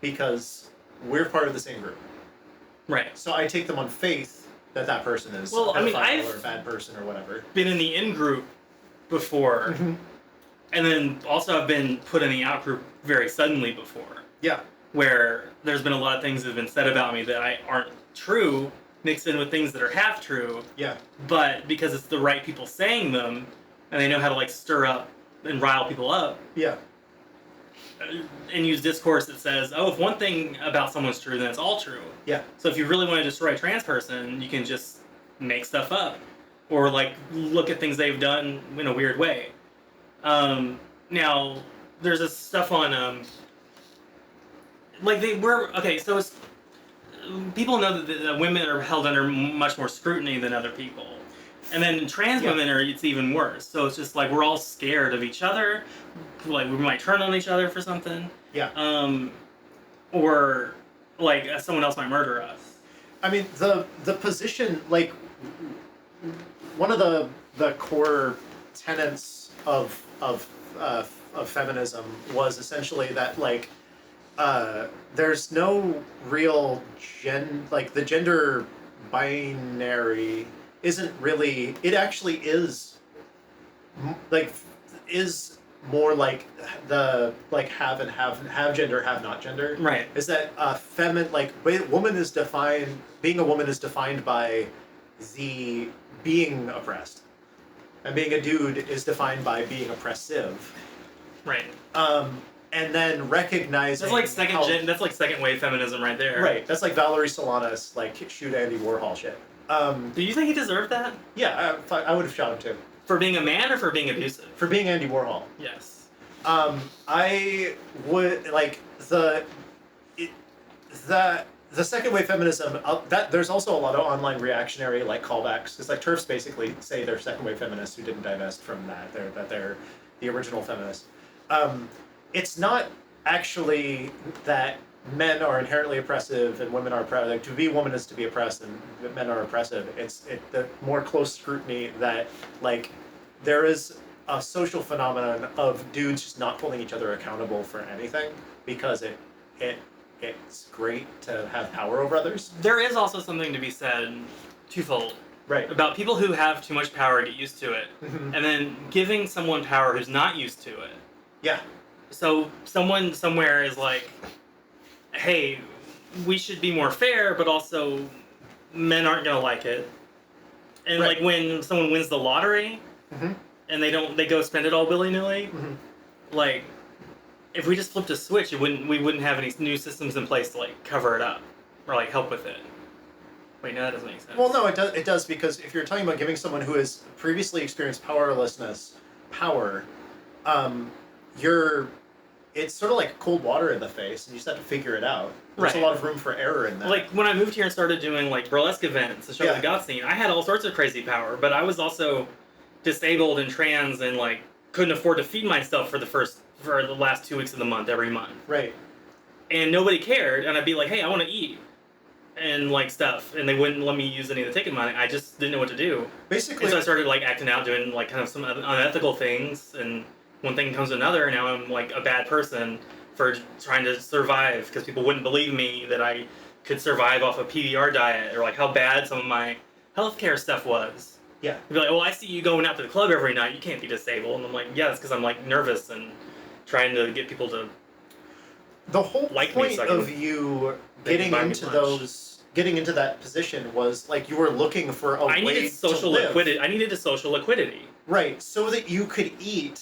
Because we're part of the same group. Right. So I take them on faith that person is well, a pedophile I've or a bad person or whatever. Been in the in group before, and then also I've been put in the out group very suddenly before. Yeah. Where there's been a lot of things that have been said about me that aren't true, mixed in with things that are half true. Yeah. But because it's the right people saying them, and they know how to like stir up and rile people up. Yeah. And use discourse that says, oh, if one thing about someone's true, then it's all true. Yeah. So if you really want to destroy a trans person, you can just make stuff up. Or, like, look at things they've done in a weird way. Now, there's this stuff on, so it's, people know that women are held under much more scrutiny than other people. And then trans women it's even worse. So it's just like we're all scared of each other. Like we might turn on each other for something. Yeah. Or like someone else might murder us. I mean, the position, like, one of the core tenets of feminism was essentially that like there's no real the gender binary isn't really. It actually is, like, is more like the like have and have gender, have not gender. Right. Is that being a woman is defined by the being oppressed, and being a dude is defined by being oppressive. Right. And then recognizing that's like second wave feminism right there. Right. That's like Valerie Solanas, like shoot Andy Warhol shit. Do you think he deserved that? Yeah, I would have shot him too. For being a man or for being abusive? For being Andy Warhol. Yes. I would like the second wave feminism. That there's also a lot of online reactionary like callbacks because like TERFs basically say they're second wave feminists who didn't divest from that. They're the original feminists. It's not actually that men are inherently oppressive and women are oppressive. Like, to be a woman is to be oppressed and men are oppressive. It's the more close scrutiny that like there is a social phenomenon of dudes just not holding each other accountable for anything because it's great to have power over others. There is also something to be said twofold. Right. About people who have too much power get used to it, and then giving someone power who's not used to it. Yeah. So someone somewhere is like, hey, we should be more fair, but also men aren't gonna like it. And Right. like when someone wins the lottery, and they go spend it all willy-nilly, like if we just flipped a switch, we wouldn't have any new systems in place to like cover it up or like help with it. Wait, no, that doesn't make sense. Well, no, it does because if you're talking about giving someone who has previously experienced powerlessness power, it's sort of like cold water in the face, and you just have to figure it out. There's a lot of room for error in that. Like when I moved here and started doing like burlesque events, the show the goth scene, I had all sorts of crazy power, but I was also disabled and trans and like couldn't afford to feed myself for the last 2 weeks of the month every month. Right. And nobody cared, and I'd be like, hey, I want to eat and like stuff, and they wouldn't let me use any of the ticket money. I just didn't know what to do. Basically, and so I started like acting out, doing like kind of some unethical things, and one thing comes to another, and now I'm like a bad person for trying to survive because people wouldn't believe me that I could survive off a PBR diet or like how bad some of my healthcare stuff was. Yeah. They'd be like, well, I see you going out to the club every night. You can't be disabled. And I'm like, yeah, that's because I'm like nervous and trying to get people to the whole like point me so of you getting into that position was like you were looking for a way to live. I needed a social liquidity. Right, so that you could eat.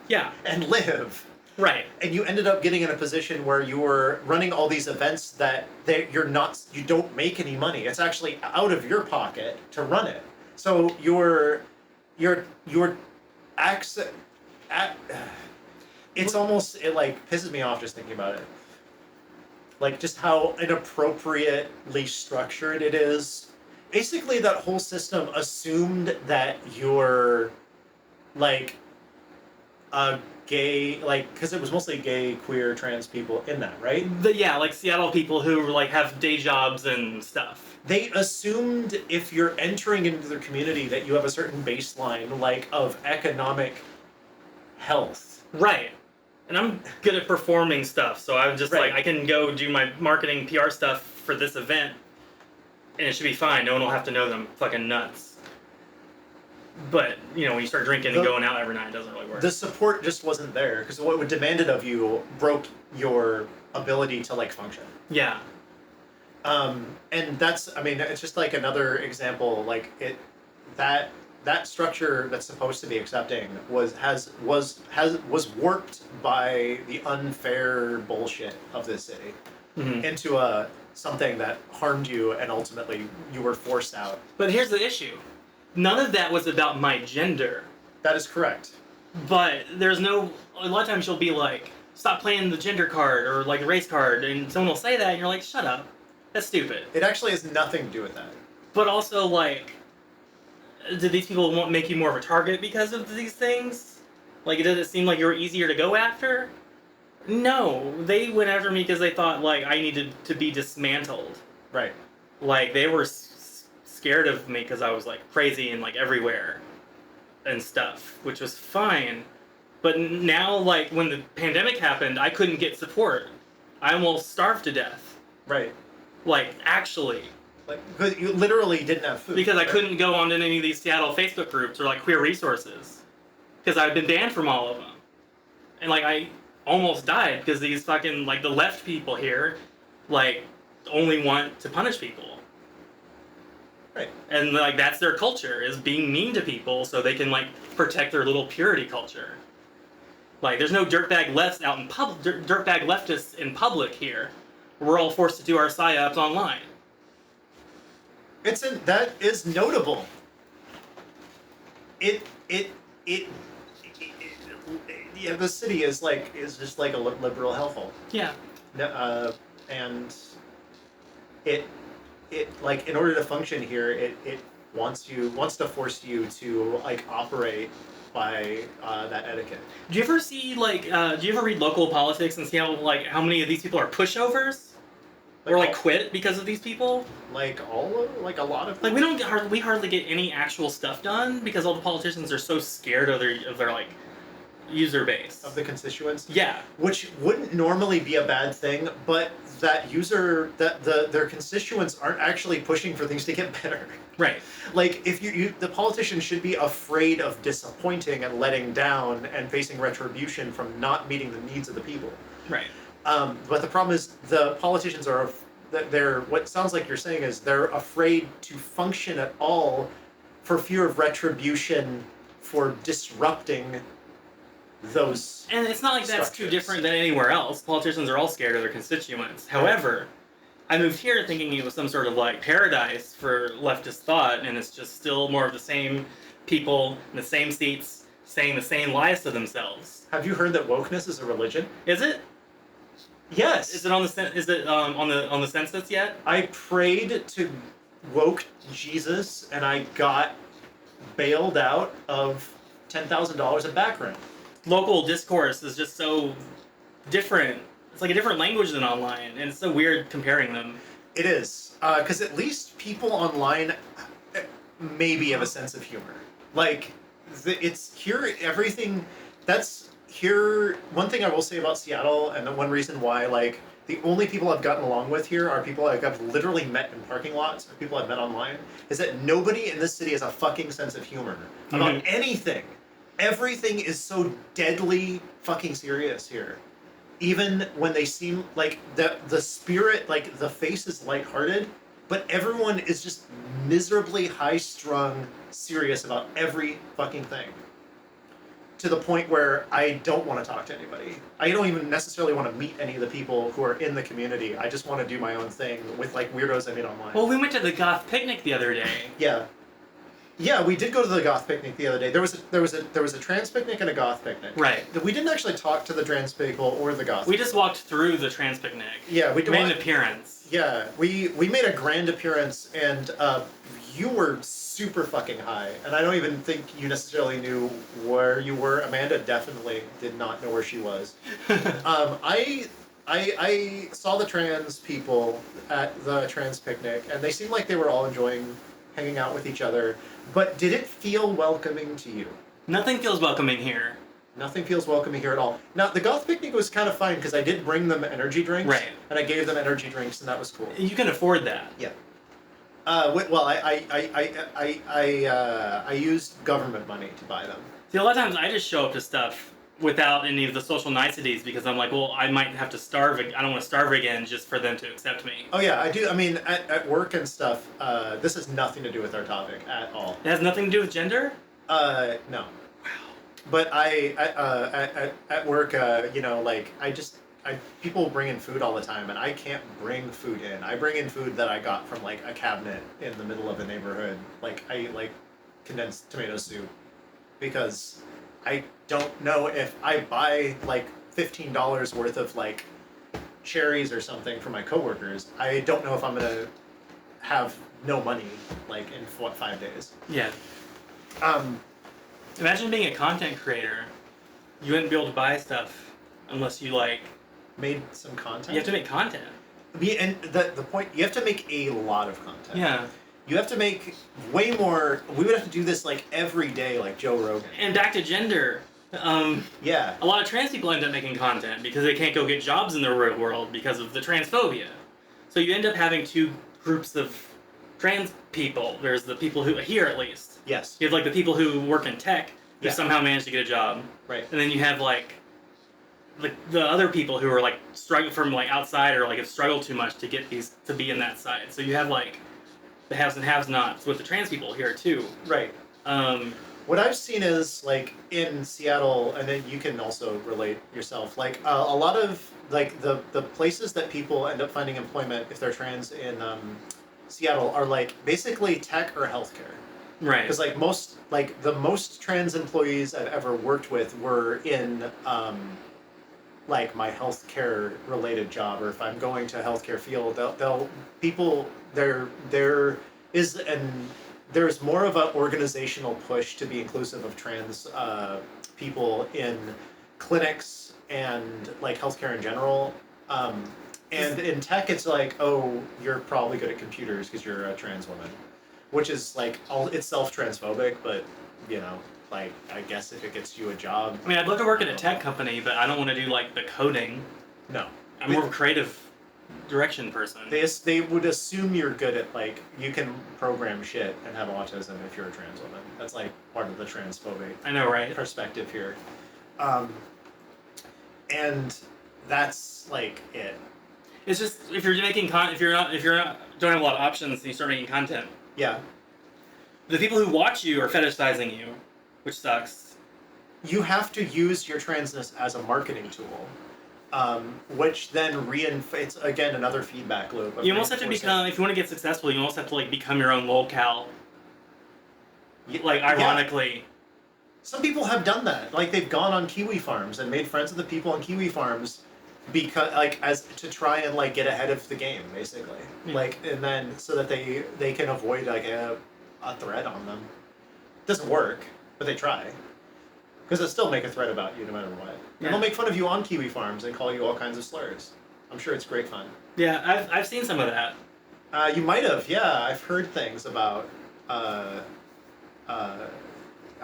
Yeah. And live. Right. And you ended up getting in a position where you were running all these events that you don't make any money. It's actually out of your pocket to run it. So your access it like pisses me off just thinking about it. Like just how inappropriately structured it is. Basically that whole system assumed that you're like a gay, like, because it was mostly gay, queer, trans people in that, right? Like Seattle people who like have day jobs and stuff. They assumed if you're entering into their community that you have a certain baseline, like, of economic health. Right. And I'm good at performing stuff, so I'm just like, I can go do my marketing PR stuff for this event, and it should be fine. No one will have to know that I'm fucking nuts. But, you know, when you start drinking and going out every night, it doesn't really work. The support just wasn't there, because what was demanded of you broke your ability to, like, function. Yeah. And that's, I mean, it's just like another example, like, that structure that's supposed to be accepting was warped by the unfair bullshit of this city into something that harmed you, and ultimately you were forced out. But here's the issue. None of that was about my gender. That is correct. But a lot of times you'll be like, stop playing the gender card or like the race card, and someone will say that and you're like, shut up. That's stupid. It actually has nothing to do with that. But also, like, did these people make you more of a target because of these things? Like, did it seem like you were easier to go after? No. They went after me because they thought, like, I needed to be dismantled. Right. Like, they were scared of me because I was, like, crazy and, like, everywhere and stuff, which was fine. But now, like, when the pandemic happened, I couldn't get support. I almost starved to death. Right. Like, actually. Like, because you literally didn't have food. Because I right? couldn't go on to any of these Seattle Facebook groups or like queer resources. Because I've been banned from all of them. And like I almost died because these fucking like the left people here like only want to punish people. Right. And like that's their culture, is being mean to people so they can like protect their little purity culture. Like there's no dirtbag lefts out in public, dirtbag leftists in public here. We're all forced to do our psyops online. That is notable. Yeah, the city is just like a liberal hellhole. Yeah. And it like in order to function here, it wants to force you to like operate by that etiquette. Do you ever see like do you ever read local politics and see how like how many of these people are pushovers? Or like quit because of these people? Like a lot of like we hardly get any actual stuff done because all the politicians are so scared of their like user base. Of the constituents? Yeah. Which wouldn't normally be a bad thing, but their constituents aren't actually pushing for things to get better. Right. Like if the politicians should be afraid of disappointing and letting down and facing retribution from not meeting the needs of the people. Right. But the problem is the politicians they're what sounds like you're saying is they're afraid to function at all for fear of retribution for disrupting those. And it's not like that's too different than anywhere else. Politicians are all scared of their constituents. However, I moved here thinking it was some sort of like paradise for leftist thought, and it's just still more of the same people in the same seats saying the same lies to themselves. Have you heard that wokeness is a religion? Is it? Yes. Is it on the census yet? I prayed to woke Jesus, and I got bailed out of $10,000 in back rent. Local discourse is just so different. It's like a different language than online, and it's so weird comparing them. It is, because at least people online maybe have a sense of humor. Like, it's here. Everything that's. Here, one thing I will say about Seattle, and the one reason why, like, the only people I've gotten along with here are people like I've literally met in parking lots, or people I've met online, is that nobody in this city has a fucking sense of humor about anything. Everything is so deadly fucking serious here. Even when they seem like the spirit, like the face is lighthearted, but everyone is just miserably high-strung serious about every fucking thing. To the point where I don't want to talk to anybody. I don't even necessarily want to meet any of the people who are in the community. I just want to do my own thing with like weirdos I meet online. Well, we went to the goth picnic the other day. Yeah. Yeah, we did go to the goth picnic the other day. There was a trans picnic and a goth picnic. Right. We didn't actually talk to the trans people or the goth. We just walked through the trans picnic. Yeah, we made an appearance. Yeah, we made a grand appearance, and you were super fucking high, and I don't even think you necessarily knew where you were. Amanda definitely did not know where she was. I saw the trans people at the trans picnic, and they seemed like they were all enjoying hanging out with each other. But did it feel welcoming to you? Nothing feels welcoming here. Nothing feels welcoming here at all. Now, the goth picnic was kind of fine because I did bring them energy drinks. Right. And I gave them energy drinks, and that was cool. You can afford that. Yeah. Well, I used government money to buy them. See, a lot of times I just show up to stuff without any of the social niceties because I'm like, well, I might have to starve. I don't want to starve again just for them to accept me. Oh yeah, I do. I mean, at work and stuff, this has nothing to do with our topic at all. It has nothing to do with gender? No. Wow. But at work, you know, like, people bring in food all the time, and I can't bring food in. I bring in food that I got from, like, a cabinet in the middle of a neighborhood. Like, I like condensed tomato soup because I don't know if I buy, like, $15 worth of, like, cherries or something for my coworkers. I don't know if I'm gonna have no money, like, in, 5 days. Yeah. Imagine being a content creator. You wouldn't be able to buy stuff unless you, like... Made some content? You have to make content. And the point, you have to make a lot of content. Yeah. You have to make way more. We would have to do this, like, every day, like Joe Rogan. And back to gender. Yeah. A lot of trans people end up making content because they can't go get jobs in the real world because of the transphobia. So you end up having two groups of trans people. There's the people who, here at least. Yes. You have like the people who work in tech who somehow managed to get a job. Right. And then you have like the other people who are like struggling from like outside or like have struggled too much to get these to be in that side. So you have like the haves and have-nots with the trans people here too. Right. What I've seen is like in Seattle, and then you can also relate yourself. Like a lot of like the places that people end up finding employment if they're trans in Seattle are like basically tech or healthcare. Right. Because like the most trans employees I've ever worked with were in like my healthcare related job, or if I'm going to a healthcare field, there's more of an organizational push to be inclusive of trans people in clinics and like healthcare in general. And in tech, it's like, oh, you're probably good at computers because you're a trans woman, which is like it's self-transphobic, but you know, like I guess if it gets you a job. I mean, I'd love to work at a tech company, but I don't want to do like the coding. No, I'm more of a creative direction person. They would assume you're good at like you can program shit and have autism if you're a trans woman. That's like part of the transphobic I know, right? perspective here, and that's like it. It's just if you're making if you're not don't have a lot of options and you start making content. Yeah. The people who watch you are fetishizing you, which sucks. You have to use your transness as a marketing tool. Which then it's again another feedback loop. You almost have to become, if you want to get successful, you almost have to like become your own locale. Like ironically. Yeah. Some people have done that. Like they've gone on kiwi farms and made friends with the people on kiwi farms because like as to try and like get ahead of the game basically. Yeah. Like and then so that they can avoid like a threat on them. Doesn't work, but they try. Because they'll still make a threat about you no matter what. Yeah. And they'll make fun of you on kiwi farms and call you all kinds of slurs. I'm sure it's great fun. Yeah, I've seen some of that. You might have, yeah. I've heard things about. I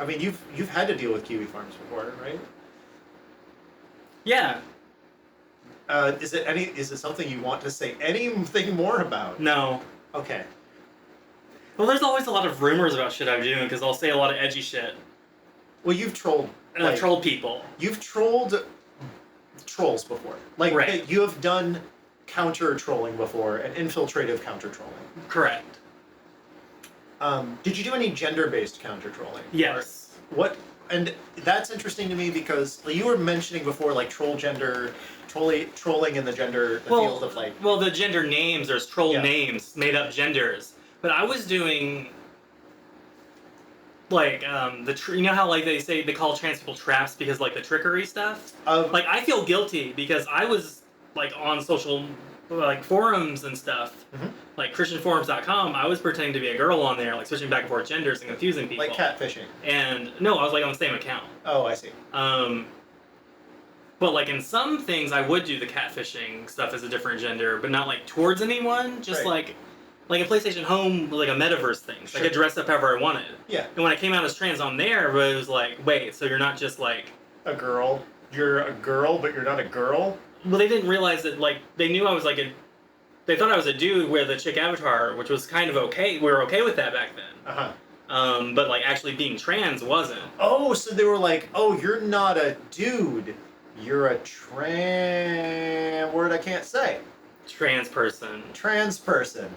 mean, you've had to deal with kiwi farms before, right? Yeah. Is it something you want to say anything more about? No. Okay. Well, there's always a lot of rumors about shit I'm doing because I'll say a lot of edgy shit. Well, you've trolled. And I've trolled people. You've trolled trolls before. Like, right. You have done counter-trolling before, and infiltrative counter-trolling. Correct. Did you do any gender-based counter-trolling? Yes. What? And that's interesting to me because you were mentioning before, like, trolling in the field of, like... Well, the gender names, there's troll names, made-up genders. But I was doing... Like, you know how, like, they call trans people traps because, like, the trickery stuff? Like, I feel guilty because I was, like, on social, like, forums and stuff, like ChristianForums.com, I was pretending to be a girl on there, like, switching back and forth genders and confusing people. Like catfishing. And, no, I was, like, on the same account. Oh, I see. But, like, in some things, I would do the catfishing stuff as a different gender, but not, like, towards anyone, just, like a PlayStation Home, like a metaverse thing. So I could dress up however I wanted. Yeah. And when I came out as trans on there, it was like, wait, so you're not just like... A girl? You're a girl, but you're not a girl? Well, they didn't realize that, like, they knew I was like a... They thought I was a dude with a chick avatar, which was kind of okay. We were okay with that back then. Uh-huh. But, like, actually being trans wasn't. Oh, so they were like, oh, you're not a dude. You're a word I can't say. Trans person. Trans person.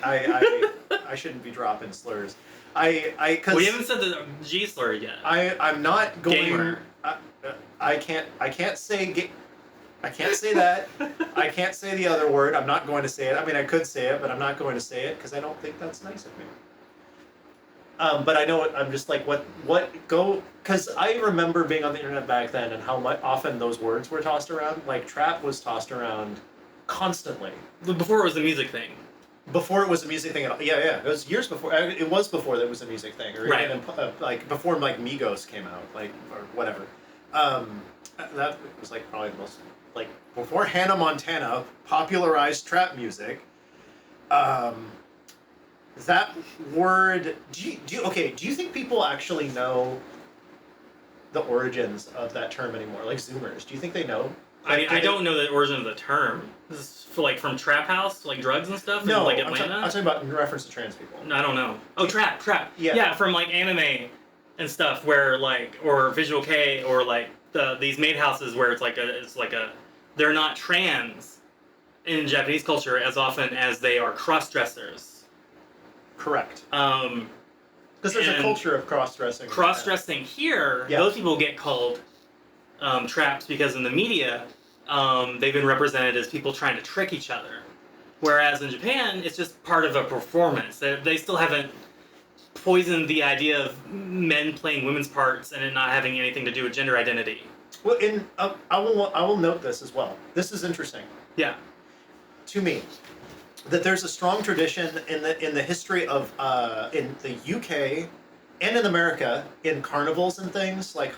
I shouldn't be dropping slurs. Cause we haven't said the G slur yet. I'm not going. Gamer. I can't say I can't say that. I can't say the other word. I'm not going to say it. I mean, I could say it, but I'm not going to say it because I don't think that's nice of me. But I know I'm just like because I remember being on the internet back then and how often those words were tossed around. Like trap was tossed around constantly. Before it was a music thing. Before it was a music thing at all. Yeah. It was years before. It was before that was a music thing, or right. Even like before like Migos came out, like or whatever. That was like probably the most like before Hannah Montana popularized trap music. That word. Do you think people actually know the origins of that term anymore? Like Zoomers, do you think they know? I don't know the origin of the term. This is from trap house, like drugs and stuff. No, in, like I'm Atlanta. talking about in reference to trans people. No, I don't know. Oh, trap. Yeah. From like anime and stuff, where or Visual K, or like these maid houses where it's like a they're not trans in Japanese culture as often as they are cross dressers. Correct. Because there's a culture of cross-dressing. Cross-dressing here, those people get called traps because in the media, they've been represented as people trying to trick each other. Whereas in Japan, it's just part of a performance. They still haven't poisoned the idea of men playing women's parts and it not having anything to do with gender identity. Well, I will note this as well. This is interesting. Yeah. To me, that there's a strong tradition in the history of in the UK and in America in carnivals and things like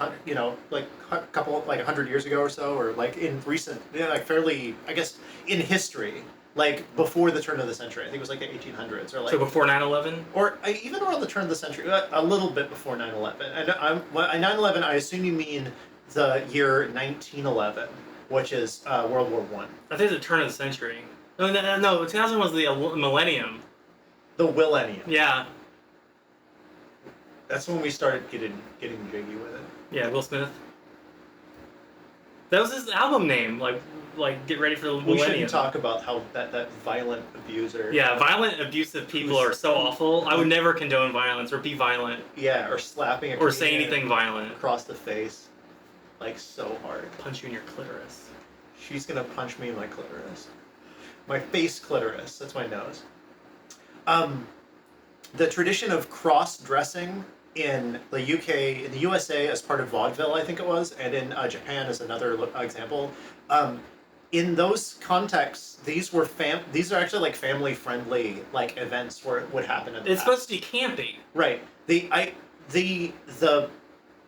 like a couple like 100 years ago or so, or like in recent like fairly, I guess, in history, like before the turn of the century. I think it was like the 1800s or like so before 9/11, or even around the turn of the century, a little bit before 9/11. And 9/11, I assume you mean the year 1911, which is World War I. I think it's the turn of the century. No, 2000 was the millennium. The Willennium. Yeah. That's when we started getting jiggy with it. Yeah, Will Smith. That was his album name. Like get ready for the millennium. We shouldn't talk about how that violent abuser. Yeah, violent, abusive people are so awful. I would never condone violence or be violent. Yeah, or slapping a or say anything violent across the face, like so hard. Punch you in your clitoris. She's gonna punch me in my clitoris. My face clitoris. That's my nose. The tradition of cross-dressing in the UK, in the USA as part of vaudeville, I think it was, and in Japan as another example. In those contexts, these are actually like family-friendly like events where it would happen. It's supposed to be campy, right? It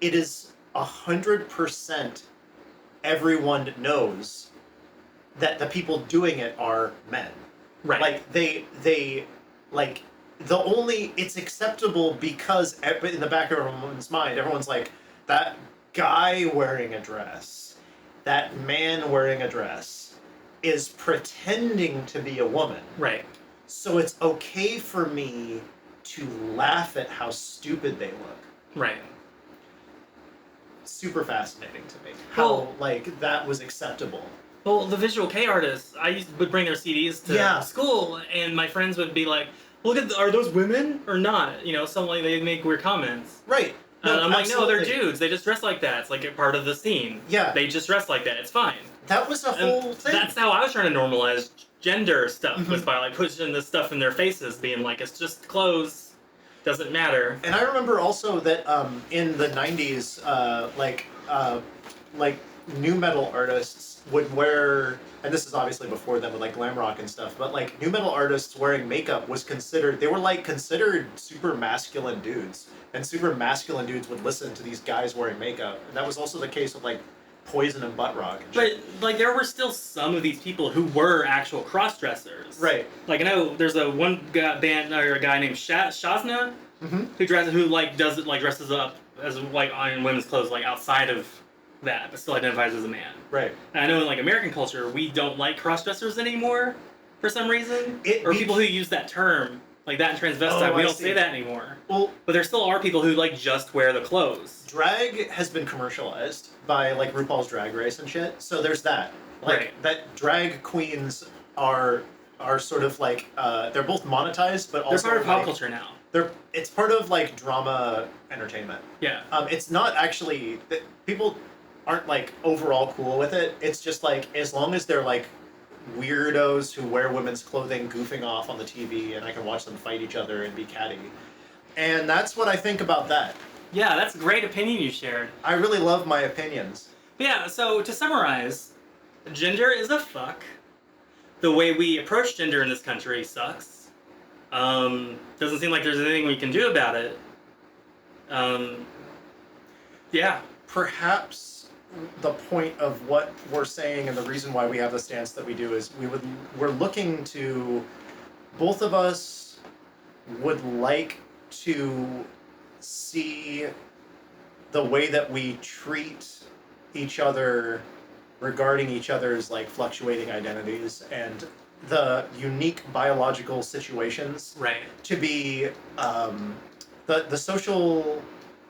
is 100%. Everyone knows that the people doing it are men. Right. Like they like it's acceptable because in the back of everyone's mind, everyone's like, that guy wearing a dress, that man wearing a dress is pretending to be a woman. Right. So it's okay for me to laugh at how stupid they look. Right. Super fascinating to me. How that was acceptable. Well, the Visual K artists, would bring their CDs to school, and my friends would be like, "Look are those women or not?" They make weird comments. Right. No, I'm like, no, they're dudes. They just dress like that. It's like a part of the scene. Yeah. They just dress like that. It's fine. That was a whole thing. That's how I was trying to normalize gender stuff, was by pushing this stuff in their faces, being like, it's just clothes, doesn't matter. And I remember also that in the 90s, nu metal artists would wear, and this is obviously before them with like glam rock and stuff, but like nu metal artists wearing makeup was considered super masculine dudes, and super masculine dudes would listen to these guys wearing makeup, and that was also the case with like Poison and butt rock and shit. But there were still some of these people who were actual cross dressers. Right. Like I know there's a guy named Shazna who dresses up as in women's clothes outside of that, but still identifies as a man. Right. And I know in American culture we don't like cross dressers anymore for some reason, people who use that term. Like that in transvestite, we don't say that anymore. Well, but there still are people who just wear the clothes. Drag has been commercialized by RuPaul's Drag Race and shit. So there's that. That drag queens are sort of they're both monetized, but also they're part of pop culture now. It's part of drama entertainment. Yeah. It's not actually people aren't overall cool with it. It's just as long as they're weirdos who wear women's clothing goofing off on the TV and I can watch them fight each other and be catty. And that's what I think about that. Yeah, that's a great opinion you shared. I really love my opinions. Yeah, so to summarize, gender is a fuck. The way we approach gender in this country sucks. Doesn't seem like there's anything we can do about it. Yeah. Perhaps the point of what we're saying and the reason why we have the stance that we do is we're looking to, both of us would like to see the way that we treat each other regarding each other's like fluctuating identities and the unique biological situations Right. to be the social,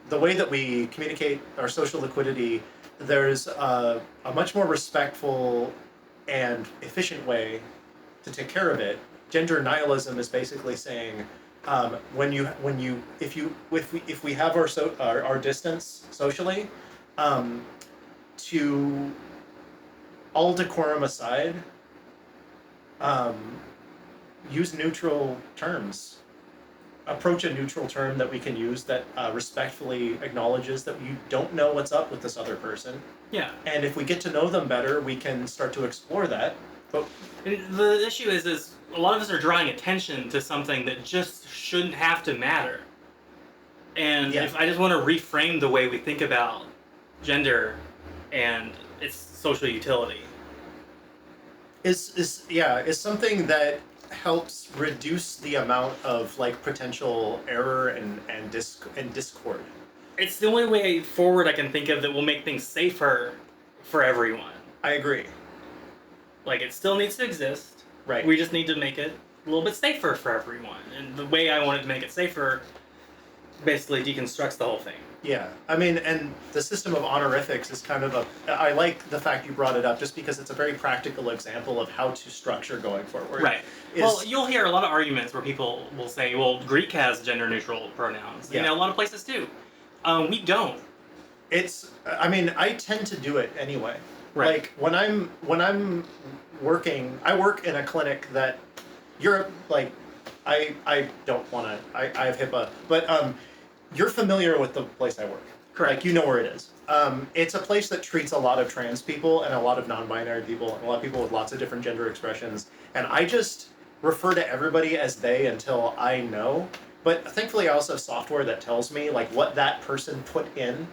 the way that we communicate our social liquidity. There's a much more respectful and efficient way to take care of it. Gender nihilism is basically saying, if we have our distance socially, to all decorum aside, use neutral terms. Approach a neutral term that we can use that respectfully acknowledges that you don't know what's up with this other person. Yeah. And if we get to know them better, we can start to explore that. But the issue is a lot of us are drawing attention to something that just shouldn't have to matter. And Yeah. if I just want to reframe the way we think about gender and its social utility. is something that helps reduce the amount of like potential error and discord. It's the only way forward I can think of that will make things safer for everyone. I agree. Like, it still needs to exist. Right. We just need to make it a little bit safer for everyone. And the way I wanted to make it safer basically deconstructs the whole thing. Yeah, I mean, and the system of honorifics is kind of I like the fact you brought it up just because it's a very practical example of how to structure going forward. Right. Well, you'll hear a lot of arguments where people will say, well, Greek has gender-neutral pronouns. Yeah. You know, a lot of places do. We don't. I mean, I tend to do it anyway. Right. Like, when I'm working, I work in a clinic that Europe, like, I don't want to, I have HIPAA, but you're familiar with the place I work. Correct. Like, you know where it is. It's a place that treats a lot of trans people and a lot of non-binary people and a lot of people with lots of different gender expressions. And I just refer to everybody as they until I know. But thankfully, I also have software that tells me like what that person put in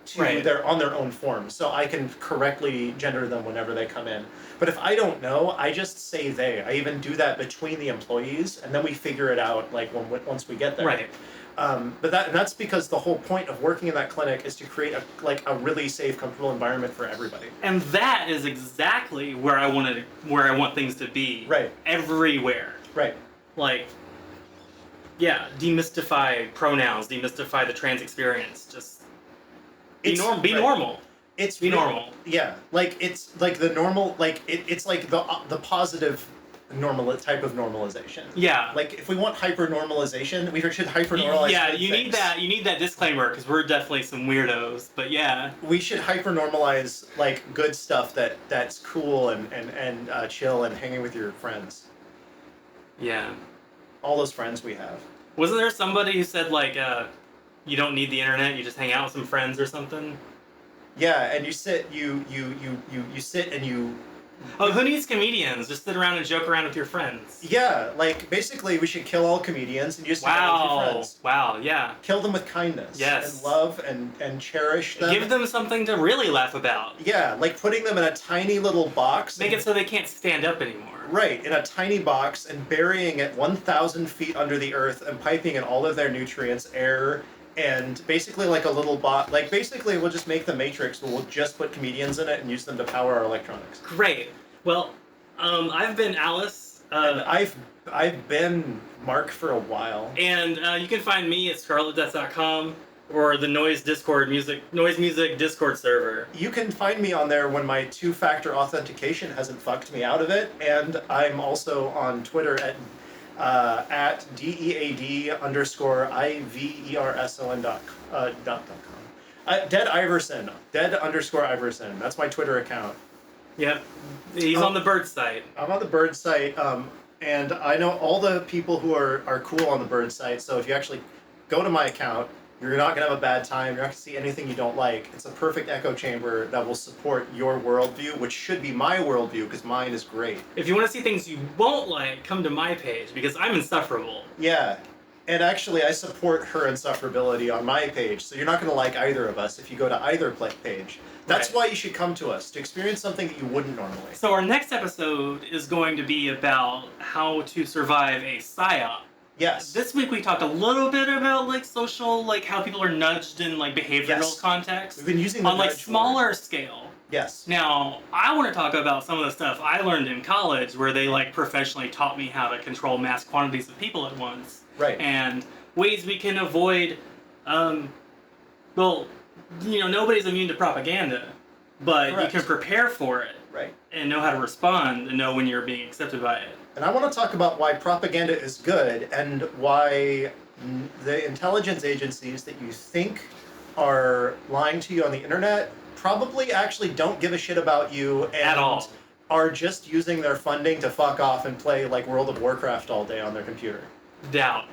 to Right. on their own form, so I can correctly gender them whenever they come in. But if I don't know, I just say they. I even do that between the employees, and then we figure it out like once we get there. Right. But that's because the whole point of working in that clinic is to create a really safe, comfortable environment for everybody. And that is exactly where I want things to be. Right. Everywhere. Right. Like, yeah, demystify pronouns, demystify the trans experience. Just be normal. It's Be normal. Yeah, like it's like the normal, like it's like the positive normal type of normalization. Yeah. Like if we want hyper normalization, we should hyper normalize. Yeah, you need that. You need that disclaimer because we're definitely some weirdos. But yeah, we should hyper normalize like good stuff that's cool and chill and hanging with your friends. Yeah. All those friends we have. Wasn't there somebody who said like, you don't need the internet, you just hang out with some friends or something? Yeah, and you sit and you. Oh, who needs comedians? Just sit around and joke around with your friends. Yeah, like basically we should kill all comedians and you just hang out with your friends. Wow, yeah. Kill them with kindness. Yes. And love and cherish them. Give them something to really laugh about. Yeah, like putting them in a tiny little box. Make it so they can't stand up anymore. Right, in a tiny box and burying it 1,000 feet under the earth and piping in all of their nutrients, air, and basically like a little bot. Like basically we'll just make the Matrix, but we'll just put comedians in it and use them to power our electronics. Great. Well, I've been Alice. And I've been Mark for a while. And you can find me at scarletdeath.com or the Noise Music Discord server. You can find me on there when my two-factor authentication hasn't fucked me out of it, and I'm also on Twitter at DEAD_IVERSON.com. Dead Iverson. Dead_Iverson. That's my Twitter account. Yep. He's on the Bird site. I'm on the Bird site, and I know all the people who are cool on the Bird site, so if you actually go to my account, you're not going to have a bad time. You're not going to see anything you don't like. It's a perfect echo chamber that will support your worldview, which should be my worldview, because mine is great. If you want to see things you won't like, come to my page, because I'm insufferable. Yeah. And actually, I support her insufferability on my page, so you're not going to like either of us if you go to either page. That's Right. why you should come to us, to experience something that you wouldn't normally. So our next episode is going to be about how to survive a PSYOP. Yes. This week we talked a little bit about like social, like how people are nudged in like behavioral Yes. context. We've been using the on like nudge smaller word. scale. Yes. Now, I want to talk about some of the stuff I learned in college where they like professionally taught me how to control mass quantities of people at once. Right. And ways we can avoid, well, nobody's immune to propaganda, but Correct. you can prepare for it. Right. And know how to respond and know when you're being accepted by it. And I want to talk about why propaganda is good and why the intelligence agencies that you think are lying to you on the internet probably actually don't give a shit about you and At all. are just using their funding to fuck off and play like World of Warcraft all day on their computer. Doubt.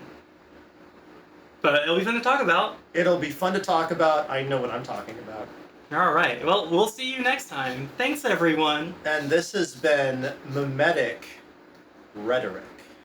But it'll be fun to talk about. It'll be fun to talk about. I know what I'm talking about. All right. Well, we'll see you next time. Thanks, everyone. And this has been Memetic Rhetoric.